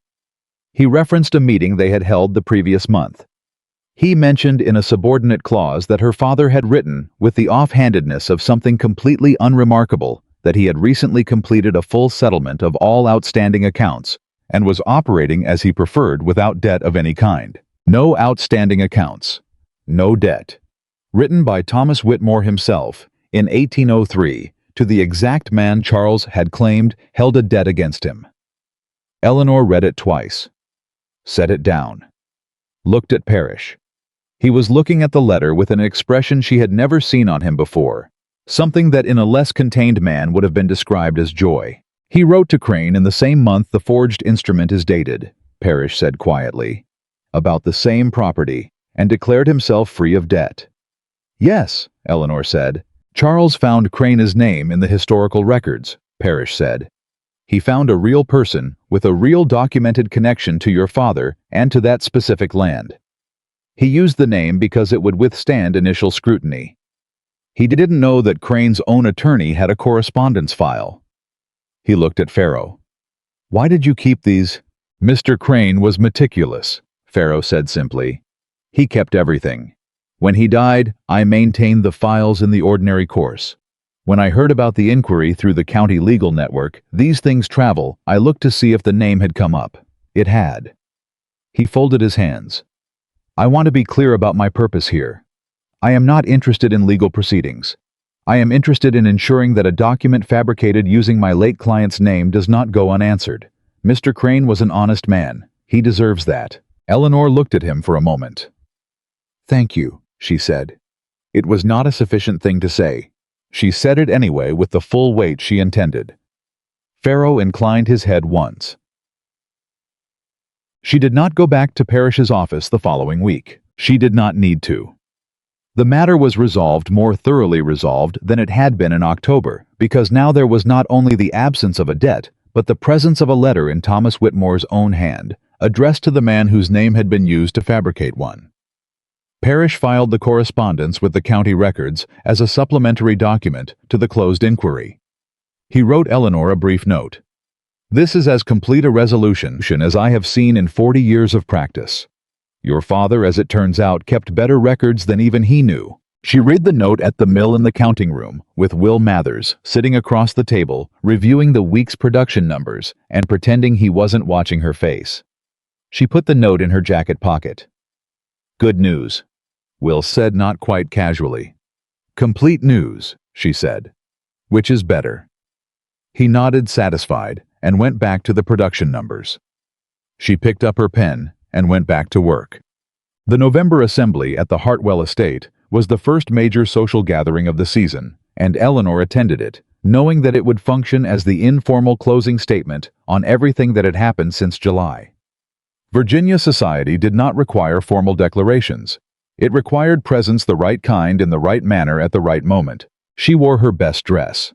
He referenced a meeting they had held the previous month. He mentioned in a subordinate clause that her father had written, with the offhandedness of something completely unremarkable, that he had recently completed a full settlement of all outstanding accounts, and was operating as he preferred without debt of any kind. No outstanding accounts. No debt. Written by Thomas Whitmore himself, in 1803, to the exact man Charles had claimed held a debt against him. Eleanor read it twice. Set it down. Looked at Parrish. He was looking at the letter with an expression she had never seen on him before, something that in a less contained man would have been described as joy. He wrote to Crane in the same month the forged instrument is dated, Parrish said quietly, about the same property, and declared himself free of debt. Yes, Eleanor said. Charles found Crane's name in the historical records, Parrish said. He found a real person with a real documented connection to your father and to that specific land. He used the name because it would withstand initial scrutiny. He didn't know that Crane's own attorney had a correspondence file. He looked at Farrow. "Why did you keep these?" "Mr. Crane was meticulous," Farrow said simply. "He kept everything. When he died, I maintained the files in the ordinary course. When I heard about the inquiry through the county legal network, these things travel, I looked to see if the name had come up. It had." He folded his hands. "I want to be clear about my purpose here. I am not interested in legal proceedings. I am interested in ensuring that a document fabricated using my late client's name does not go unanswered. Mr. Crane was an honest man. He deserves that." Eleanor looked at him for a moment. "Thank you," she said. It was not a sufficient thing to say. She said it anyway with the full weight she intended. Farrow inclined his head once. She did not go back to Parrish's office the following week. She did not need to. The matter was more thoroughly resolved than it had been in October, because now there was not only the absence of a debt, but the presence of a letter in Thomas Whitmore's own hand, addressed to the man whose name had been used to fabricate one. Parrish filed the correspondence with the county records as a supplementary document to the closed inquiry. He wrote Eleanor a brief note. "This is as complete a resolution as I have seen in 40 years of practice. Your father, as it turns out, kept better records than even he knew." She read the note at the mill in the counting room, with Will Mathers sitting across the table, reviewing the week's production numbers and pretending he wasn't watching her face. She put the note in her jacket pocket. "Good news," Will said, not quite casually. "Complete news," she said. "Which is better?" He nodded, satisfied, and went back to the production numbers. She picked up her pen and went back to work. The November assembly at the Hartwell estate was the first major social gathering of the season, and Eleanor attended it, knowing that it would function as the informal closing statement on everything that had happened since July. Virginia society did not require formal declarations. It required presence the right kind in the right manner at the right moment. She wore her best dress.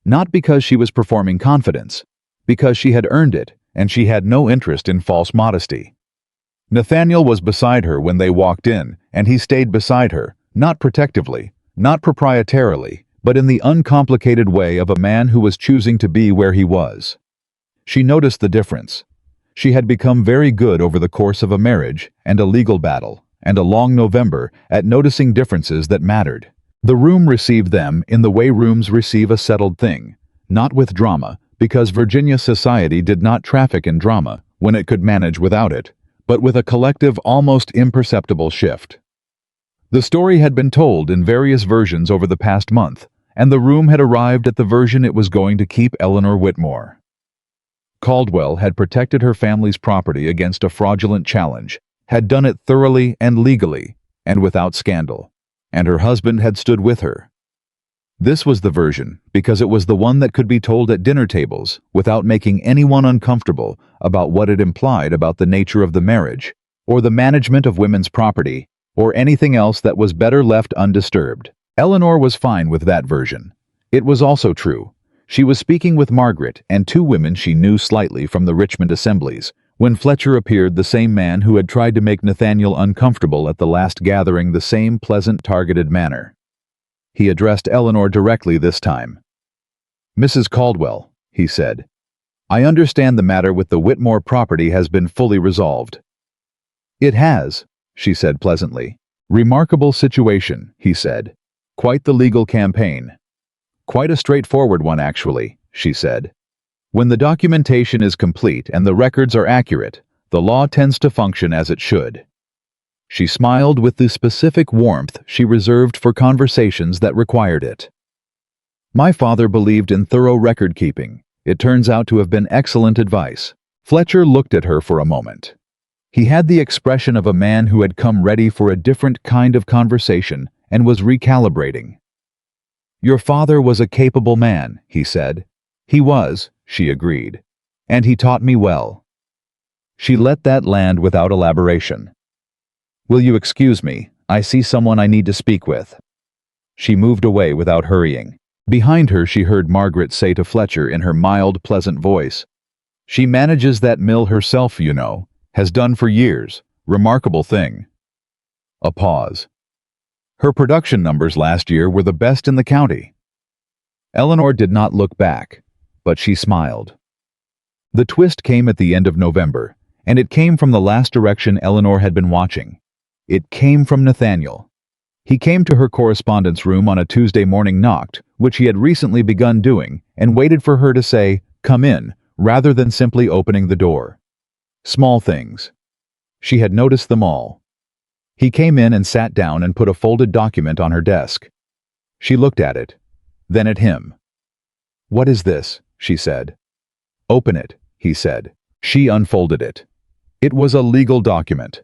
Not because she was performing confidence, because she had earned it, and she had no interest in false modesty. Nathaniel was beside her when they walked in, and he stayed beside her, not protectively, not proprietarily, but in the uncomplicated way of a man who was choosing to be where he was. She noticed the difference. She had become very good over the course of a marriage and a legal battle, and a long November, at noticing differences that mattered. The room received them in the way rooms receive a settled thing, not with drama, because Virginia society did not traffic in drama when it could manage without it, but with a collective, almost imperceptible shift. The story had been told in various versions over the past month, and the room had arrived at the version it was going to keep Eleanor Whitmore. Caldwell had protected her family's property against a fraudulent challenge, had done it thoroughly and legally, and without scandal, and her husband had stood with her. This was the version because it was the one that could be told at dinner tables without making anyone uncomfortable about what it implied about the nature of the marriage, or the management of women's property, or anything else that was better left undisturbed. Eleanor was fine with that version. It was also true. She was speaking with Margaret and two women she knew slightly from the Richmond assemblies, when Fletcher appeared, the same man who had tried to make Nathaniel uncomfortable at the last gathering, the same pleasant, targeted manner. He addressed Eleanor directly this time. "Mrs. Caldwell," he said, "I understand the matter with the Whitmore property has been fully resolved." "It has," she said pleasantly. "Remarkable situation," he said. "Quite the legal campaign." "Quite a straightforward one, actually," she said. "When the documentation is complete and the records are accurate, the law tends to function as it should." She smiled with the specific warmth she reserved for conversations that required it. "My father believed in thorough record-keeping. It turns out to have been excellent advice." Fletcher looked at her for a moment. He had the expression of a man who had come ready for a different kind of conversation and was recalibrating. "Your father was a capable man," he said. "He was," she agreed. "And he taught me well." She let that land without elaboration. "Will you excuse me? I see someone I need to speak with." She moved away without hurrying. Behind her she heard Margaret say to Fletcher in her mild, pleasant voice, "She manages that mill herself, you know. Has done for years. Remarkable thing." A pause. Her production numbers last year were the best in the county. Eleanor did not look back, but she smiled. The twist came at the end of November, and it came from the last direction Eleanor had been watching. It came from Nathaniel. He came to her correspondence room on a Tuesday morning, knocked, which he had recently begun doing, and waited for her to say, "Come in," rather than simply opening the door. Small things. She had noticed them all. He came in and sat down and put a folded document on her desk. She looked at it, then at him. "What is this?" she said. "Open it," he said. She unfolded it. It was a legal document.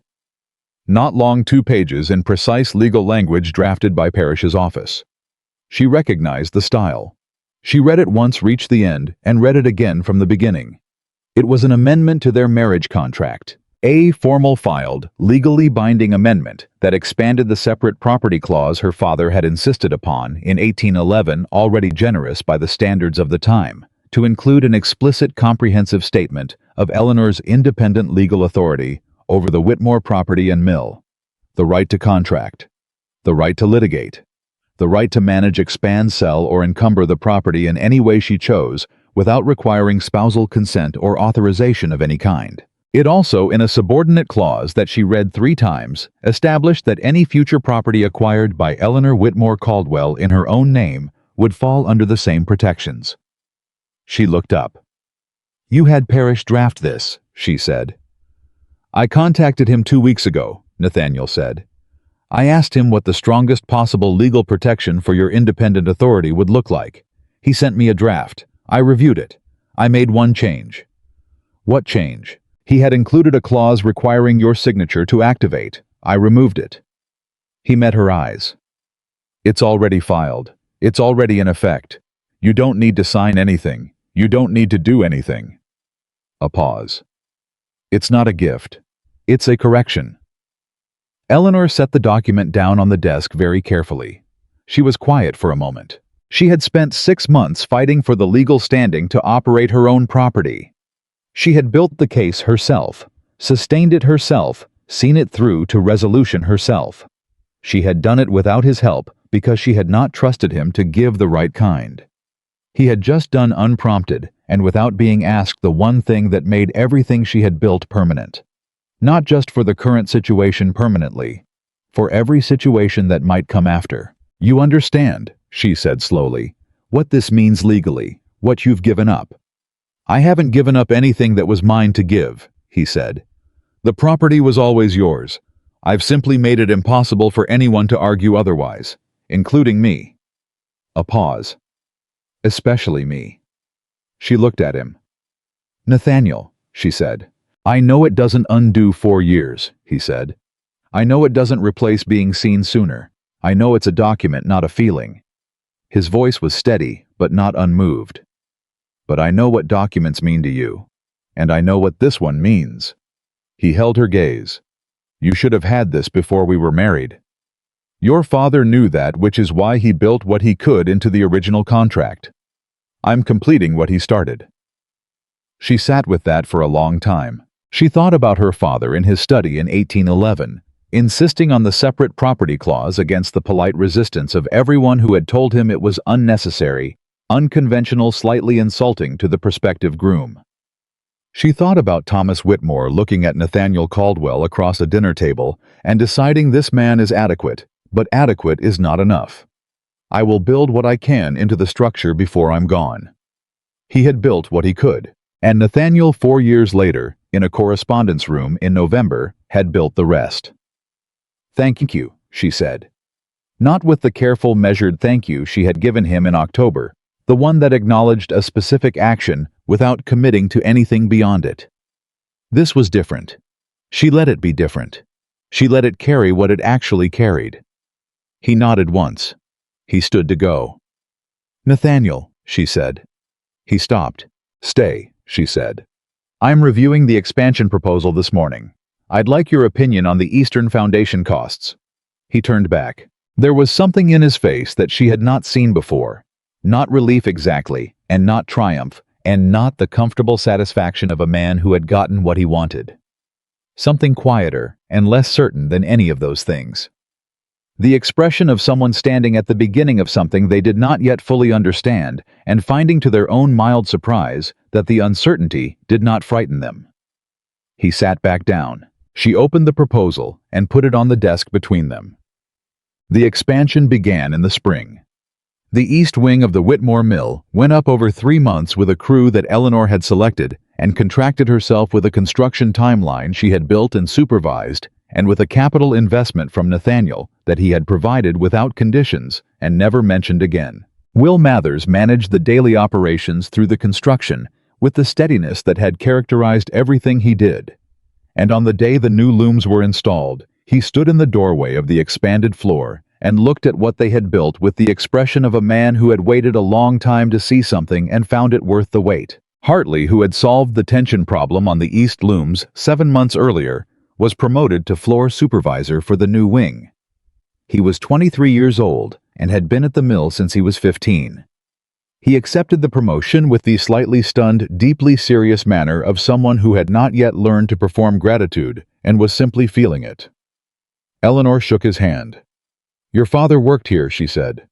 Not long, 2 pages in precise legal language drafted by Parrish's office. She recognized the style. She read it once, reached the end, and read it again from the beginning. It was an amendment to their marriage contract, a formal filed, legally binding amendment that expanded the separate property clause her father had insisted upon in 1811, already generous by the standards of the time, to include an explicit comprehensive statement of Eleanor's independent legal authority over the Whitmore property and mill, the right to contract, the right to litigate, the right to manage, expand, sell, or encumber the property in any way she chose without requiring spousal consent or authorization of any kind. It also, in a subordinate clause that she read 3 times, established that any future property acquired by Eleanor Whitmore Caldwell in her own name would fall under the same protections. She looked up. "You had Parrish draft this," she said. "I contacted him 2 weeks ago," Nathaniel said. "I asked him what the strongest possible legal protection for your independent authority would look like. He sent me a draft. I reviewed it. I made one change." "What change?" "He had included a clause requiring your signature to activate. I removed it." He met her eyes. "It's already filed. It's already in effect. You don't need to sign anything. You don't need to do anything." A pause. "It's not a gift. It's a correction." Eleanor set the document down on the desk very carefully. She was quiet for a moment. She had spent 6 months fighting for the legal standing to operate her own property. She had built the case herself, sustained it herself, seen it through to resolution herself. She had done it without his help because she had not trusted him to give the right kind. He had just done unprompted and without being asked the one thing that made everything she had built permanent. Not just for the current situation permanently, for every situation that might come after. "You understand," she said slowly, "what this means legally, what you've given up." "I haven't given up anything that was mine to give," he said. "The property was always yours. I've simply made it impossible for anyone to argue otherwise, including me." A pause. "Especially me." She looked at him. "Nathaniel," she said. "I know it doesn't undo 4 years," he said. "I know it doesn't replace being seen sooner. I know it's a document, not a feeling." His voice was steady, but not unmoved. "But I know what documents mean to you. And I know what this one means." He held her gaze. "You should have had this before we were married. Your father knew that, which is why he built what he could into the original contract. I'm completing what he started." She sat with that for a long time. She thought about her father in his study in 1811, insisting on the separate property clause against the polite resistance of everyone who had told him it was unnecessary, unconventional, slightly insulting to the prospective groom. She thought about Thomas Whitmore looking at Nathaniel Caldwell across a dinner table and deciding, this man is adequate, but adequate is not enough. I will build what I can into the structure before I'm gone. He had built what he could, and Nathaniel 4 years later, in a correspondence room in November, had built the rest. "Thank you," she said. Not with the careful, measured thank you she had given him in October, the one that acknowledged a specific action without committing to anything beyond it. This was different. She let it be different. She let it carry what it actually carried. He nodded once. He stood to go. "Nathaniel," she said. He stopped. "Stay," she said. "I'm reviewing the expansion proposal this morning. I'd like your opinion on the Eastern Foundation costs." He turned back. There was something in his face that she had not seen before. Not relief exactly, and not triumph, and not the comfortable satisfaction of a man who had gotten what he wanted. Something quieter and less certain than any of those things. The expression of someone standing at the beginning of something they did not yet fully understand and finding to their own mild surprise that the uncertainty did not frighten them. He sat back down. She opened the proposal and put it on the desk between them. The expansion began in the spring. The east wing of the Whitmore mill went up over 3 months with a crew that Eleanor had selected and contracted herself with a construction timeline she had built and supervised, and with a capital investment from Nathaniel that he had provided without conditions and never mentioned again. Will Mathers managed the daily operations through the construction with the steadiness that had characterized everything he did. And on the day the new looms were installed, he stood in the doorway of the expanded floor and looked at what they had built with the expression of a man who had waited a long time to see something and found it worth the wait. Hartley, who had solved the tension problem on the east looms 7 months earlier, was promoted to floor supervisor for the new wing. He was 23 years old and had been at the mill since he was 15. He accepted the promotion with the slightly stunned, deeply serious manner of someone who had not yet learned to perform gratitude and was simply feeling it. Eleanor shook his hand. "Your father worked here," she said.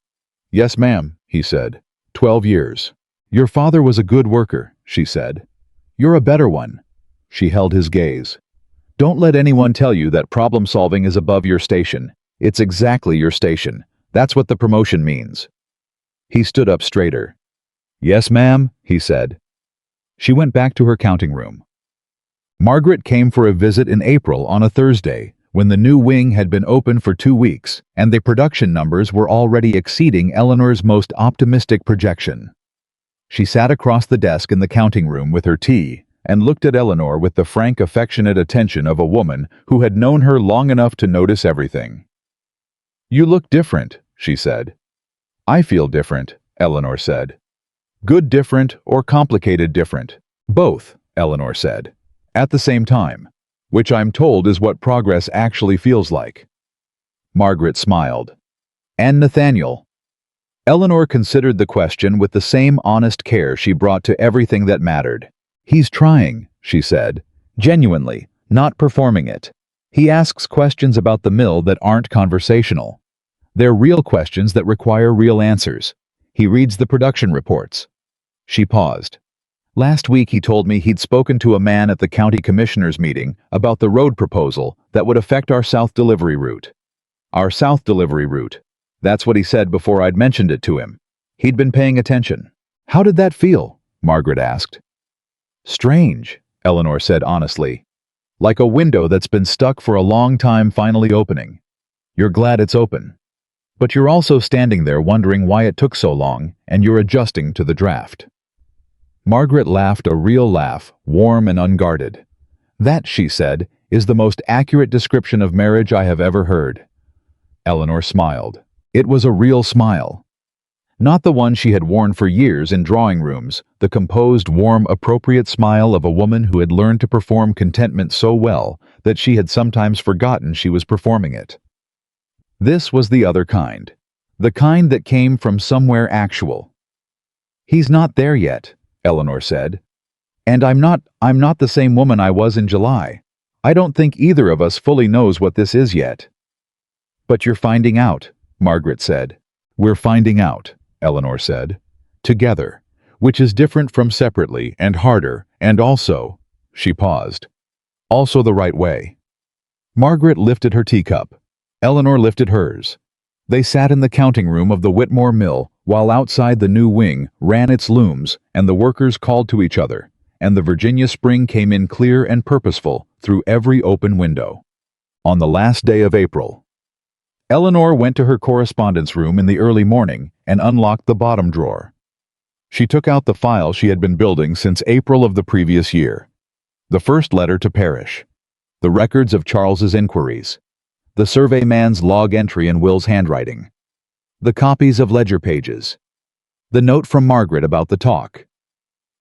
"Yes, ma'am," he said. 12 years. "Your father was a good worker," she said. "You're a better one." She held his gaze. "Don't let anyone tell you that problem solving is above your station. It's exactly your station. That's what the promotion means." He stood up straighter. "Yes, ma'am," he said. She went back to her counting room. Margaret came for a visit in April on a Thursday, when the new wing had been open for 2 weeks, and the production numbers were already exceeding Eleanor's most optimistic projection. She sat across the desk in the counting room with her tea and looked at Eleanor with the frank, affectionate attention of a woman who had known her long enough to notice everything. "You look different," she said. "I feel different," Eleanor said. "Good different or complicated different?" "Both," Eleanor said. "At the same time. Which I'm told is what progress actually feels like." Margaret smiled. "And Nathaniel?" Eleanor considered the question with the same honest care she brought to everything that mattered. "He's trying," she said. "Genuinely, not performing it. He asks questions about the mill that aren't conversational. They're real questions that require real answers. He reads the production reports." She paused. "Last week he told me he'd spoken to a man at the county commissioners' meeting about the road proposal that would affect our south delivery route. Our south delivery route. That's what he said before I'd mentioned it to him. He'd been paying attention." "How did that feel?" Margaret asked. "Strange," Eleanor said honestly. "Like a window that's been stuck for a long time finally opening. You're glad it's open. But you're also standing there wondering why it took so long, and you're adjusting to the draft." Margaret laughed a real laugh, warm and unguarded. "That," she said, "is the most accurate description of marriage I have ever heard." Eleanor smiled. It was a real smile. Not the one she had worn for years in drawing rooms, the composed, warm, appropriate smile of a woman who had learned to perform contentment so well that she had sometimes forgotten she was performing it. This was the other kind. The kind that came from somewhere actual. "He's not there yet," Eleanor said. "And I'm not the same woman I was in July. I don't think either of us fully knows what this is yet." "But you're finding out," Margaret said. "We're finding out," Eleanor said. "Together, which is different from separately and harder, and also," she paused, "also the right way." Margaret lifted her teacup. Eleanor lifted hers. They sat in the counting room of the Whitmore mill while outside the new wing ran its looms and the workers called to each other, and the Virginia spring came in clear and purposeful through every open window. On the last day of April, Eleanor went to her correspondence room in the early morning and unlocked the bottom drawer. She took out the file she had been building since April of the previous year. The first letter to Parrish. The records of Charles's inquiries. The surveyman's log entry in Will's handwriting. The copies of ledger pages. The note from Margaret about the talk.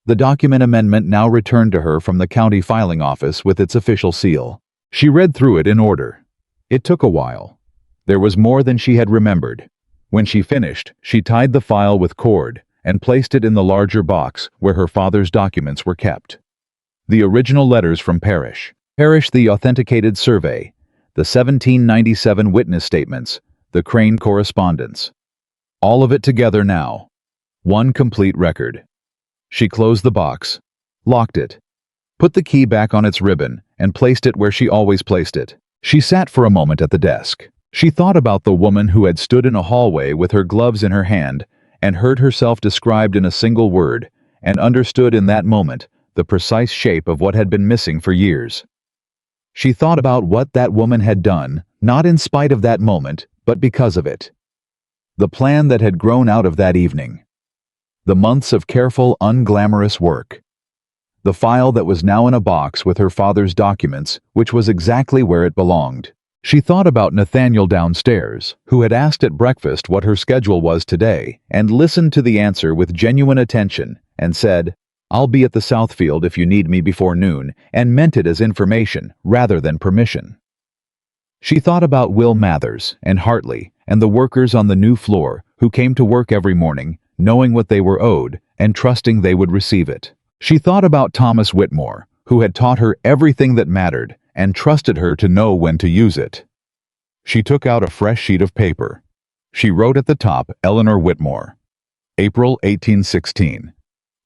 The document amendment now returned to her from the county filing office with its official seal. She read through it in order. It took a while. There was more than she had remembered. When she finished, she tied the file with cord and placed it in the larger box where her father's documents were kept. The original letters from Parrish. Perish the authenticated survey, the 1797 witness statements, the Crane correspondence. All of it together now. One complete record. She closed the box, locked it, put the key back on its ribbon, and placed it where she always placed it. She sat for a moment at the desk. She thought about the woman who had stood in a hallway with her gloves in her hand and heard herself described in a single word, and understood in that moment the precise shape of what had been missing for years. She thought about what that woman had done, not in spite of that moment, but because of it. The plan that had grown out of that evening. The months of careful, unglamorous work. The file that was now in a box with her father's documents, which was exactly where it belonged. She thought about Nathaniel downstairs, who had asked at breakfast what her schedule was today, and listened to the answer with genuine attention, and said, "I'll be at the Southfield if you need me before noon," and meant it as information rather than permission. She thought about Will Mathers and Hartley and the workers on the new floor who came to work every morning, knowing what they were owed and trusting they would receive it. She thought about Thomas Whitmore, who had taught her everything that mattered and trusted her to know when to use it. She took out a fresh sheet of paper. She wrote at the top, Eleanor Whitmore, April 1816.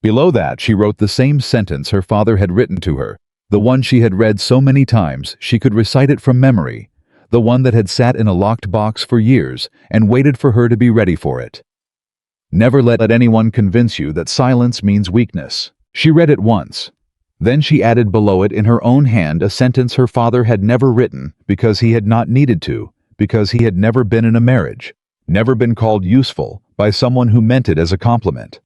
Below that, she wrote the same sentence her father had written to her, the one she had read so many times she could recite it from memory, the one that had sat in a locked box for years and waited for her to be ready for it. Never let anyone convince you that silence means weakness. She read it once. Then she added below it in her own hand a sentence her father had never written because he had not needed to, because he had never been in a marriage, never been called useful by someone who meant it as a compliment,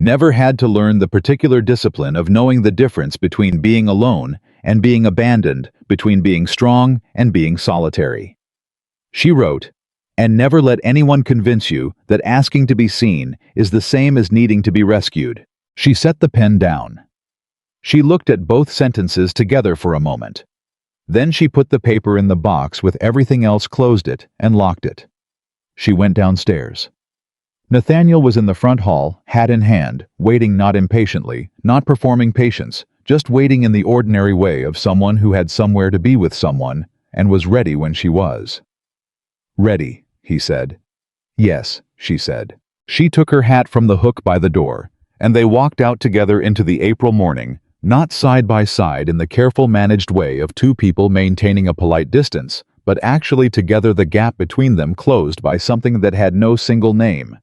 never had to learn the particular discipline of knowing the difference between being alone and being abandoned, between being strong and being solitary. She wrote, "And never let anyone convince you that asking to be seen is the same as needing to be rescued." She set the pen down. She looked at both sentences together for a moment. Then she put the paper in the box with everything else, closed it, and locked it. She went downstairs. Nathaniel was in the front hall, hat in hand, waiting, not impatiently, not performing patience, just waiting in the ordinary way of someone who had somewhere to be with someone and was ready when she was. "Ready," he said. "Yes," she said. She took her hat from the hook by the door, and they walked out together into the April morning, not side by side in the careful managed way of two people maintaining a polite distance, but actually together, the gap between them closed by something that had no single name.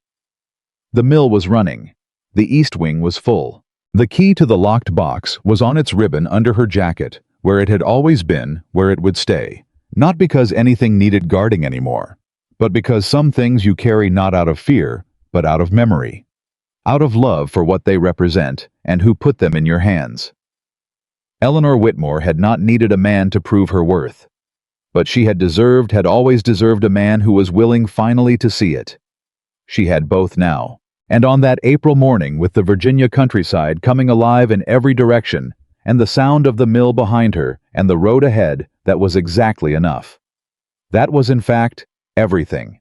The mill was running. The east wing was full. The key to the locked box was on its ribbon under her jacket, where it had always been, where it would stay. Not because anything needed guarding anymore, but because some things you carry not out of fear, but out of memory. Out of love for what they represent and who put them in your hands. Eleanor Whitmore had not needed a man to prove her worth, but she had always deserved a man who was willing finally to see it. She had both now. And on that April morning, with the Virginia countryside coming alive in every direction, and the sound of the mill behind her, and the road ahead, that was exactly enough. That was, in fact, everything.